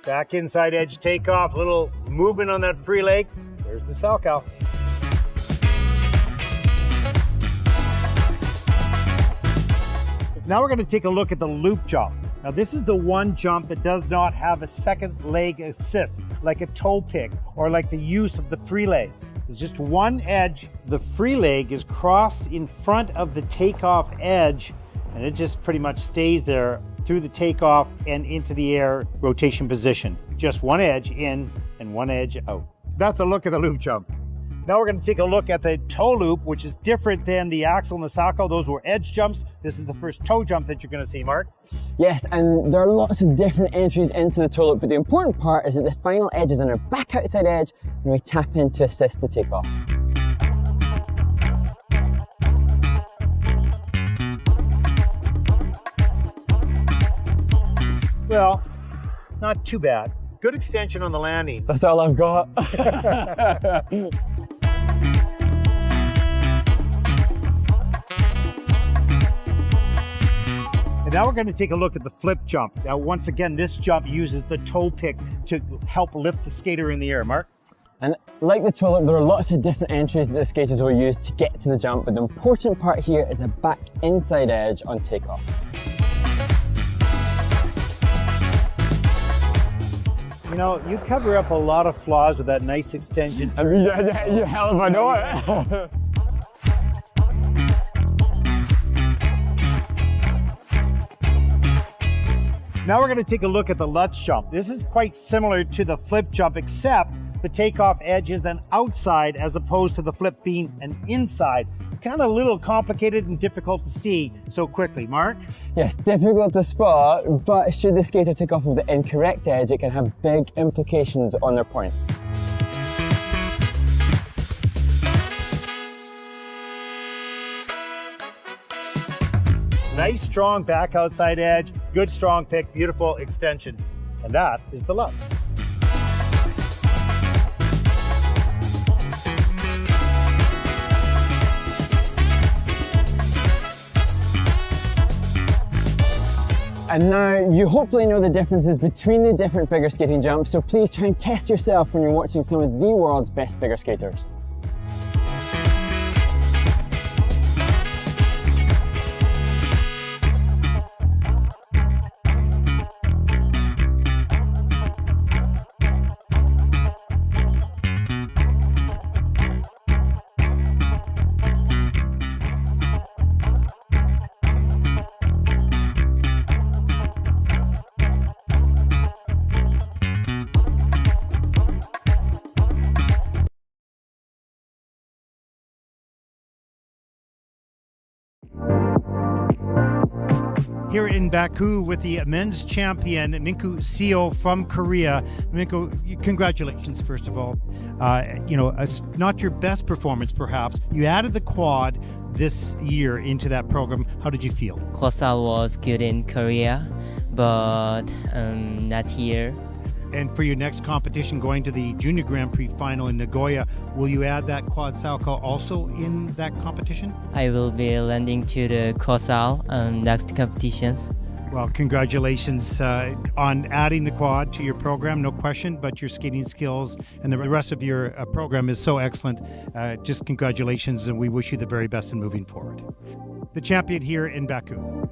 Back inside edge takeoff, little movement on that free leg. There's the salchow. Now we're going to take a look at the loop jump. Now this is the one jump that does not have a second leg assist, like a toe pick or like the use of the free leg. There's just one edge. The free leg is crossed in front of the takeoff edge, and it just pretty much stays there through the takeoff and into the air rotation position. Just one edge in and one edge out. That's a look at the loop jump. Now we're going to take a look at the toe loop, which is different than the axel and the salchow. Those were edge jumps. This is the first toe jump that you're going to see, Mark. Yes, and there are lots of different entries into the toe loop, but the important part is that the final edge is on our back outside edge, and we tap in to assist the takeoff. Well, not too bad. Good extension on the landing. That's all I've got. And now we're going to take a look at the flip jump. Now, once again, this jump uses the toe pick to help lift the skater in the air. Mark? And like the toe loop, there are lots of different entries that the skaters will use to get to the jump, but the important part here is a back inside edge on takeoff. You know, you cover up a lot of flaws with that nice extension. I mean, you hell if I know it. Now we're going to take a look at the Lutz jump. This is quite similar to the flip jump, except the takeoff edge is then outside as opposed to the flip being an inside. Kind of a little complicated and difficult to see so quickly. Mark? Yes, difficult to spot, but should the skater take off with the incorrect edge, it can have big implications on their points. Nice, strong back outside edge, good strong pick, beautiful extensions. And that is the Lutz. And now you hopefully know the differences between the different figure skating jumps, so please try and test yourself when you're watching some of the world's best figure skaters. Here in Baku with the men's champion, Minku Seo from Korea. Minku, congratulations, first of all. It's not your best performance, perhaps. You added the quad this year into that program. How did you feel? Kosal was good in Korea, but not here. And for your next competition, going to the Junior Grand Prix final in Nagoya, will you add that quad salchow also in that competition? I will be landing to the Kosal next competitions. Well, congratulations on adding the quad to your program, no question, but your skating skills and the rest of your program is so excellent. Just congratulations, and we wish you the very best in moving forward. The champion here in Baku.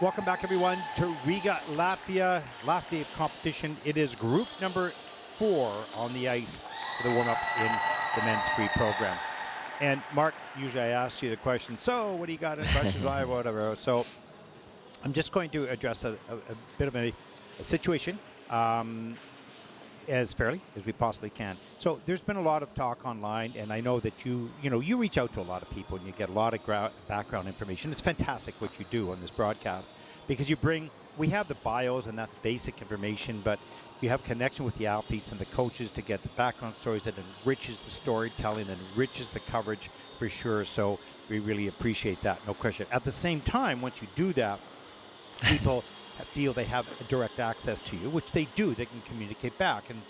Welcome back, everyone, to Riga, Latvia. Last day of competition. It is group number 4 on the ice for the warm-up in the men's free program. And Mark, usually I ask you the question, so what do you got in questions, whatever. So I'm just going to address a bit of a situation as fairly as we possibly can. So there's been a lot of talk online, and I know that you reach out to a lot of people and you get a lot of background information. It's fantastic what you do on this broadcast because we have the bios and that's basic information, but you have connection with the athletes and the coaches to get the background stories that enriches the storytelling, enriches the coverage for sure. So we really appreciate that, no question. At the same time, once you do that, people feel they have direct access to you, which they do. They can communicate back, and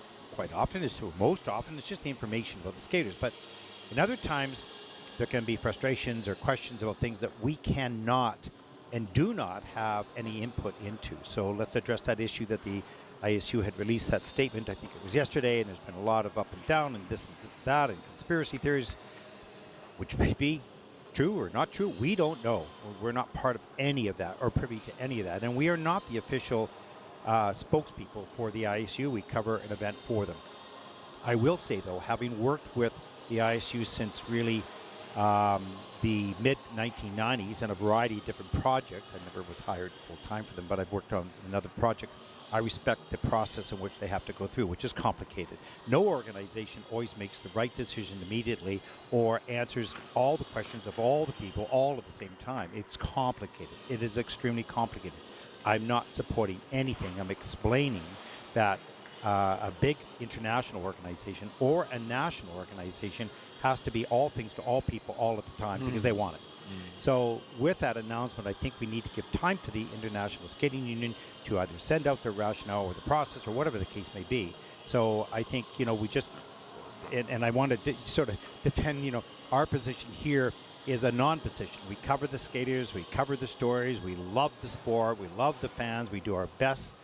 most often it's just the information about the skaters. But in other times, there can be frustrations or questions about things that we cannot and do not have any input into. So let's address that issue that the ISU had released that statement. I think it was yesterday, and there's been a lot of up and down and this and that and conspiracy theories, which may be true or not true. We don't know. We're not part of any of that or privy to any of that. And we are not the official spokespeople for the ISU. We cover an event for them. I will say, though, having worked with the ISU since really the mid-1990s and a variety of different projects, I never was hired full-time for them, but I've worked on other projects. I respect the process in which they have to go through, which is complicated. No organization always makes the right decision immediately or answers all the questions of all the people all at the same time. It's complicated. It is extremely complicated. I'm not supporting anything. I'm explaining that a big international organization or a national organization has to be all things to all people all at the time because they want it. So with that announcement, I think we need to give time to the International Skating Union to either send out their rationale or the process or whatever the case may be. So I think, we just, and I want to sort of defend, our position here is a non-position. We cover the skaters, we cover the stories, we love the sport, we love the fans, we do our best,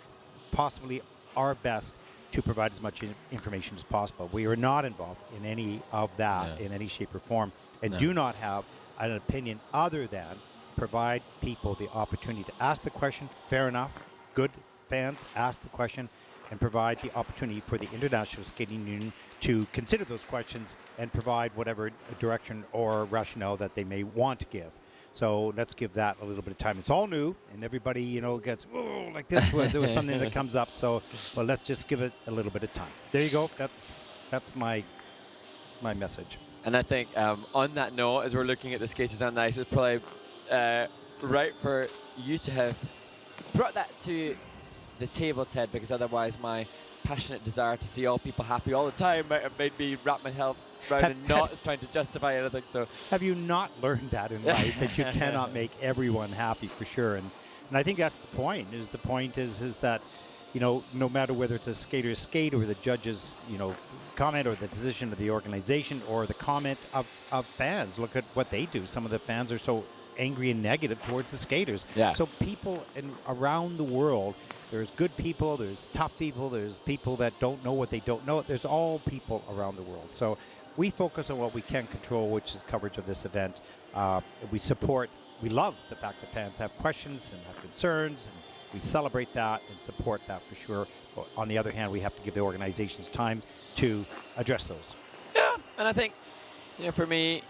possibly our best, to provide as much information as possible. We are not involved in any of that in any shape or form, and do not have an opinion other than provide people the opportunity to ask the question. Fair enough. Good fans ask the question and provide the opportunity for the International Skating Union to consider those questions and provide whatever direction or rationale that they may want to give. So let's give that a little bit of time. It's all new, and everybody, gets, oh, like this. There was something that comes up. So, well, let's just give it a little bit of time. There you go. That's my message. And I think on that note, as we're looking at the skaters on the ice, it's probably right for you to have brought that to the table, Ted, because otherwise my passionate desire to see all people happy all the time might have made me wrap my head around in knots trying to justify anything. So have you not learned that in life, that you cannot make everyone happy for sure? And I think that's the point. Is that no matter whether it's a skater's skate or the judge's comment or the decision of the organization or the comment of fans, look at what they do. Some of the fans are so angry and negative towards the skaters. So people around the world, there's good people, there's tough people, there's people that don't know what they don't know. There's all people around the world. So we focus on what we can control, which is coverage of this event. We love the fact that fans have questions and have concerns, and we celebrate that and support that for sure. But on the other hand, we have to give the organizations time to address those. Yeah, and I think, for me,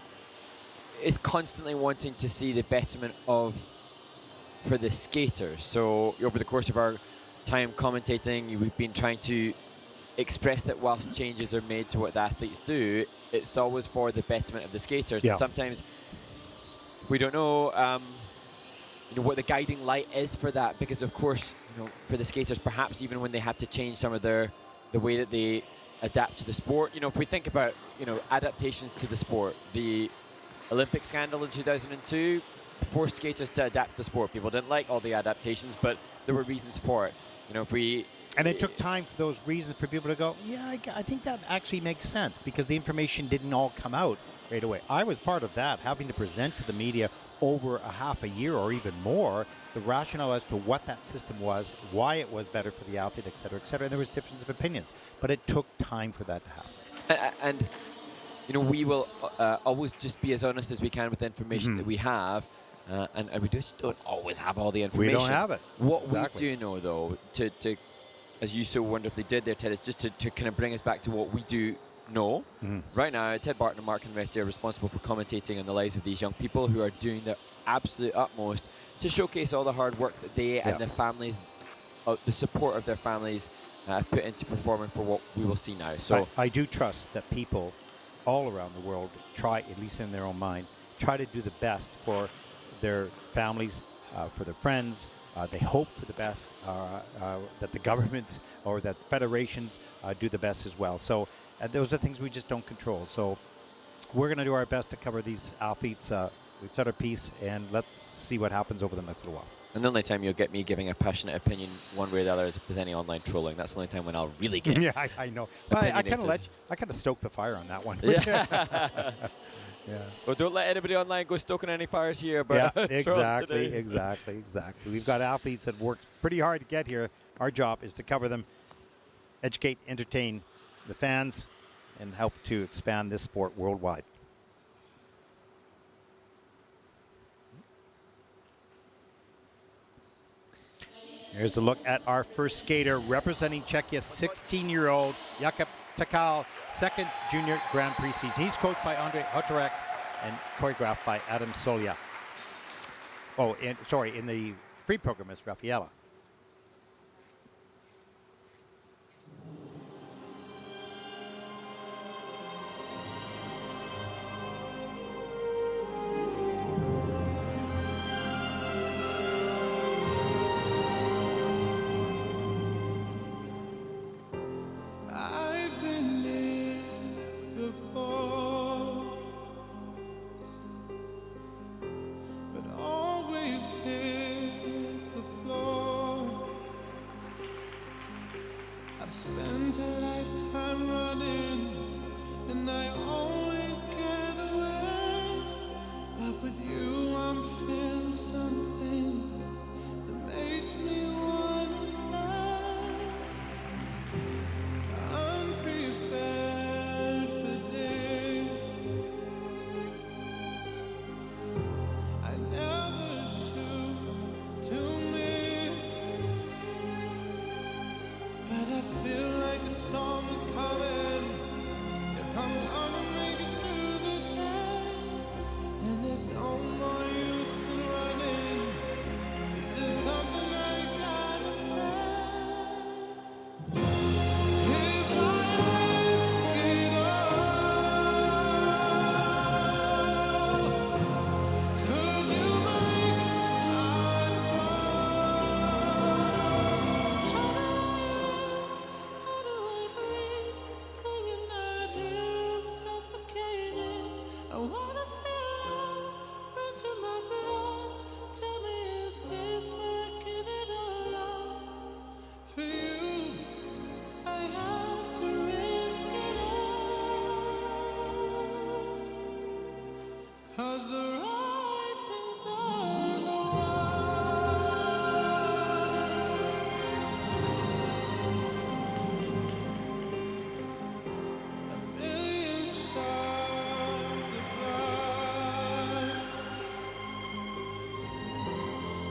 it's constantly wanting to see the betterment for the skaters. So over the course of our time commentating, we've been trying to express that whilst changes are made to what the athletes do, it's always for the betterment of the skaters. And sometimes we don't know what the guiding light is for that, because of course, for the skaters, perhaps even when they have to change some of the way that they adapt to the sport, if we think about, adaptations to the sport, the Olympic scandal in 2002 forced skaters to adapt to the sport. People didn't like all the adaptations, but there were reasons for it. And it took time for those reasons for people to go, yeah, I think that actually makes sense, because the information didn't all come out right away. I was part of that, having to present to the media over a half a year or even more the rationale as to what that system was, why it was better for the athlete, et cetera, et cetera. And there was difference of opinions, but it took time for that to happen. And we will always just be as honest as we can with the information that we have. and we just don't always have all the We information. don't have it. What Exactly. we do know, though, to as you so wonderfully did there, Ted, is just to kind of bring us back to what we do know. Right now, Ted Barton and Mark Henretti are responsible for commentating on the lives of these young people who are doing their absolute utmost to showcase all the hard work that they and their families, the support of their families, put into performing for what we will see now. So I do trust that people all around the world try, at least in their own mind, try to do the best for their families, for their friends. They hope for the best, that the governments or that federations do the best as well. So those are things we just don't control. So we're going to do our best to cover these athletes. We've said our piece, and let's see what happens over the next little while. and the only time you'll get me giving a passionate opinion one way or the other is if there's any online trolling. That's the only time when I'll really get Yeah, I know. But I kind opinionated. of stoked the fire on that one. Yeah. Yeah. Well, don't let anybody online go stoking any fires here. But Yeah, exactly. exactly. We've got athletes that worked pretty hard to get here. Our job is to cover them, educate, entertain the fans, and help to expand this sport worldwide. Here's a look at our first skater representing Czechia, 16-year-old Jakub Takal, second junior Grand Prix season. He's coached by Andrei Hotorek and choreographed by Adam Solia. Oh, and sorry, in the free program is Rafaela. I've been there before, but always hit the floor. I've spent a lifetime running, and I always get away. But with you, I'm feeling something that makes me wanna stay. Unprepared for this. I never shoot to miss, but I feel like a storm is coming. If I'm gonna make it through the day, then there's no more use in running. This is something I gotta face. If I risk it all, could you make my fall? How do I breathe when you're not here? I'm suffocating. I wanna feel life run through my blood. Tell me, is this where I give it all up? For you, I have to risk it all. 'Cause the writing's on the wall. A million stars above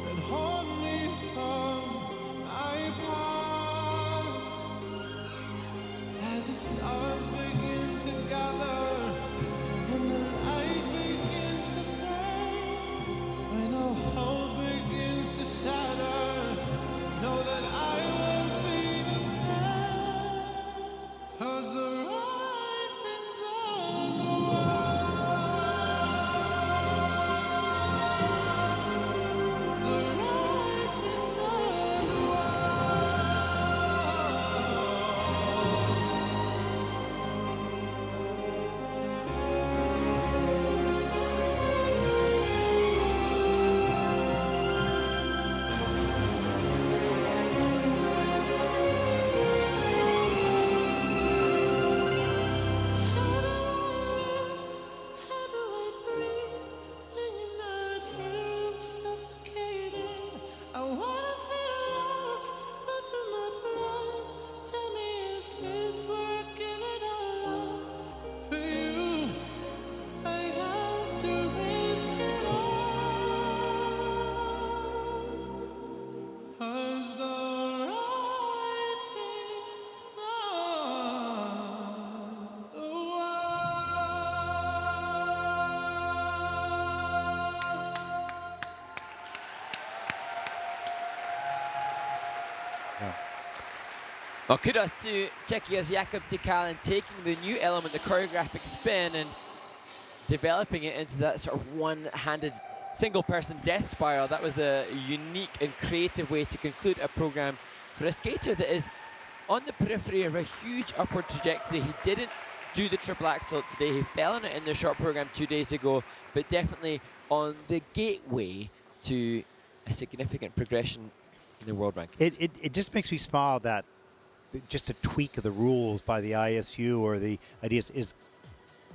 that haunt me from my past. As the stars begin to gather and the light begins to fade, when all hope begins to shatter, know that I won't be afraid. 'Cause the writing's on the wall. The writing's on the wall. Well, kudos to Czechia's Jakub Tikal and taking the new element, the choreographic spin, and developing it into that sort of one-handed single-person death spiral. That was a unique and creative way to conclude a program for a skater that is on the periphery of a huge upward trajectory. He didn't do the triple axel today. He fell on it in the short program 2 days ago, but definitely on the gateway to a significant progression in the world rankings. It just makes me smile that just a tweak of the rules by the ISU or the ideas is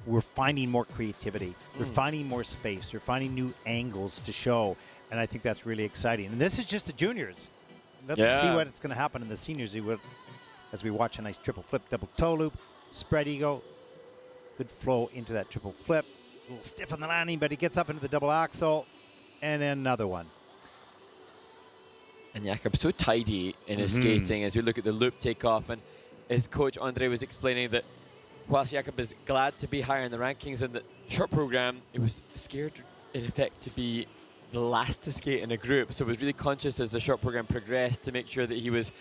we're finding more creativity. They're finding more space. They're finding new angles to show. And I think that's really exciting. And this is just the juniors. Let's see what's going to happen in the seniors as we watch a nice triple flip, double toe loop, spread eagle. Good flow into that triple flip. A little stiff on the landing, but he gets up into the double axel. And then another one. And Jakub so tidy in his skating as we look at the loop takeoff. And his coach, Andre, was explaining that whilst Jakub is glad to be higher in the rankings in the short program, he was scared, in effect, to be the last to skate in a group. So he was really conscious as the short program progressed to make sure that he was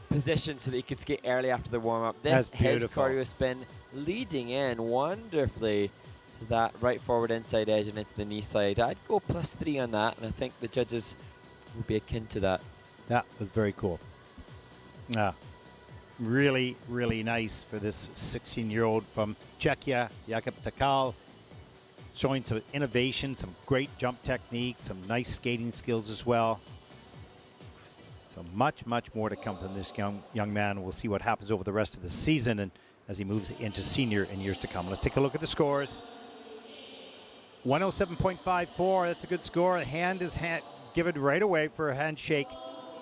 positioned so that he could skate early after the warm-up. This his choreo spin leading in wonderfully to that right forward inside edge and into the knee side. I'd go +3 on that, and I think the judges will be akin to that. That was very cool. Really, really nice for this 16-year-old from Czechia, Jakub Tikal, showing some innovation, some great jump techniques, some nice skating skills as well. So much, much more to come from this young man. We'll see what happens over the rest of the season and as he moves into senior in years to come. Let's take a look at the scores. 107.54, that's a good score. The hand is given right away for a handshake.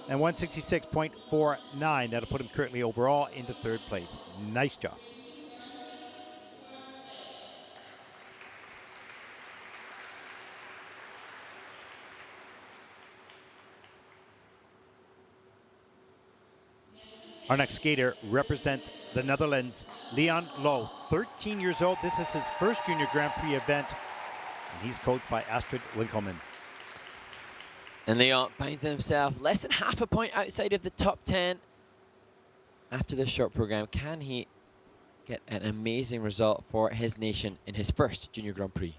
And 166.49, that'll put him currently overall into third place. Nice job. Our next skater represents the Netherlands, Leon Lowe, 13 years old. This is his first Junior Grand Prix event, and he's coached by Astrid Winkelman. And Leon finds himself less than half a point outside of the top 10 after this short program. Can he get an amazing result for his nation in his first Junior Grand Prix?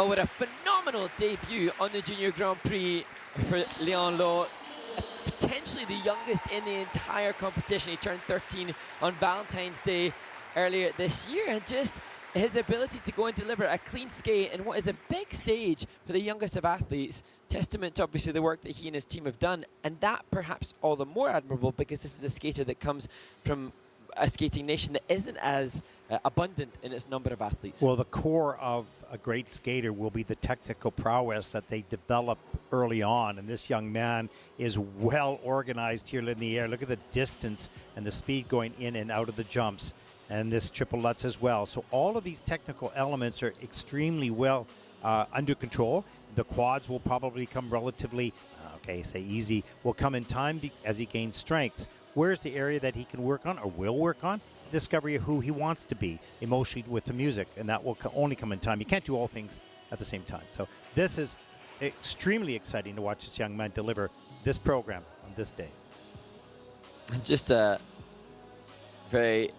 Oh, what a phenomenal debut on the Junior Grand Prix for Leon Lowe. Potentially the youngest in the entire competition. He turned 13 on Valentine's Day earlier this year, and just his ability to go and deliver a clean skate in what is a big stage for the youngest of athletes, testament to obviously the work that he and his team have done, and that perhaps all the more admirable because this is a skater that comes from a skating nation that isn't as abundant in its number of athletes. Well, the core of a great skater will be the technical prowess that they develop early on, and this young man is well organized here in the air. Look at the distance and the speed going in and out of the jumps, and this triple Lutz as well. So all of these technical elements are extremely well under control. The quads will probably come relatively, easy, will come in time as he gains strength. Where's the area that he can work on or will work on? Discovery of who he wants to be emotionally with the music, and that will only come in time. You can't do all things at the same time. So this is extremely exciting to watch this young man deliver this program on this day. Just a very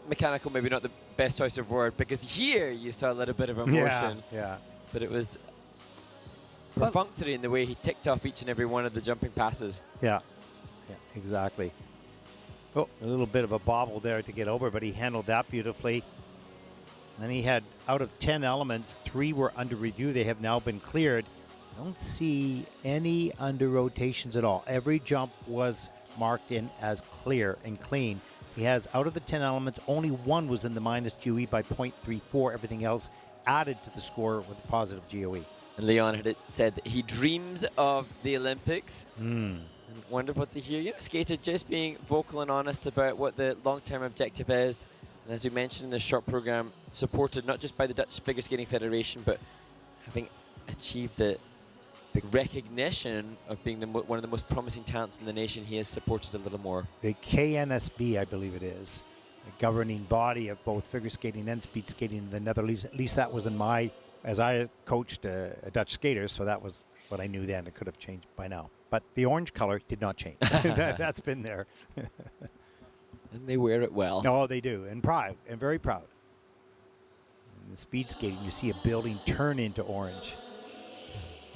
mechanical, maybe not the best choice of word, because here you saw a little bit of emotion. Yeah. But it was perfunctory in the way he ticked off each and every one of the jumping passes. Yeah, exactly. Oh, a little bit of a bobble there to get over, but he handled that beautifully. And he had, out of 10 elements, 3 were under review. They have now been cleared. I don't see any under rotations at all. Every jump was marked in as clear and clean. He has, out of the 10 elements, only 1 was in the minus GOE by 0.34. Everything else added to the score with a positive GOE. And Leon had said that he dreams of the Olympics. And wonderful to hear, a skater just being vocal and honest about what the long-term objective is. And as we mentioned in the short program, supported not just by the Dutch Figure Skating Federation, but having achieved the recognition of being one of the most promising talents in the nation, he has supported a little more. The KNSB, I believe it is, a governing body of both figure skating and speed skating in the Netherlands. At least that was in as I coached a Dutch skater, so that was what I knew then. It could have changed by now. But the orange color did not change. That's been there. And they wear it well. No, they do. And proud, and very proud. In the speed skating, you see a building turn into orange.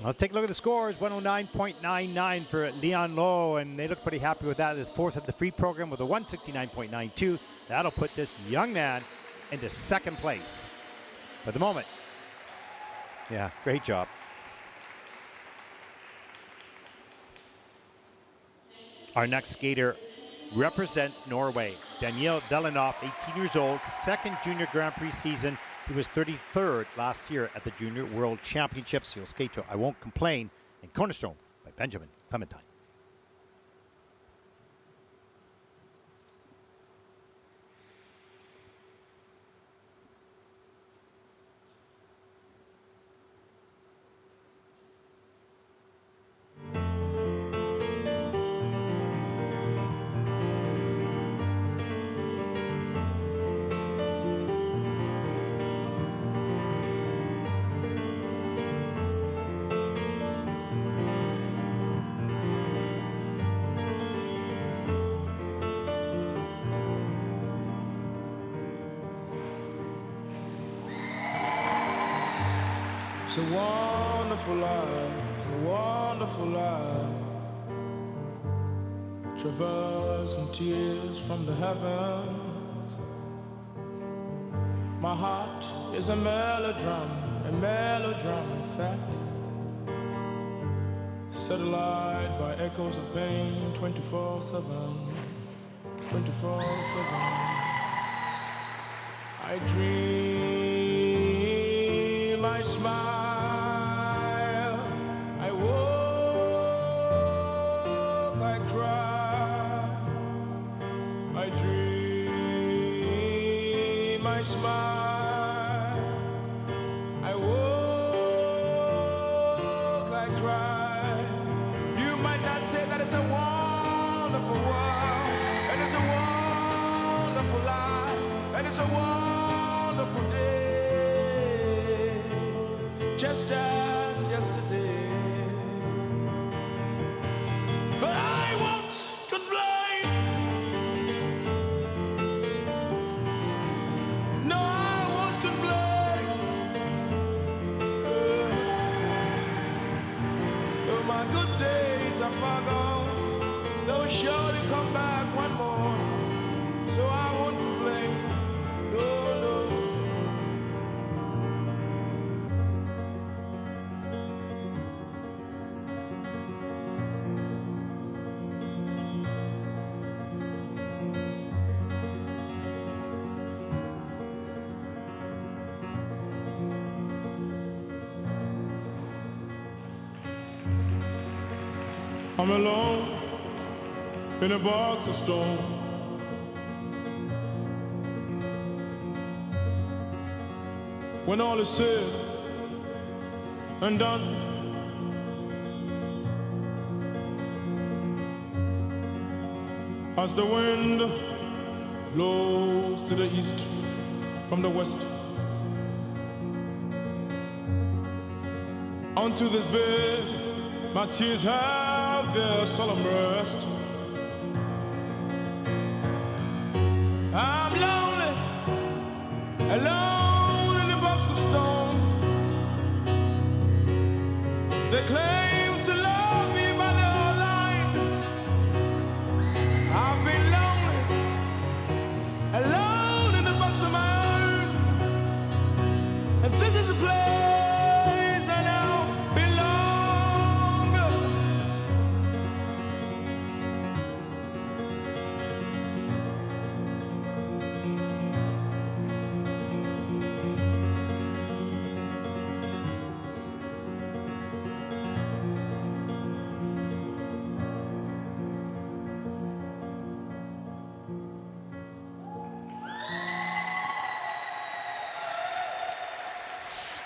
Let's take a look at the scores. 109.99 for Leon Lowe, and they look pretty happy with that. His 4th at the free program with a 169.92. That'll put this young man into 2nd place for the moment. Yeah, great job. Our next skater represents Norway. Daniel Delanoff, 18 years old, 2nd Junior Grand Prix season. He was 33rd last year at the Junior World Championships. He'll skate to I Won't Complain in Cornerstone by Benjamin Clementine. It's a wonderful life, it's a wonderful life. Traversing tears from the heavens. My heart is a melodrama in fact. Set alight by echoes of pain 24/7, 24/7. I dream, I smile, I walk, I cry. I dream, I smile, I walk, I cry. You might not say that it's a wonderful world, and it's a wonderful life, and it's a wonderful day, just as yesterday. But I won't complain. No, I won't complain. I'm alone in a box of stone. When all is said and done, as the wind blows to the east from the west, onto this bed my tears have their solemn rest. I'm lonely, alone in a box of stone. They claim to love me by the whole line. I've been lonely, alone in a box of my own. And this is a place I now belong.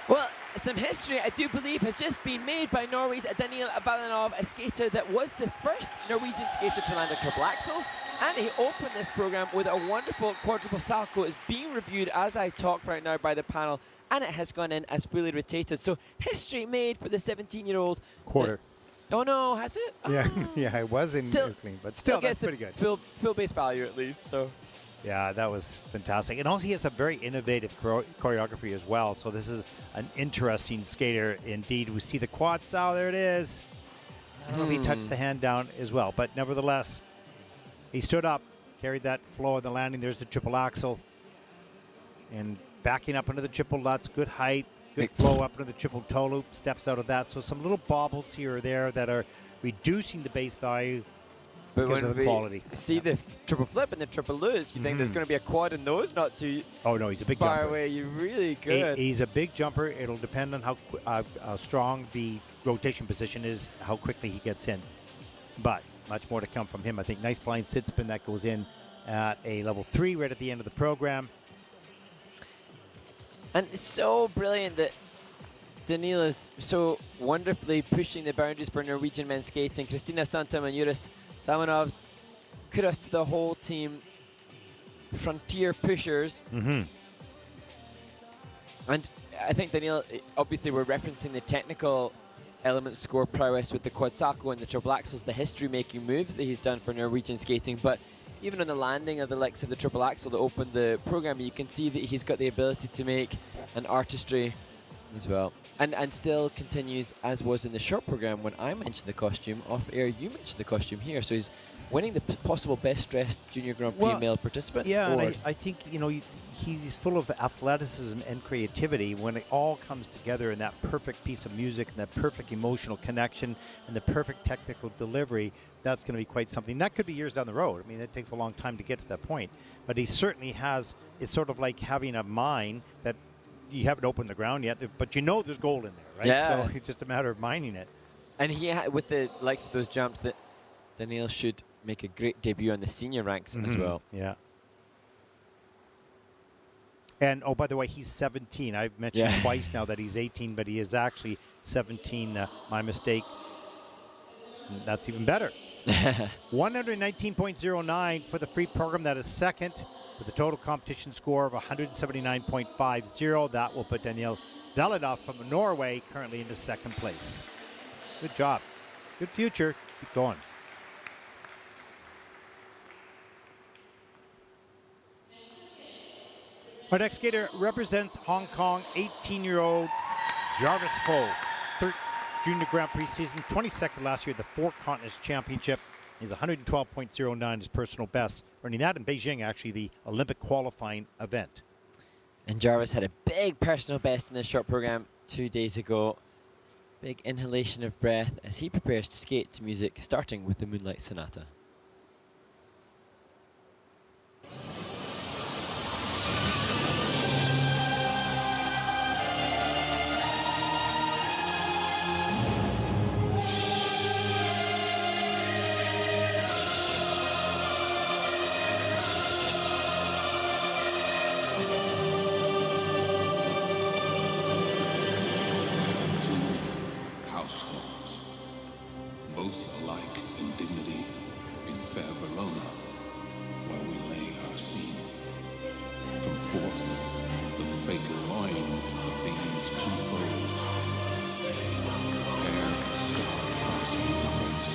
Well, some history, I do believe, has just been made by Norway's Daniel Balanov, a skater that was the first Norwegian skater to land a triple axel. And he opened this program with a wonderful quadruple salto. It's being reviewed as I talk right now by the panel, and it has gone in as fully rotated. So history made for the 17-year-old. Quarter. Oh no, has it? Yeah, Oh. yeah, it was in Still- clean, but still, gets that's the pretty good. Full base value at least. So. Yeah, that was fantastic. And also he has a very innovative choreography as well. So this is an interesting skater indeed. We see the quads. Oh, there it is. I don't know if he touched the hand down as well. But nevertheless, he stood up, carried that flow of the landing. There's the triple axel. And backing up into the triple Lutz. Good height, good flow up into the triple toe loop. Steps out of that. So some little bobbles here or there that are reducing the base value But because when of the we quality. see the triple flip and the triple lose, you think there's going to be a quad in those, not too Oh, no, he's a big far jumper. away. You're really good. He's a big jumper. It'll depend on how strong the rotation position is, how quickly he gets in. But much more to come from him. I think nice flying sit spin that goes in at a level 3 right at the end of the program. And it's so brilliant that Daniel is so wonderfully pushing the boundaries for Norwegian men's skating. Kristina Stantum and Juris Salmanovs, kudos to the whole team. Frontier pushers. Mm-hmm. And I think Daniel, obviously we're referencing the technical element score prowess with the quad salto and the triple axels, the history-making moves that he's done for Norwegian skating. But even on the landing of the likes of the triple axel that opened the program, you can see that he's got the ability to make an artistry as well. And still continues, as was in the short program when I mentioned the costume off air, you mentioned the costume here. So he's winning the possible best dressed junior Grand Prix male participant. Yeah, and award. I think, you know, he's full of athleticism and creativity. When it all comes together in that perfect piece of music and that perfect emotional connection and the perfect technical delivery, that's going to be quite something. That could be years down the road. I mean, it takes a long time to get to that point. But he certainly has, it's sort of like having a mine that you haven't opened the ground yet, but you know there's gold in there, right? Yes. So it's just a matter of mining it. And he with the likes of those jumps, that Daniel should make a great debut on the senior ranks as well. Yeah. And, oh, by the way, he's 17. I've mentioned twice now that he's 18, but he is actually 17. My mistake. And that's even better. 119.09 for the free program. That is second with a total competition score of 179.50. That will put Daniel Velinov from Norway currently into second place. Good job. Good future. Keep going. Our next skater represents Hong Kong, 18-year-old Jarvis Ho. Third Junior Grand Prix season, 22nd last year at the Four Continents Championship. He's 112.09, his personal best, earning that in Beijing, actually, the Olympic qualifying event. And Jarvis had a big personal best in this short program 2 days ago. Big inhalation of breath as he prepares to skate to music, starting with the Moonlight Sonata. hands of these two foes. Their star-crossing lovers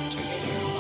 take their life.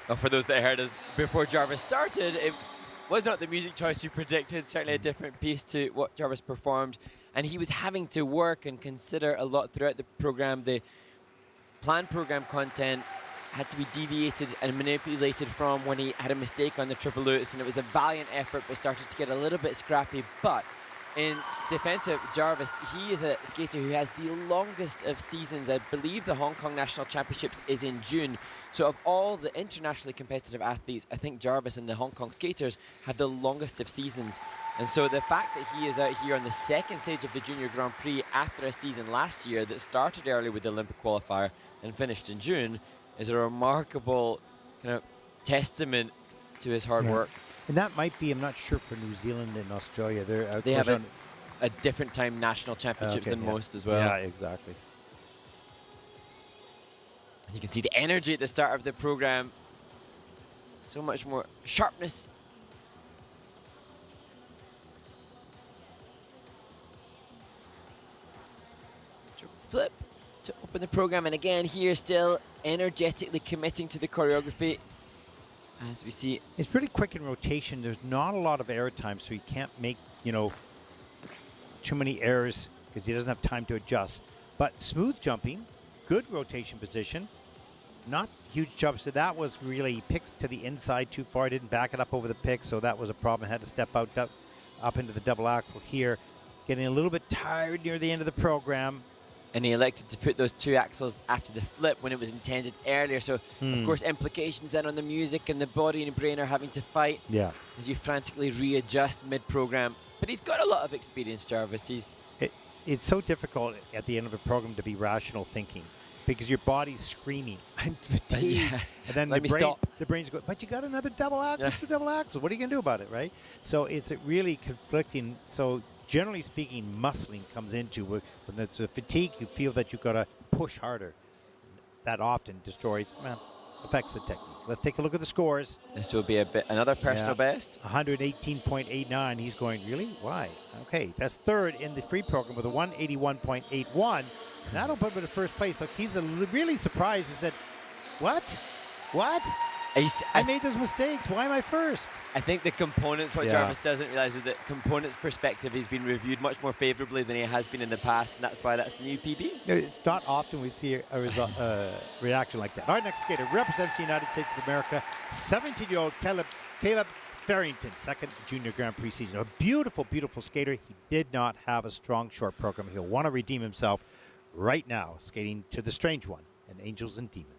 Well, for those that heard us before Jarvis started, it was not the music choice we predicted, certainly a different piece to what Jarvis performed. And he was having to work and consider a lot throughout the program. The planned program content had to be deviated and manipulated from when he had a mistake on the triple Lutz, and it was a valiant effort, but started to get a little bit scrappy. But in defense of Jarvis, he is a skater who has the longest of seasons. I believe the Hong Kong National Championships is in June. So of all the internationally competitive athletes, I think Jarvis and the Hong Kong skaters have the longest of seasons. And so the fact that he is out here on the second stage of the Junior Grand Prix after a season last year that started early with the Olympic qualifier and finished in June is a remarkable kind of testament to his hard work. And that might be, I'm not sure for New Zealand and Australia. They have a different time national championships than most as well. Yeah, exactly. You can see the energy at the start of the program. So much more sharpness. Flip to open the program, and again here still energetically committing to the choreography. As we see, it's pretty quick in rotation. There's not a lot of air time, so he can't make, too many errors because he doesn't have time to adjust. But smooth jumping, good rotation position, not huge jumps. So that was really picks to the inside too far. Didn't back it up over the pick, so that was a problem. Had to step out up into the double axel here. Getting a little bit tired near the end of the program. And he elected to put those two axles after the flip when it was intended earlier. So, of course, implications then on the music, and the body and brain are having to fight as you frantically readjust mid-program. But he's got a lot of experience, Jarvis. It's so difficult at the end of a program to be rational thinking because your body's screaming, I'm fatigued. Yeah. And then Let me stop. the brain's going, but you got another double axle, 2 double axles. What are you going to do about it, right? So it's really conflicting. So generally speaking, muscling comes into when there's a fatigue, you feel that you've got to push harder. That often affects the technique. Let's take a look at the scores. This will be another personal best. 118.89. He's going, really? Why? Okay, that's third in the free program with a 181.81. That'll put him in first place. Look, he's really surprised. He said, what? I made those mistakes. Why am I first? I think the components, what Jarvis doesn't realize is that components perspective, he's been reviewed much more favorably than he has been in the past, and that's why that's the new PB. It's not often we see a result, reaction like that. Our next skater represents the United States of America, 17-year-old Caleb Farrington, second junior Grand Prix season. A beautiful, beautiful skater. He did not have a strong short program. He'll want to redeem himself right now, skating to the strange one, and Angels and Demons.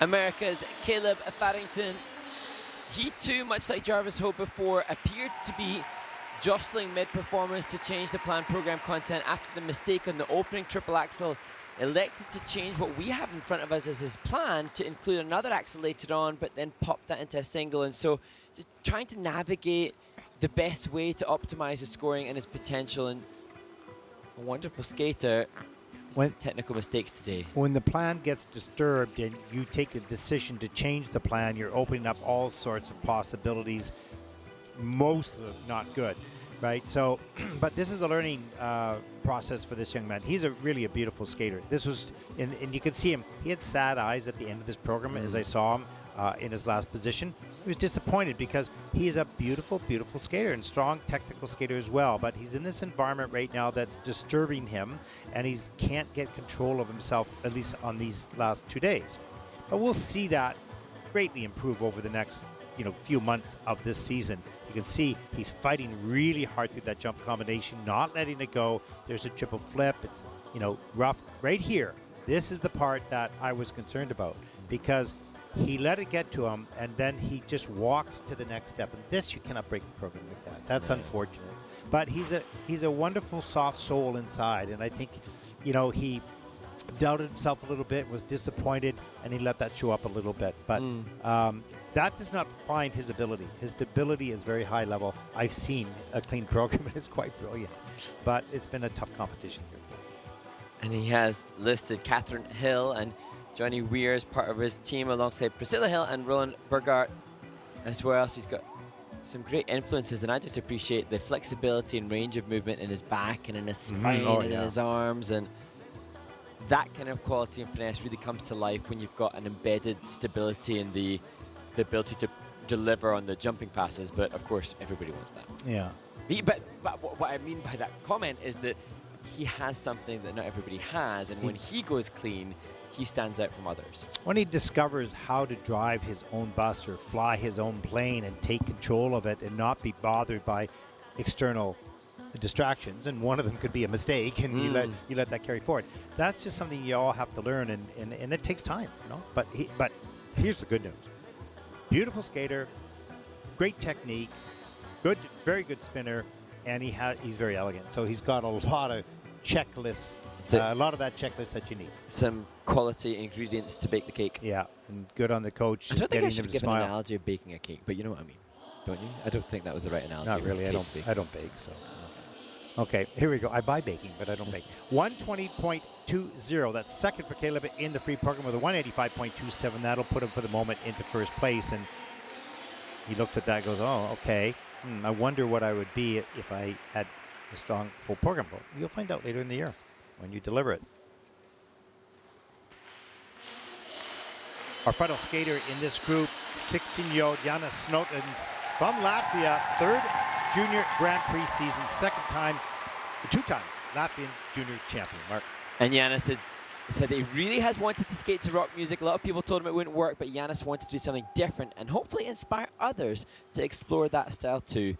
America's Caleb Farrington. He too, much like Jarvis Hope before, appeared to be jostling mid-performance to change the planned program content after the mistake on the opening triple axel. Elected to change what we have in front of us as his plan to include another axel later on, but then popped that into a single. And so just trying to navigate the best way to optimize his scoring and his potential. And a wonderful skater. When technical mistakes today. When the plan gets disturbed and you take a decision to change the plan, you're opening up all sorts of possibilities, most of them not good, right? So, but this is a learning process for this young man. He's really a beautiful skater. This was, and you can see him, he had sad eyes at the end of this program as I saw him in his last position. He was disappointed because he is a beautiful, beautiful skater and strong technical skater as well. But he's in this environment right now that's disturbing him, and he can't get control of himself, at least on these last 2 days. But we'll see that greatly improve over the next, few months of this season. You can see he's fighting really hard through that jump combination, not letting it go. There's a triple flip. It's, rough right here. This is the part that I was concerned about because he let it get to him, and then he just walked to the next step. And this, you cannot break the program like that. That's unfortunate. But he's a wonderful, soft soul inside, and I think, he doubted himself a little bit, was disappointed, and he let that show up a little bit. But that does not find his ability. His ability is very high level. I've seen a clean program, and it's quite brilliant. But it's been a tough competition here. And he has listed Catherine Hill and Johnny Weir as part of his team alongside Priscilla Hill and Roland Burgart as well. So he's got some great influences, and I just appreciate the flexibility and range of movement in his back and in his spine and in his arms, and that kind of quality and finesse really comes to life when you've got an embedded stability and the ability to deliver on the jumping passes. But of course, everybody wants that. Yeah. But what I mean by that comment is that he has something that not everybody has, and when he goes clean, he stands out from others. When he discovers how to drive his own bus or fly his own plane and take control of it and not be bothered by external distractions, and one of them could be a mistake, and you let that carry forward. That's just something you all have to learn, and it takes time, But here's the good news: beautiful skater, great technique, very good spinner, and he's very elegant. So he's got a lot of checklists, a lot of that checklist that you need. Some quality ingredients to bake the cake. Yeah, and good on the coach. I don't think I should him to give smile. an analogy of baking a cake, but you know what I mean, don't you? I don't think that was the right analogy. Not really. I don't bake. So. Okay, here we go. I buy baking, but I don't bake. 120.20. That's second for Caleb in the free program with a 185.27. That'll put him for the moment into first place. And he looks at that and goes, oh, okay. I wonder what I would be if I had a strong full program. But you'll find out later in the year when you deliver it. Our final skater in this group, 16-year-old Janis Snotens from Latvia, third Junior Grand Prix season, two-time Latvian junior champion. Mark. And Janis said that he really has wanted to skate to rock music. A lot of people told him it wouldn't work, but Janis wanted to do something different and hopefully inspire others to explore that style too.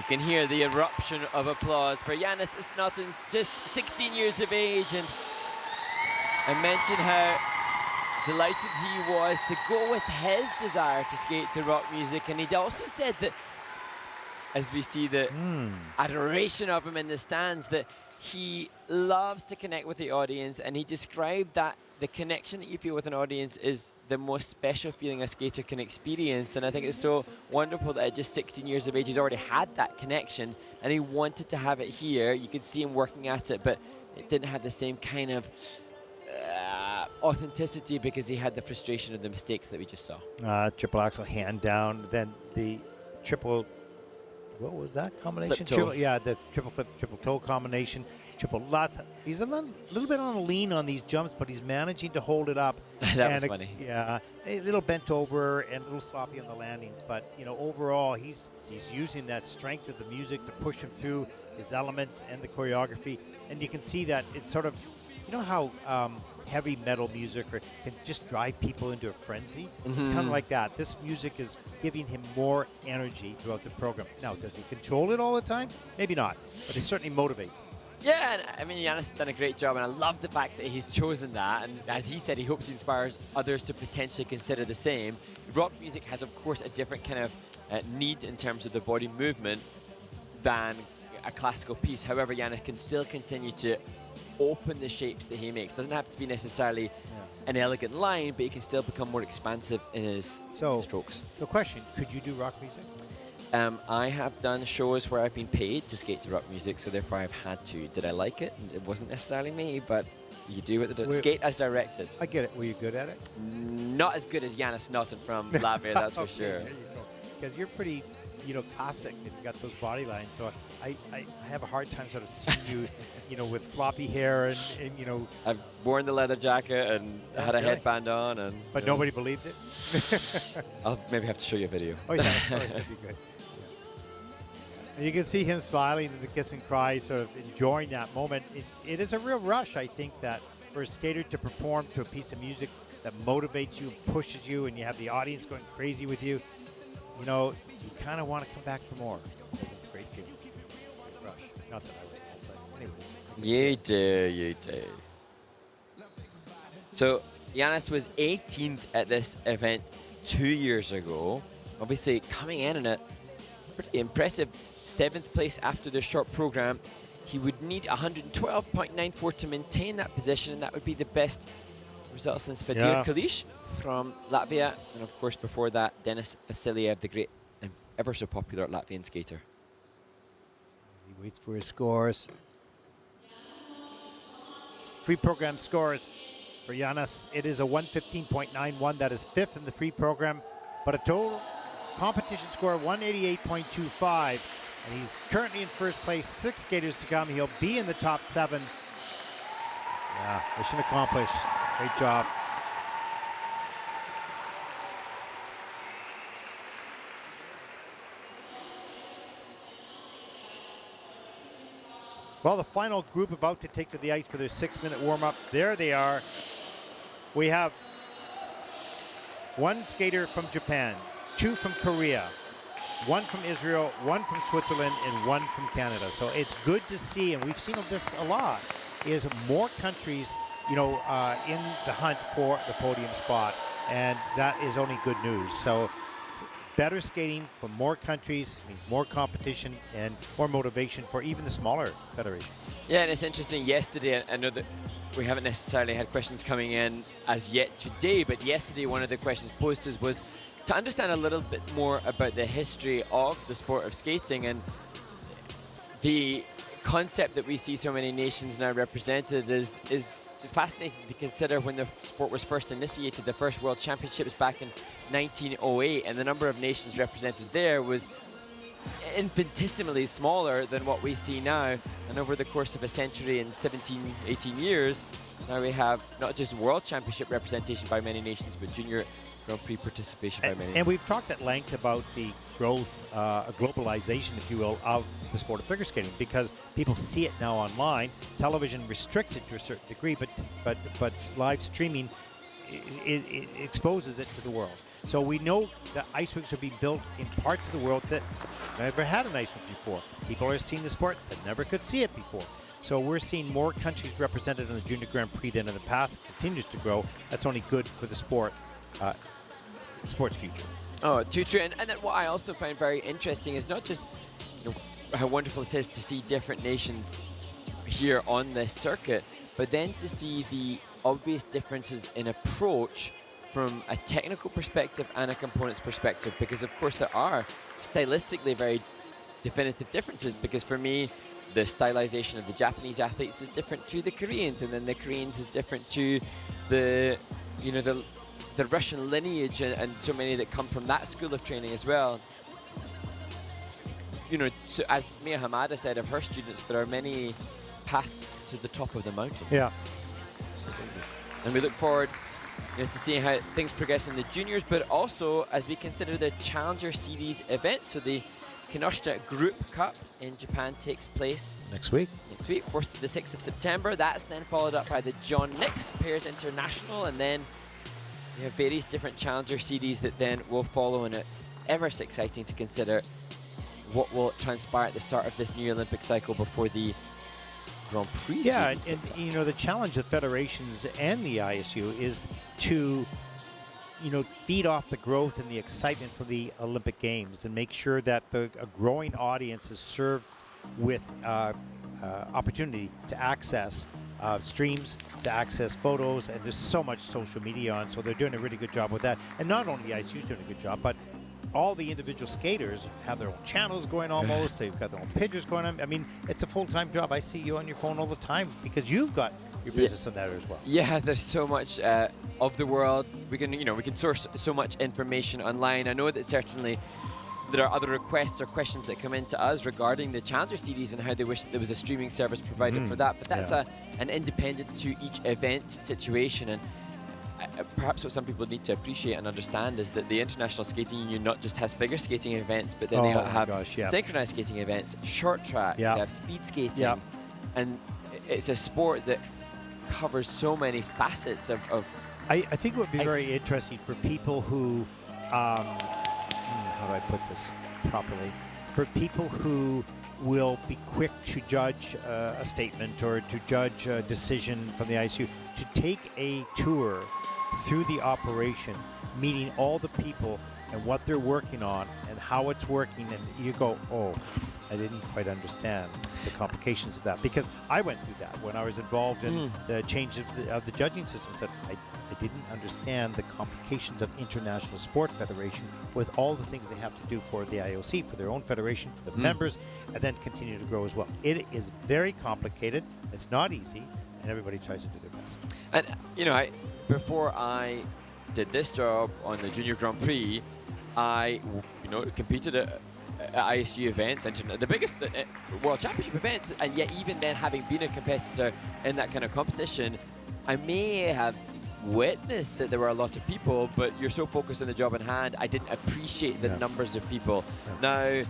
can hear the eruption of applause for Yannis Snotins, just 16 years of age, and I mentioned how delighted he was to go with his desire to skate to rock music, and he also said that, as we see the adoration of him in the stands, that he loves to connect with the audience, and he described that the connection that you feel with an audience is the most special feeling a skater can experience. And I think it's so wonderful that at just 16 years of age, he's already had that connection, and he wanted to have it here. You could see him working at it, but it didn't have the same kind of authenticity because he had the frustration of the mistakes that we just saw. Triple axel hand down, then the triple, what was that combination? Flip toe. The triple flip, triple toe combination. Triple lots. He's a little bit on a lean on these jumps, but he's managing to hold it up. That was funny. Yeah, a little bent over and a little sloppy on the landings, but overall he's using that strength of the music to push him through his elements and the choreography, and you can see that it's sort of, how heavy metal music can just drive people into a frenzy. It's kind of like that. This music is giving him more energy throughout the program. Now, does he control it all the time? Maybe not, but it certainly motivates. Yeah, and I mean, Yannis has done a great job, and I love the fact that he's chosen that. And as he said, he hopes he inspires others to potentially consider the same. Rock music has, of course, a different kind of need in terms of the body movement than a classical piece. However, Yannis can still continue to open the shapes that he makes. Doesn't have to be necessarily an elegant line, but he can still become more expansive in his strokes. So question, could you do rock music? I have done shows where I've been paid to skate to rock music, so therefore I've had to. Did I like it? It wasn't necessarily me, but you do what skate as directed. I get it. Were you good at it? Not as good as Yannis Naughton from Latvia, that's for sure. There you go. Because you're pretty, classic, and you got those body lines. So I have a hard time sort of seeing you, with floppy hair and. I've worn the leather jacket and had a headband on, but nobody believed it. I'll maybe have to show you a video. Oh yeah, that'd be good. And you can see him smiling and the kiss and cry, sort of enjoying that moment. It is a real rush, I think, that for a skater to perform to a piece of music that motivates you, pushes you, and you have the audience going crazy with you. You kind of want to come back for more. It's a great feeling. Great rush. Not that I would, but anyways. You do. So Yannis was 18th at this event 2 years ago. Obviously coming in a pretty impressive 7th place after the short program. He would need 112.94 to maintain that position, and that would be the best result since Fadir Kalish from Latvia, and of course before that Denis Vasiliev, the great and ever so popular Latvian skater. He waits for his scores. Free program scores for Yannis. It is a 115.91. That is 5th in the free program, but a total competition score of 188.25. And he's currently in first place. 6 skaters to come. He'll be in the top 7. Yeah, mission accomplished. Great job. Well, the final group about to take to the ice for their 6-minute warm-up. There they are. We have 1 skater from Japan, 2 from Korea, 1 from Israel, 1 from Switzerland, and 1 from Canada. So it's good to see, and we've seen this a lot, is more countries, in the hunt for the podium spot, and that is only good news. So better skating from more countries means more competition and more motivation for even the smaller federations. Yeah, and it's interesting. Yesterday, I know that we haven't necessarily had questions coming in as yet today, but yesterday one of the questions posed to us was to understand a little bit more about the history of the sport of skating, and the concept that we see so many nations now represented is fascinating to consider. When the sport was first initiated, the first World Championships back in 1908, and the number of nations represented there was infinitesimally smaller than what we see now. And over the course of a century and 17, 18 years, now we have not just World Championship representation by many nations, but junior Grand Prix participation by many. And we've talked at length about the growth, globalization, if you will, of the sport of figure skating, because people see it now online. Television restricts it to a certain degree, but live streaming it exposes it to the world. So we know that ice rinks are being built in parts of the world that never had an ice rink before. People are seeing the sport that never could see it before. So we're seeing more countries represented in the Junior Grand Prix than in the past. It continues to grow. That's only good for the sport's future. Oh, too true. And then what I also find very interesting is not just how wonderful it is to see different nations here on this circuit, but then to see the obvious differences in approach from a technical perspective and a components perspective, because of course there are stylistically very definitive differences, because for me the stylization of the Japanese athletes is different to the Koreans, and then the Koreans is different to the Russian lineage and so many that come from that school of training as well. So as Mia Hamada said of her students, there are many paths to the top of the mountain. Yeah. And we look forward to seeing how things progress in the juniors, but also as we consider the Challenger Series events. So the Kinoshita Group Cup in Japan takes place Next week, 4th to the 6th of September. That's then followed up by the John Nicks Pairs International, and then we have various different Challenger Series that then will follow, and it's ever so exciting to consider what will transpire at the start of this new Olympic cycle before the Grand Prix yeah, series and kicks off. the challenge of federations and the ISU is to feed off the growth and the excitement for the Olympic Games and make sure that a growing audience is served with opportunity to access streams, to access photos, and there's so much social media on, so they're doing a really good job with that. And not only the ISU is doing a good job, but all the individual skaters have their own channels going almost. They've got their own pages going on. I mean, it's a full-time job. I see you on your phone all the time because you've got your business on that as well. Yeah, there's so much of the world. We can source so much information online. I know that certainly there are other requests or questions that come in to us regarding the Challenger Series and how they wish there was a streaming service provided for that. But that's an independent to each event situation. And perhaps what some people need to appreciate and understand is that the International Skating Union not just has figure skating events, but then they have synchronized skating events, short track, they have speed skating, and it's a sport that covers so many facets of I think it would be very interesting for people who, how do I put this properly? For people who will be quick to judge a statement or to judge a decision from the ISU, to take a tour through the operation, meeting all the people and what they're working on and how it's working, and you go, oh, I didn't quite understand the complications of that, because I went through that when I was involved in the change of the judging system. That I didn't understand the complications of International Sport Federation with all the things they have to do for the IOC, for their own federation, for the members, and then continue to grow as well. It is very complicated. It's not easy, and everybody tries to do their best. And before I did this job on the Junior Grand Prix, I competed at ISU events, the biggest World Championship events, and yet even then, having been a competitor in that kind of competition, I may have witnessed that there were a lot of people, but you're so focused on the job in hand, I didn't appreciate the numbers of people. Now,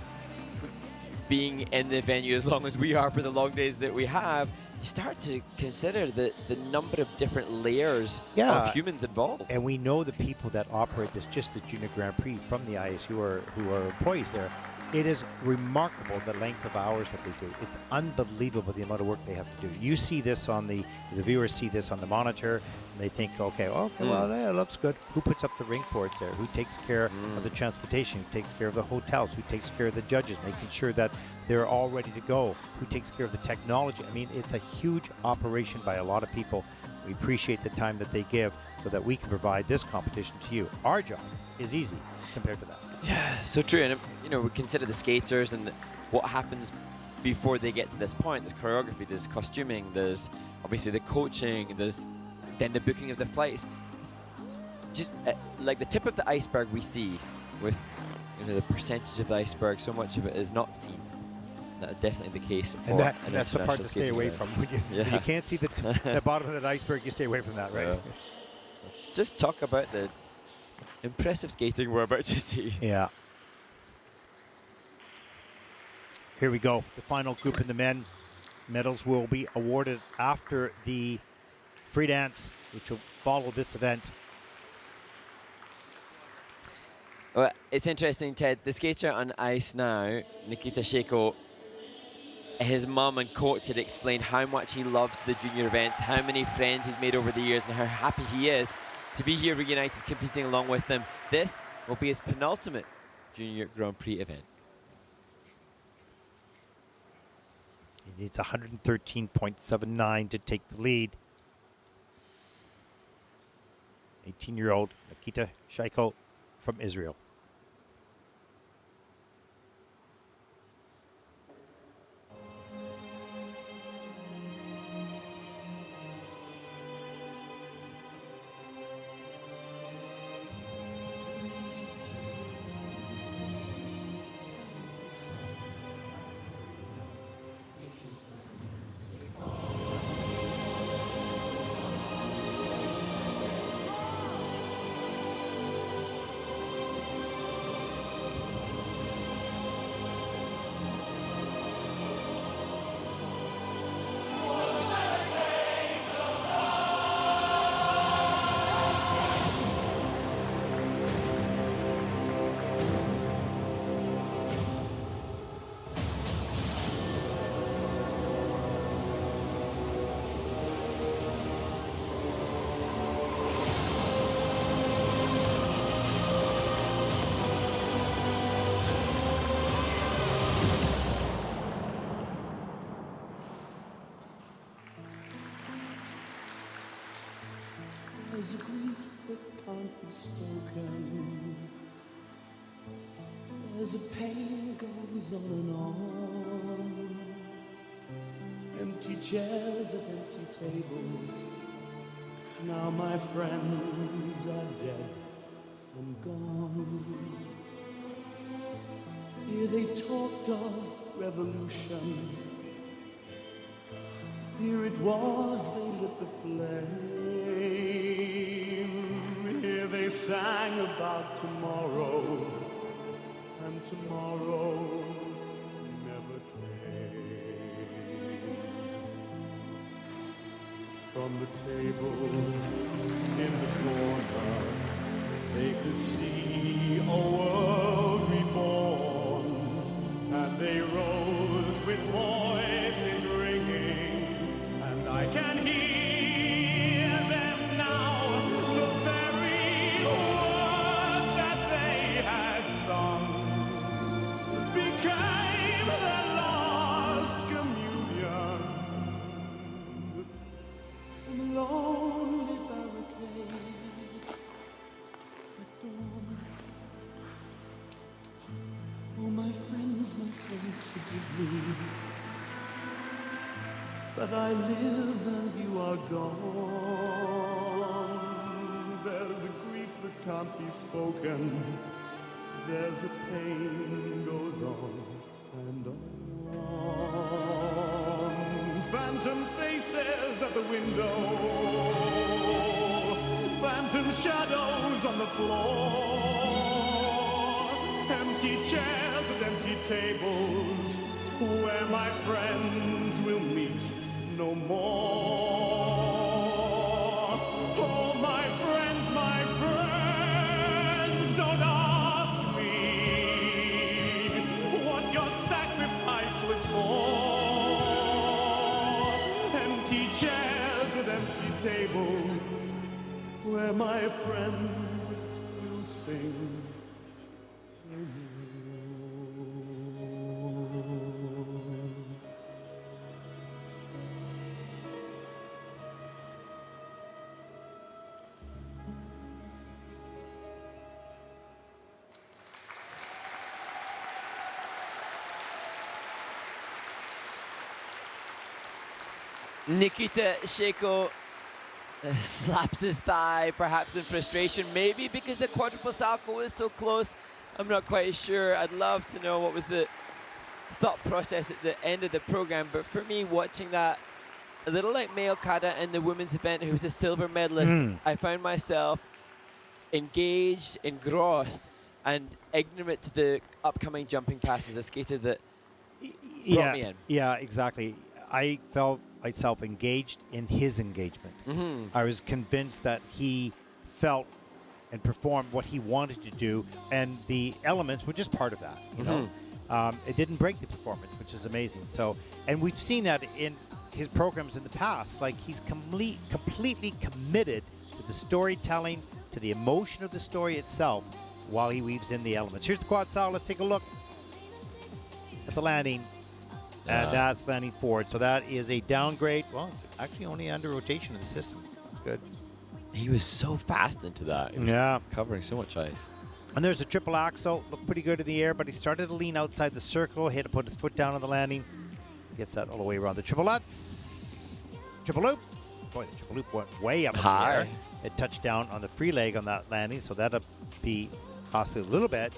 being in the venue as long as we are for the long days that we have, you start to consider the number of different layers of humans involved. And we know the people that operate this, just the Junior Grand Prix from the ISU who are employees there. It is remarkable the length of hours that they do. It's unbelievable the amount of work they have to do. You see this on the viewers see this on the monitor, and they think, well, that looks good. Who puts up the rink boards there? Who takes care of the transportation? Who takes care of the hotels? Who takes care of the judges, making sure that they're all ready to go? Who takes care of the technology? I mean, it's a huge operation by a lot of people. We appreciate the time that they give so that we can provide this competition to you. Our job is easy compared to that. Yeah, so true. And we consider the skaters and what happens before they get to this point. There's choreography, there's costuming, there's obviously the coaching, there's then the booking of the flights. It's just like the tip of the iceberg we see with the percentage of the iceberg, so much of it is not seen. That's definitely the case. And that's the part to stay away from. When you can't see the bottom of that iceberg, you stay away from that, right? Let's just talk about the impressive skating we're about to see. Yeah. Here we go. The final group in the men. Medals will be awarded after the free dance, which will follow this event. Well, it's interesting, Ted. The skater on ice now, Nikita Sheko, his mum and coach had explained how much he loves the junior events, how many friends he's made over the years, and how happy he is to be here reunited, competing along with them. This will be his penultimate Junior Grand Prix event. He needs 113.79 to take the lead. 18-year-old Nikita Sheko from Israel. There's a grief that can't be spoken. There's a pain that goes on and on. Empty chairs at empty tables. Now my friends are dead and gone. Here they talked of revolution. Here it was they lit the flame. Here they sang about tomorrow, and tomorrow never came. From the table in the corner, they could see a world reborn, and they rose with voices ringing, and I can hear them now, the very words that they had sung became their last communion. And the lonely barricade at dawn. Oh, my friends, forgive me. But I live and you are gone. There's a grief that can't be spoken. There's a pain goes on and on. Phantom faces at the window. Phantom shadows on the floor. Empty chairs and empty tables where my friends will meet no more. Oh, my friends, don't ask me what your sacrifice was for. Empty chairs and empty tables where my friends will sing. Nikita Sheko slaps his thigh, perhaps in frustration, maybe because the quadruple salto was so close. I'm not quite sure. I'd love to know what was the thought process at the end of the program, but for me, watching that, a little like Mei Okada in the women's event, who was a silver medalist, I found myself engaged, engrossed, and ignorant to the upcoming jumping passes, a skater that brought me in. Yeah, exactly. I felt myself engaged in his engagement. I was convinced that he felt and perform what he wanted to do, and the elements were just part of that. You know, it didn't break the performance, which is amazing. So, and we've seen that in his programs in the past. Like he's completely committed to the storytelling, to the emotion of the story itself, while he weaves in the elements. Here's the quad saw. Let's take a look at the landing. And that's landing forward. So that is a downgrade. Well, actually only under rotation in the system. That's good. He was so fast into that. He was covering so much ice. And there's a triple axel. Looked pretty good in the air, but he started to lean outside the circle. He had to put his foot down on the landing. Gets that all the way around the triple lutz. Triple loop. Boy, the triple loop went way up in the air. It touched down on the free leg on that landing, so that'll be costly a little bit.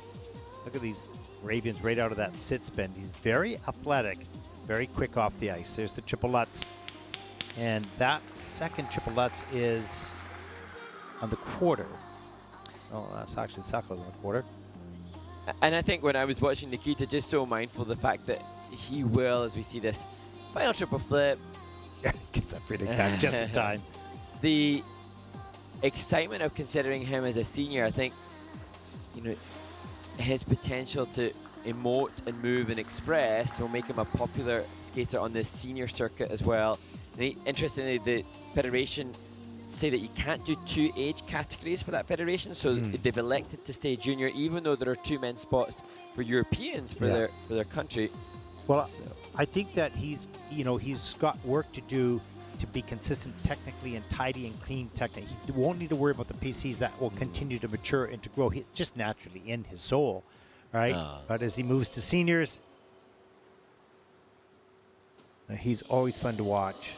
Look at these Arabians right out of that sit spin. He's very athletic, very quick off the ice. There's the triple lutz. And that second triple lutz is on the quarter. Oh, that's actually Sako's on the quarter. And I think when I was watching Nikita, just so mindful of the fact that he will, as we see this final triple flip. Gets that free leg back just in time. The excitement of considering him as a senior, I think, you know, his potential to emote and move and express will make him a popular skater on this senior circuit as well. And interestingly, the federation say that you can't do 2 age categories for that federation, so they've elected to stay junior, even though there are 2 men's spots for Europeans for their country. Well, so I think that he's got work to do to be consistent technically and tidy and clean technically. He won't need to worry about the PCs that will continue to mature and to grow just naturally in his soul, right? But as he moves to seniors, he's always fun to watch.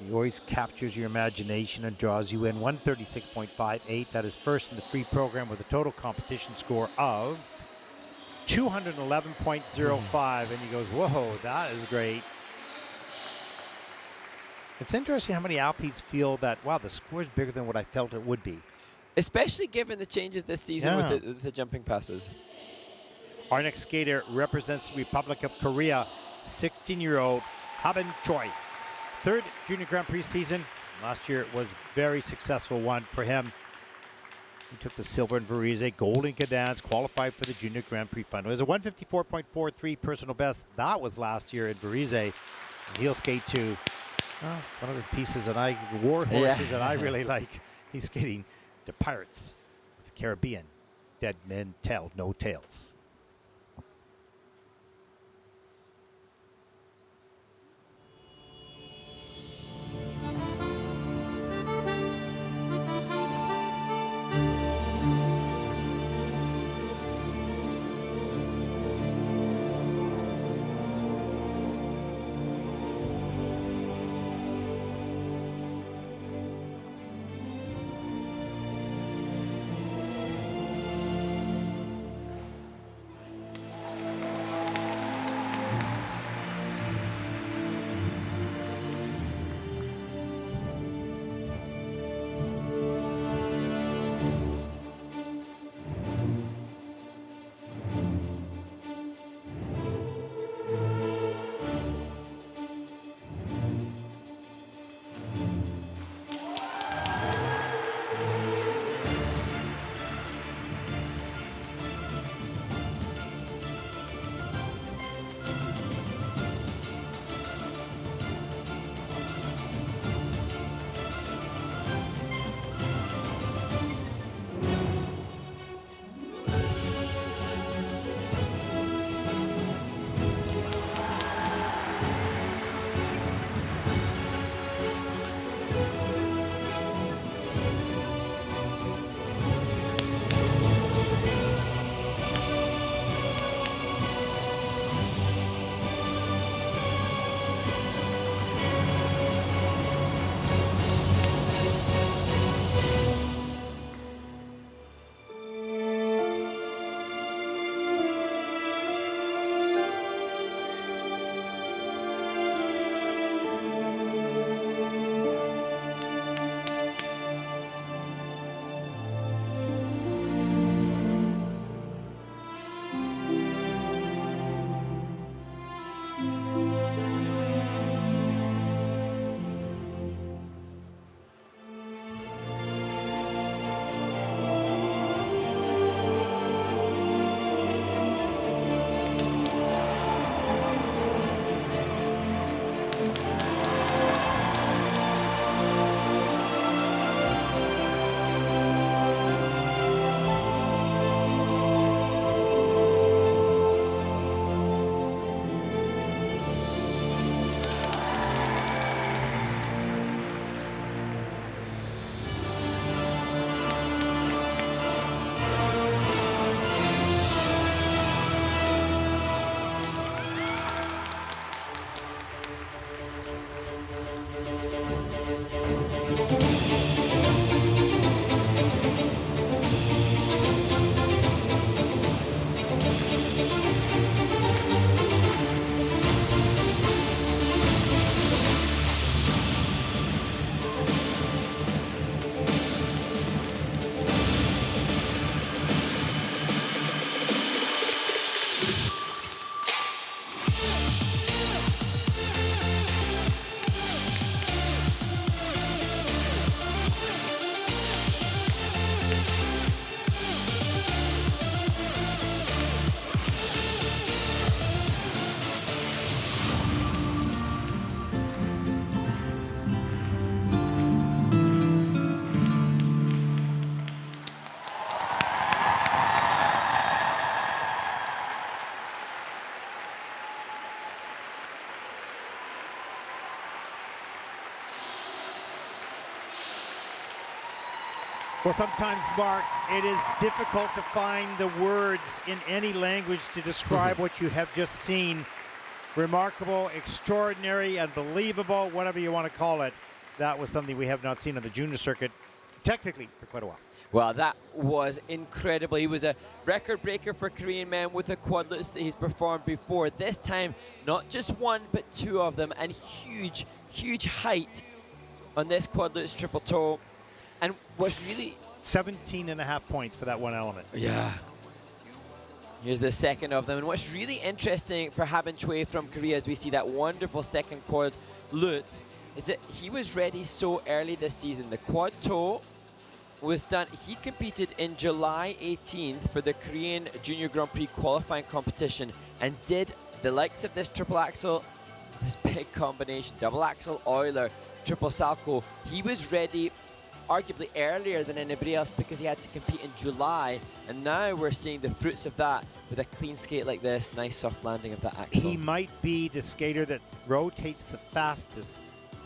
He always captures your imagination and draws you in. 136.58. That is first in the free program with a total competition score of 211.05. And he goes, whoa, that is great. It's interesting how many athletes feel that, wow, the score is bigger than what I felt it would be. Especially given the changes this season with the jumping passes. Our next skater represents the Republic of Korea, 16-year-old Haben Choi. 3rd Junior Grand Prix season. Last year it was a very successful one for him. He took the silver in Varese, gold in Gdansk, qualified for the Junior Grand Prix final. It was a 154.43 personal best. That was last year in Varese. He'll skate to one of the pieces that war horses that I really like. He's skating to Pirates of the Caribbean. Dead men tell no tales. Well, sometimes, Mark, it is difficult to find the words in any language to describe what you have just seen. Remarkable, extraordinary, unbelievable, whatever you want to call it. That was something we have not seen on the junior circuit, technically, for quite a while. Well, that was incredible. He was a record breaker for Korean men with the quadlets that he's performed before. This time, not just one, but two of them, and huge, huge height on this quadlets triple toe. And what's really 17.5 points for that one element. Yeah. Here's the second of them. And what's really interesting for Haben Choi from Korea, as we see that wonderful second quad Lutz, is that he was ready so early this season. The quad toe was done. He competed in July 18th for the Korean Junior Grand Prix qualifying competition and did the likes of this triple axel, this big combination, double axel Euler, triple salchow. He was ready arguably earlier than anybody else because he had to compete in July, and now we're seeing the fruits of that with a clean skate like this, nice soft landing of that axle. He might be the skater that rotates the fastest,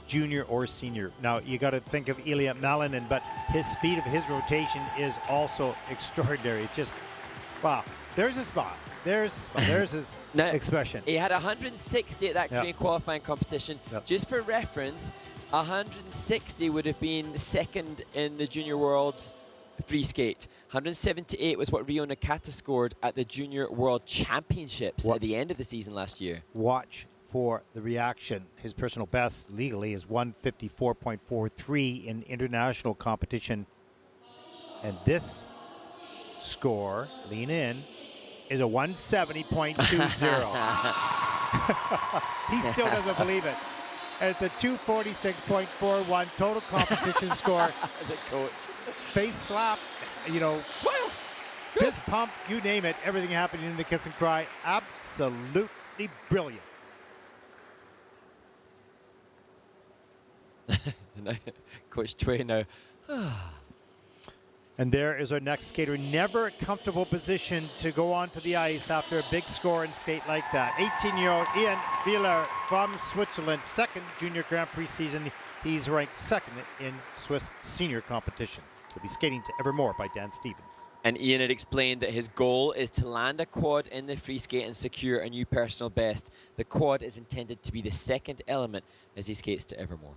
junior or senior. Now, you got to think of Ilya Malinin, but his speed of his rotation is also extraordinary. It's just, wow, there's a spot. There's his now, expression. He had 160 at that Korean qualifying competition. Yep. Just for reference, 160 would have been second in the Junior World's free skate. 178 was what Ryo Nakata scored at the Junior World Championships at the end of the season last year. Watch for the reaction. His personal best legally is 154.43 in international competition. And this score, lean in, is a 170.20. He still doesn't believe it. It's a 246.41 total competition score. The coach. Face slap, you know. Smile. Fist pump, you name it. Everything happening in the kiss and cry. Absolutely brilliant. Coach Choi now. And there is our next skater. Never a comfortable position to go onto the ice after a big score and skate like that. 18-year-old Ian Wieler from Switzerland, second junior Grand Prix season. He's ranked second in Swiss senior competition. He'll be skating to Evermore by Dan Stevens. And Ian had explained that his goal is to land a quad in the free skate and secure a new personal best. The quad is intended to be the second element as he skates to Evermore.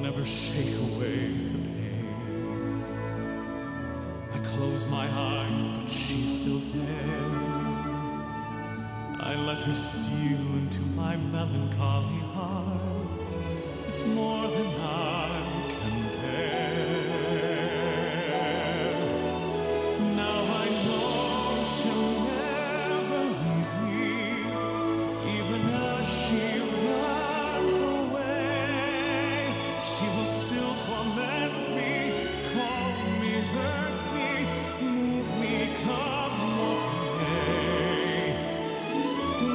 Never shake away the pain. I close my eyes, but she's still there. I let her steal into my melancholy heart. It's more than I can bear. Now I know she'll never leave me, even as she runs away. She will still torment me, call me, hurt me, move me, come what may.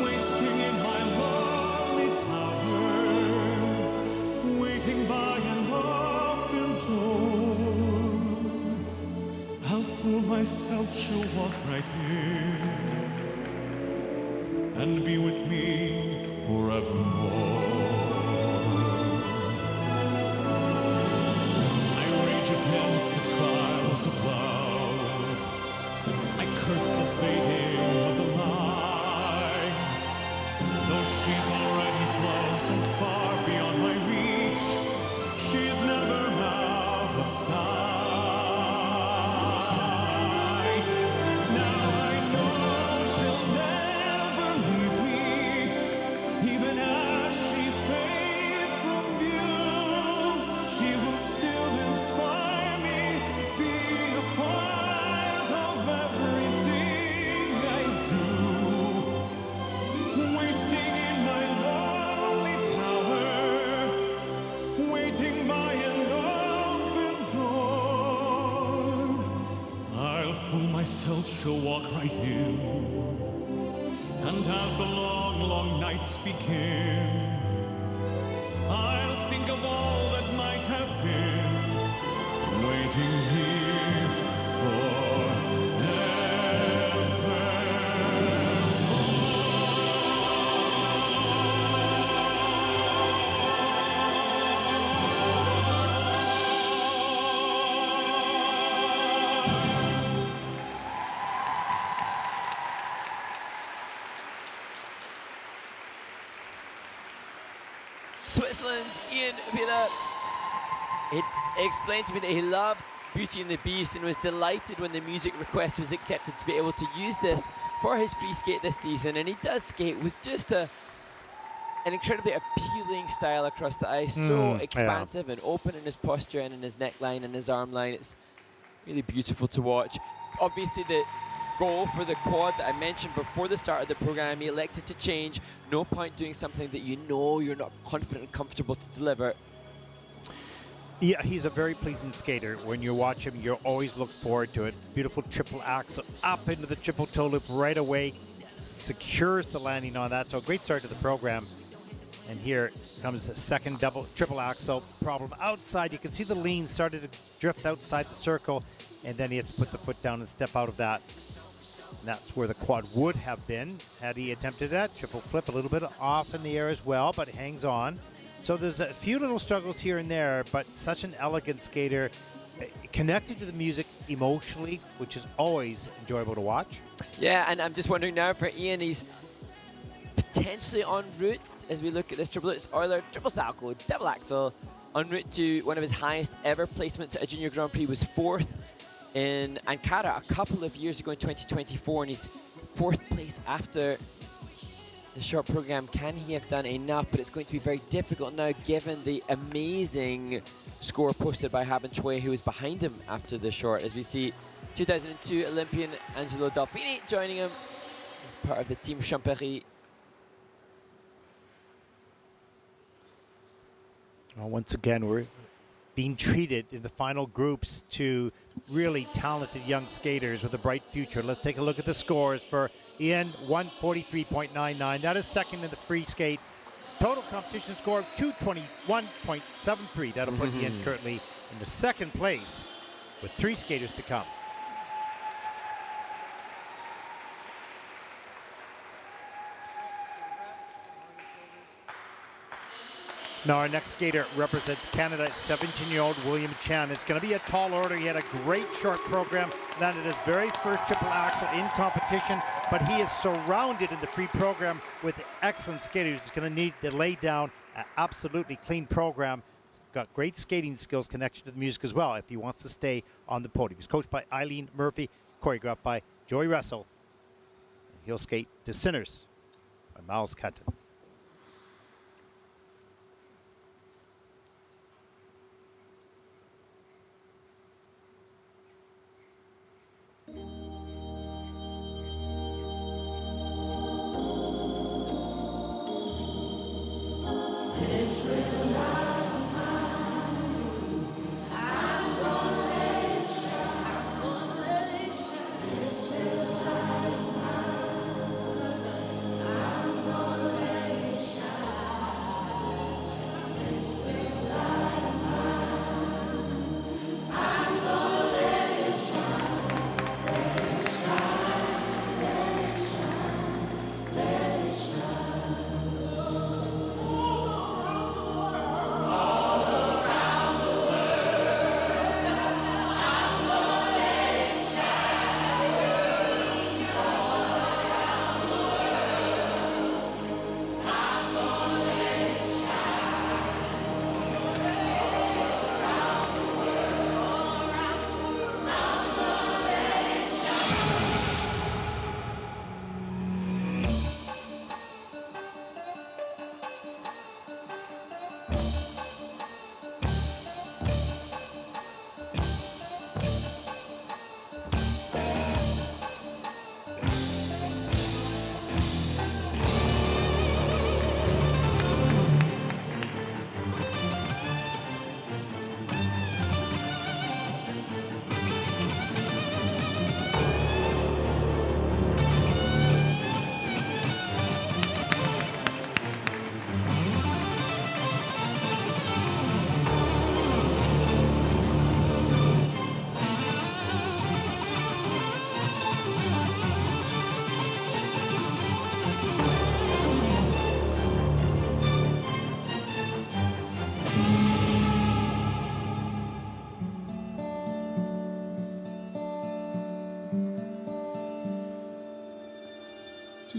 Wasting in my lonely tower, waiting by an open door. I'll fool myself, she'll walk right in, and be with me forevermore. I rage against the trials of love. I curse the fading of the light. Though she's already flown so far beyond my reach, she's never out of sight. Now I know she'll never leave me, even as she fades from view. She will still inspire me, be a part of everything I do. Wasting in my lonely tower, waiting by an open door. I'll fool myself, she'll walk right in, and as the long, long nights begin, I'll think of all that might have been, waiting here forever. Switzerland's Ian Wheeler. He explained to me that he loves Beauty and the Beast and was delighted when the music request was accepted to be able to use this for his free skate this season. And he does skate with just an incredibly appealing style across the ice. So expansive and open in his posture and in his neckline and his arm line. It's really beautiful to watch. Obviously, the goal for the quad that I mentioned before the start of the program, he elected to change. No point doing something that you know you're not confident and comfortable to deliver. Yeah, he's a very pleasing skater. When you watch him, you always look forward to it. Beautiful triple axel up into the triple toe loop right away. Secures the landing on that. So a great start to the program. And here comes the second triple axel problem outside. You can see the lean started to drift outside the circle, and then he has to put the foot down and step out of that. And that's where the quad would have been had he attempted that. Triple flip, a little bit off in the air as well, but hangs on. So there's a few little struggles here and there, but such an elegant skater, connected to the music emotionally, which is always enjoyable to watch. Yeah, and I'm just wondering now for Ian, he's potentially en route as we look at this triple Euler, triple salchow, double axel, en route to one of his highest ever placements at a Junior Grand Prix. Was fourth in Ankara a couple of years ago in 2024, and he's fourth place after the short program. Can he have done enough? But it's going to be very difficult now given the amazing score posted by Haben Choi, who was behind him after the short, as we see 2002 Olympian Angelo Dolfini joining him as part of the Team Champéry. Well, once again, we're being treated in the final groups to really talented young skaters with a bright future. Let's take a look at the scores for Ian, 143.99. That is second in the free skate. Total competition score of 221.73. That'll put Ian currently in the second place with 3 skaters to come. Now our next skater represents Canada, 17-year-old William Chan. It's going to be a tall order. He had a great short program, landed his very first triple axel in competition, but he is surrounded in the free program with excellent skaters. He's going to need to lay down an absolutely clean program. He's got great skating skills, connection to the music as well if he wants to stay on the podium. He's coached by Eileen Murphy, choreographed by Joey Russell. He'll skate to Sinners by Miles Cutton.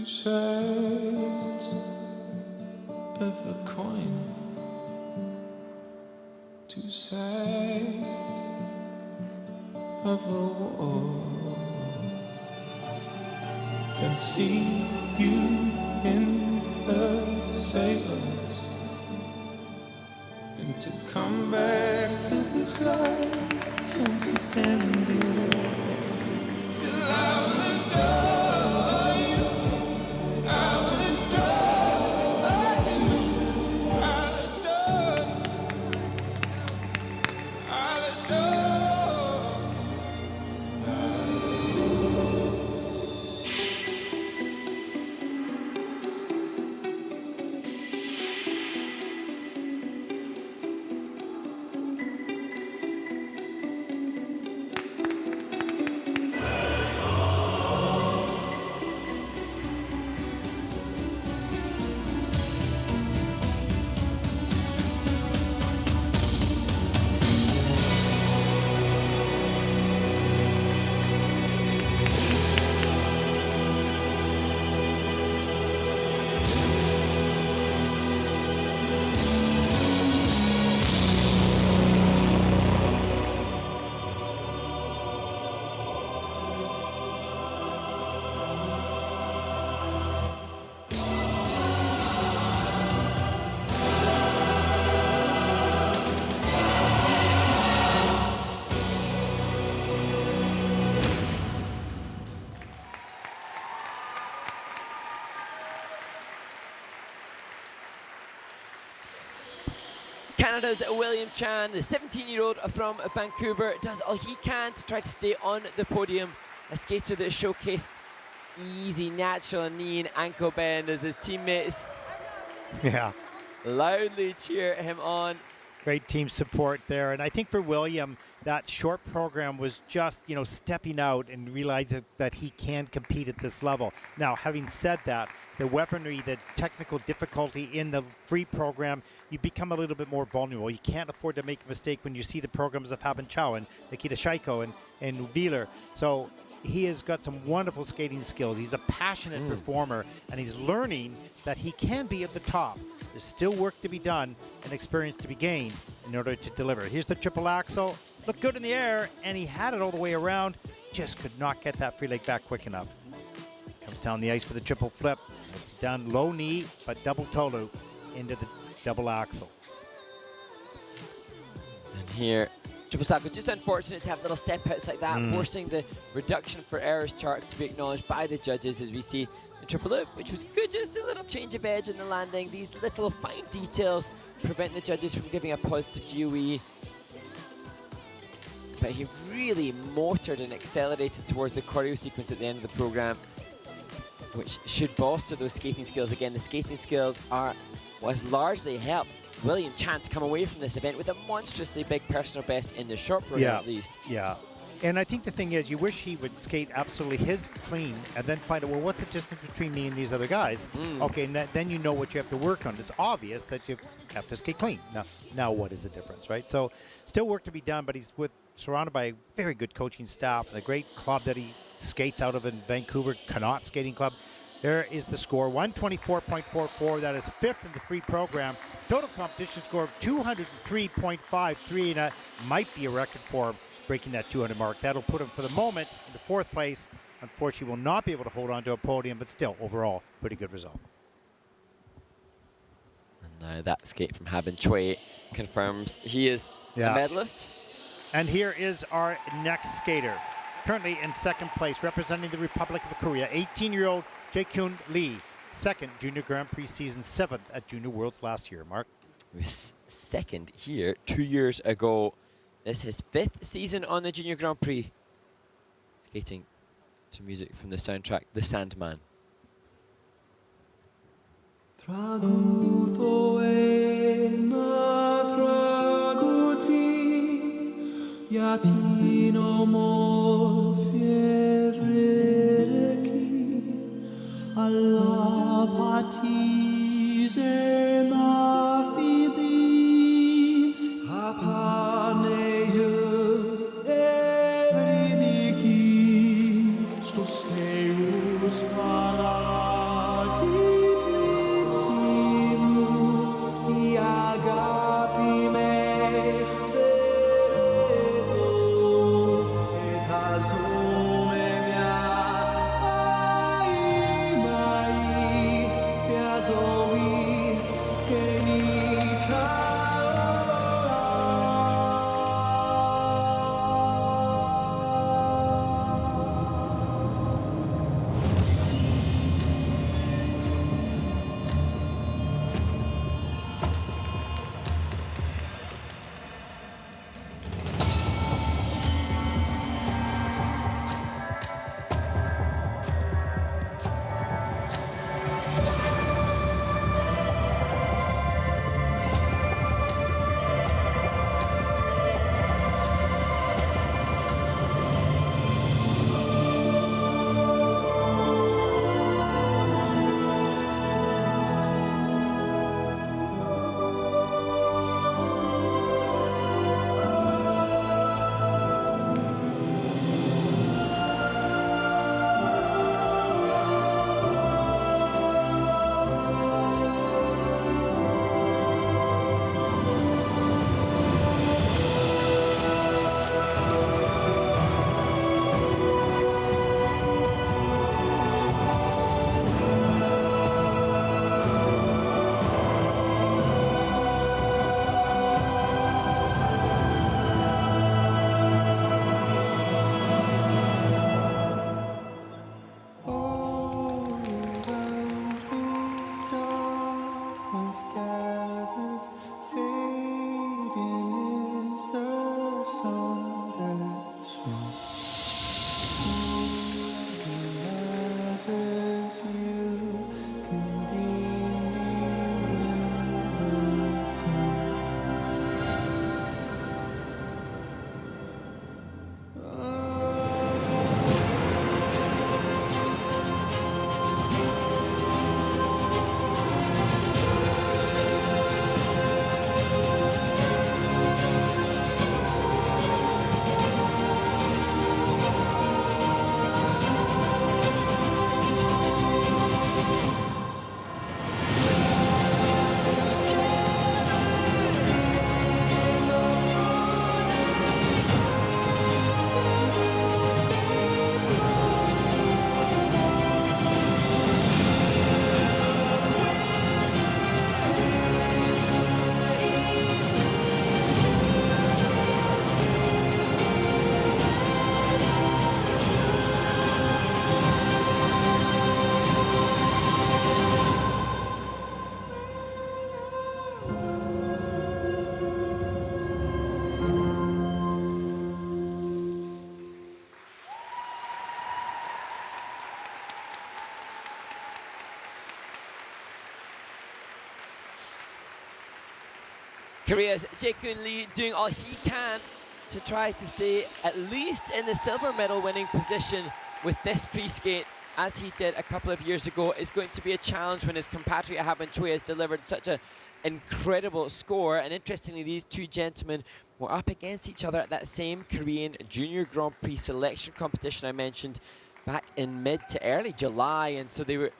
two sides of a coin, two sides of a war. Fancy you in the sails, and to come back to this life and to end it. Still I will adore you, I will adore you, I'll adore. Canada's William Chan, the 17-year-old from Vancouver, does all he can to try to stay on the podium. A skater that showcased easy, natural knee and ankle bend as his teammates loudly cheer him on. Great team support there. And I think for William, that short program was just, stepping out and realizing that he can compete at this level. Now, having said that, the weaponry, the technical difficulty in the free program, you become a little bit more vulnerable. You can't afford to make a mistake when you see the programs of Haben Chow and Nikita Shaiko and Wheeler. So he has got some wonderful skating skills. He's a passionate performer, and he's learning that he can be at the top. There's still work to be done and experience to be gained in order to deliver. Here's the triple axel. Looked good in the air, and he had it all the way around. Just could not get that free leg back quick enough. Comes down the ice for the triple flip. It's done low knee, but double toe loop into the double axel. And here, triple saddle, just unfortunate to have little step outs like that, forcing the reduction for errors chart to be acknowledged by the judges as we see the triple loop, which was good, just a little change of edge in the landing. These little fine details prevent the judges from giving a positive GOE. But he really motored and accelerated towards the choreo sequence at the end of the program, which should bolster those skating skills. Again, the skating skills was largely helped William Chan to come away from this event with a monstrously big personal best in the short program at least. Yeah. And I think the thing is, you wish he would skate absolutely his clean and then find out, well, what's the distance between me and these other guys? Okay, and then you know what you have to work on. It's obvious that you have to skate clean. Now what is the difference, right? So still work to be done, but he's surrounded by a very good coaching staff and a great club that he skates out of in Vancouver, Connaught Skating Club. There is the score, 124.44. That is fifth in the free program. Total competition score of 203.53, and that might be a record for him, breaking that 200 mark. That'll put him for the moment in the fourth place. Unfortunately, will not be able to hold on to a podium, but still, overall, pretty good result. And now that skate from Haben Choi confirms he is a medalist. And here is our next skater, currently in second place, representing the Republic of Korea, 18-year-old Jae-Kyun Lee, second Junior Grand Prix season, seventh at Junior Worlds last year. Mark? He was second here 2 years ago. This is his fifth season on the Junior Grand Prix. Skating to music from the soundtrack, The Sandman. alla patise na fidi apaneu evridiki sto steus para Korea's Jae-Kun Lee doing all he can to try to stay at least in the silver medal winning position with this free skate, as he did a couple of years ago. Is going to be a challenge when his compatriot Haban Choi has delivered such an incredible score. And interestingly, these two gentlemen were up against each other at that same Korean Junior Grand Prix selection competition I mentioned back in mid to early July, and so they were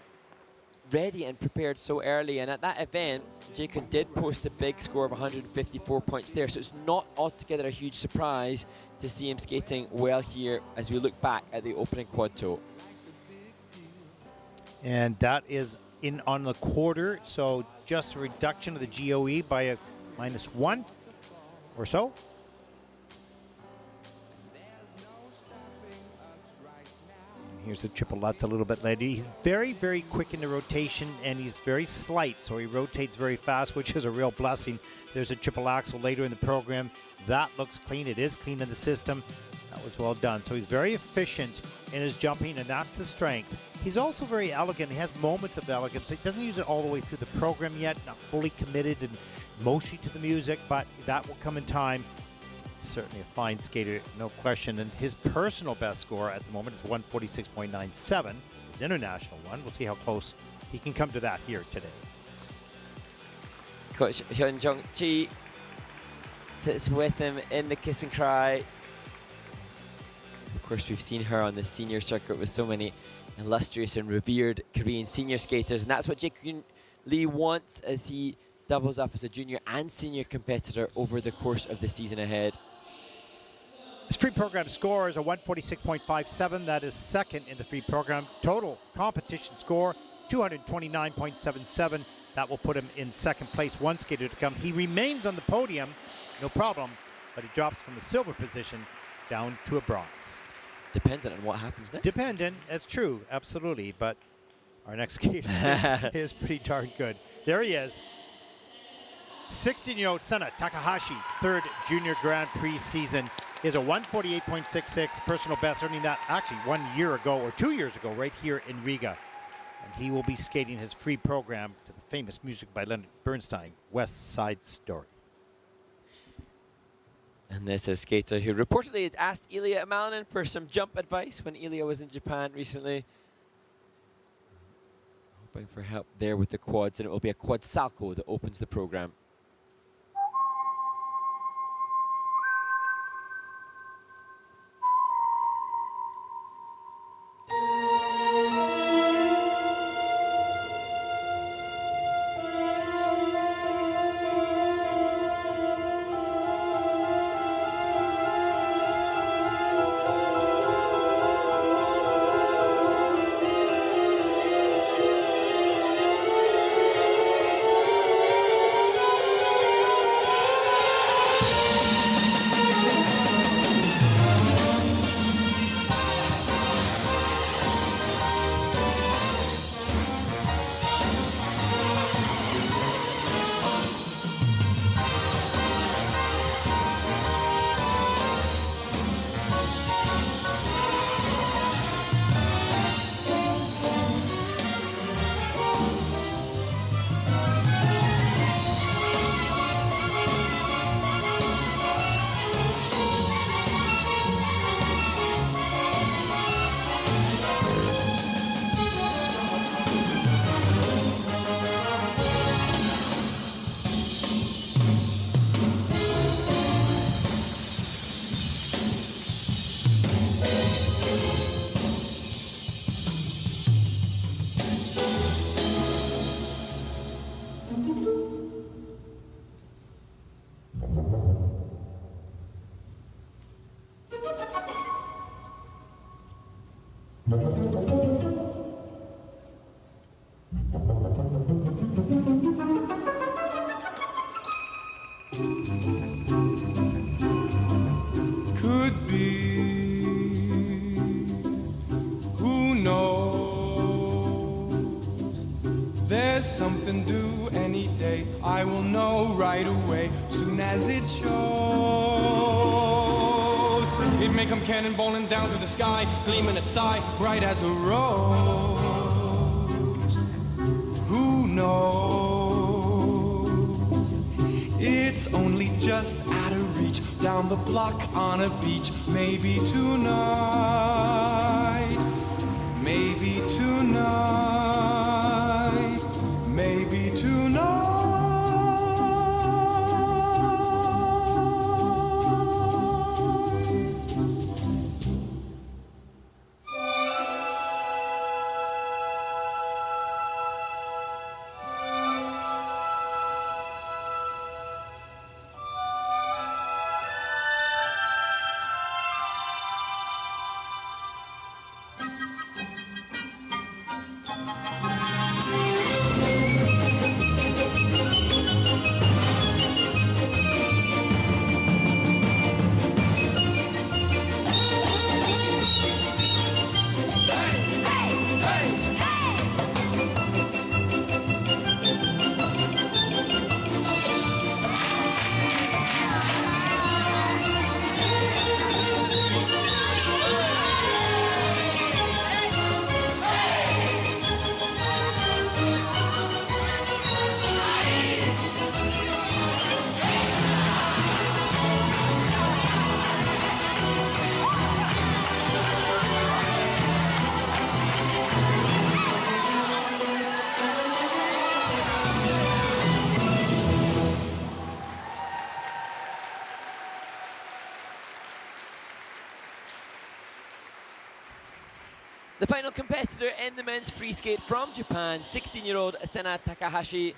ready and prepared so early. And at that event, Jae-Kun did post a big score of 154 points there, so it's not altogether a huge surprise to see him skating well here as we look back at the opening quad toe. And that is in on the quarter, so just a reduction of the GOE by a -1 or so. Here's the triple Lutz a little bit later. He's very, very quick in the rotation, and he's very slight, so he rotates very fast, which is a real blessing. There's a triple axel later in the program. That looks clean. It is clean in the system. That was well done. So he's very efficient in his jumping, and that's the strength. He's also very elegant. He has moments of elegance. He doesn't use it all the way through the program yet, not fully committed and mostly to the music, but that will come in time. Certainly a fine skater, no question. And his personal best score at the moment is 146.97. His international one. We'll see how close he can come to that here today. Coach Hyun Jong-chi sits with him in the kiss and cry. Of course, we've seen her on the senior circuit with so many illustrious and revered Korean senior skaters, and that's what Jae-Kun Lee wants as he doubles up as a junior and senior competitor over the course of the season ahead. His free program score is a 146.57. That is second in the free program. Total competition score, 229.77. That will put him in second place. One skater to come. He remains on the podium, no problem, but he drops from a silver position down to a bronze. Dependent on what happens next. Dependent, that's true, absolutely. But our next skater is pretty darn good. There he is. 16-year-old Sena Takahashi, third junior Grand Prix season, is a 148.66 personal best, earning that actually 1 year ago or 2 years ago right here in Riga. And he will be skating his free program to the famous music by Leonard Bernstein, West Side Story. And this is a skater who reportedly has asked Ilya Malinin for some jump advice when Ilya was in Japan recently. Hoping for help there with the quads, and it will be a quad salco that opens the program. Could be, who knows? There's something due any day. I will know right away, soon as it shows. It may come cannonballing down through the sky, gleaming its eye, bright as a rose. Who knows? It's only just out of reach, down the block on a beach. Maybe tonight, maybe tonight, maybe tonight. The final competitor in the men's free skate from Japan, 16-year-old Sena Takahashi.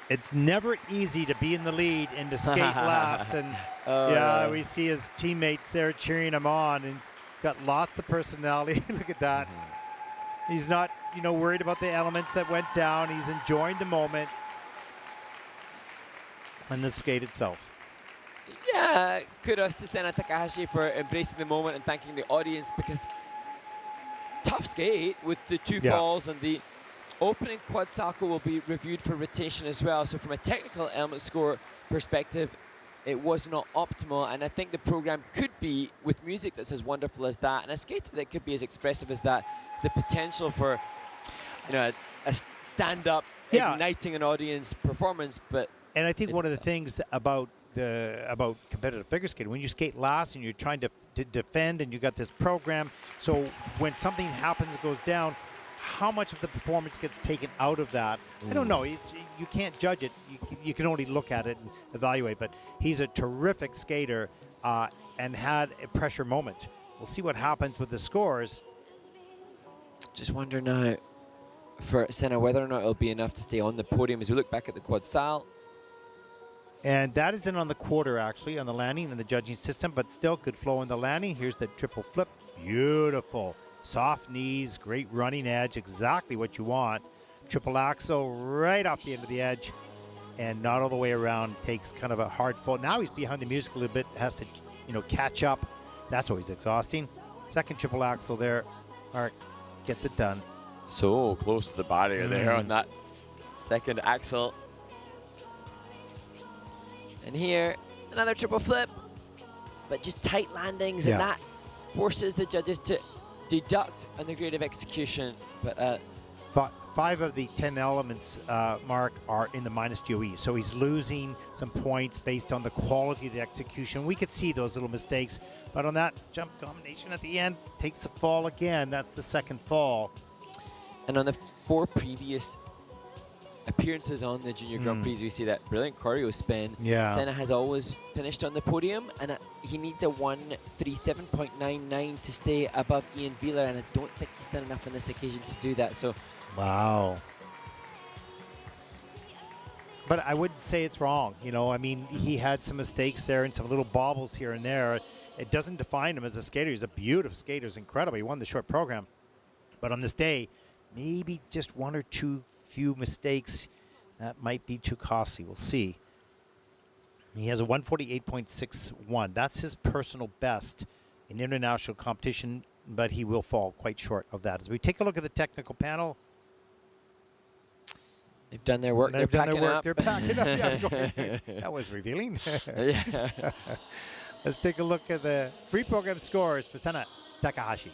It's never easy to be in the lead and to skate last. And we see his teammates there cheering him on, and he's got lots of personality. Look at that. He's not worried about the elements that went down. He's enjoying the moment and the skate itself. Yeah, kudos to Sena Takahashi for embracing the moment and thanking the audience, because tough skate with the 2 falls, and the opening quad salcho will be reviewed for rotation as well. So from a technical element score perspective, it was not optimal, and I think the program could be, with music that's as wonderful as that, and a skater that could be as expressive as that, the potential for, a stand-up, igniting an audience performance. And I think one of the things about competitive figure skating, when you skate last and you're trying to defend, and you got this program, so when something happens, goes down, how much of the performance gets taken out of that? I don't know. You can't judge it. You can only look at it and evaluate. But he's a terrific skater and had a pressure moment. We'll see what happens with the scores. Just wonder now for Senna whether or not it'll be enough to stay on the podium as we look back at the quad sal. And that is in on the quarter, actually, on the landing and the judging system, but still good flow in the landing. Here's the triple flip. Beautiful. Soft knees, great running edge, exactly what you want. Triple axel right off the end of the edge and not all the way around. Takes kind of a hard fall. Now he's behind the music a little bit, has to, catch up. That's always exhausting. Second triple axel there. Mark gets it done. So close to the barrier there on that second axel. And here, another triple flip, but just tight landings, and that forces the judges to deduct on the grade of execution. But 5 of the 10 elements, Mark, are in the minus GOE. So he's losing some points based on the quality of the execution. We could see those little mistakes, but on that jump combination at the end, takes a fall again. That's the second fall. And on the 4 previous appearances on the Junior Grand Prix, we see that brilliant choreo spin. Yeah. Senna has always finished on the podium, and he needs a 1:37.99 to stay above Ian Wheeler, and I don't think he's done enough on this occasion to do that. So, wow. But I wouldn't say it's wrong. He had some mistakes there and some little bobbles here and there. It doesn't define him as a skater. He's a beautiful skater. He's incredible. He won the short program. But on this day, maybe just 1 or 2 few mistakes that might be too costly. We'll see. He has a 148.61. That's his personal best in international competition, but he will fall quite short of that. As we take a look at the technical panel, they've done their work. They're packing up. They're packing up. That was revealing. Let's take a look at the free program scores for Sena Takahashi.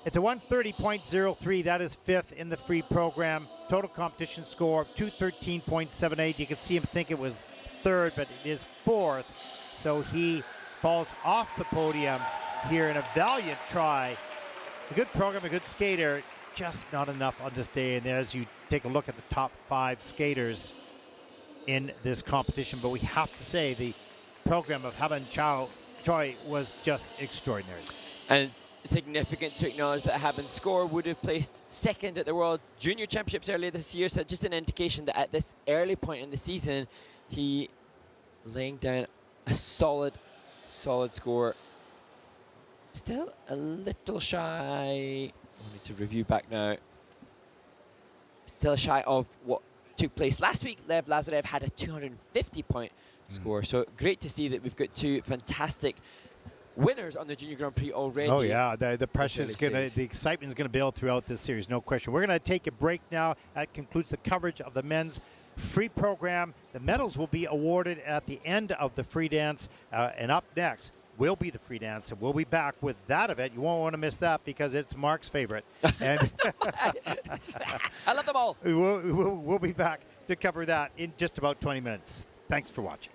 It's a 130.03. That is 5th in the free program. Total competition score of 213.78. You can see him think it was 3rd, but it is 4th. So he falls off the podium here in a valiant try. A good program, a good skater, just not enough on this day. And as you take a look at the top 5 skaters in this competition, but we have to say the program of Haban Choi was just extraordinary. And significant to acknowledge that Haban's score would have placed 2nd at the World Junior Championships earlier this year, so just an indication that at this early point in the season, he laying down a solid score. Still a little shy. I need to review back now. Still shy of what took place last week. Lev Lazarev had a 250-point score, so great to see that we've got 2 fantastic winners on the Junior Grand Prix already. Oh yeah, the pressure is the excitement is gonna build throughout this series, no question. We're gonna take a break now. That concludes the coverage of the men's free program. The medals will be awarded at the end of the free dance, and up next will be the free dance, and we'll be back with that event. You won't want to miss that because it's Mark's favorite. And I love them all. We'll be back to cover that in just about 20 minutes. Thanks for watching.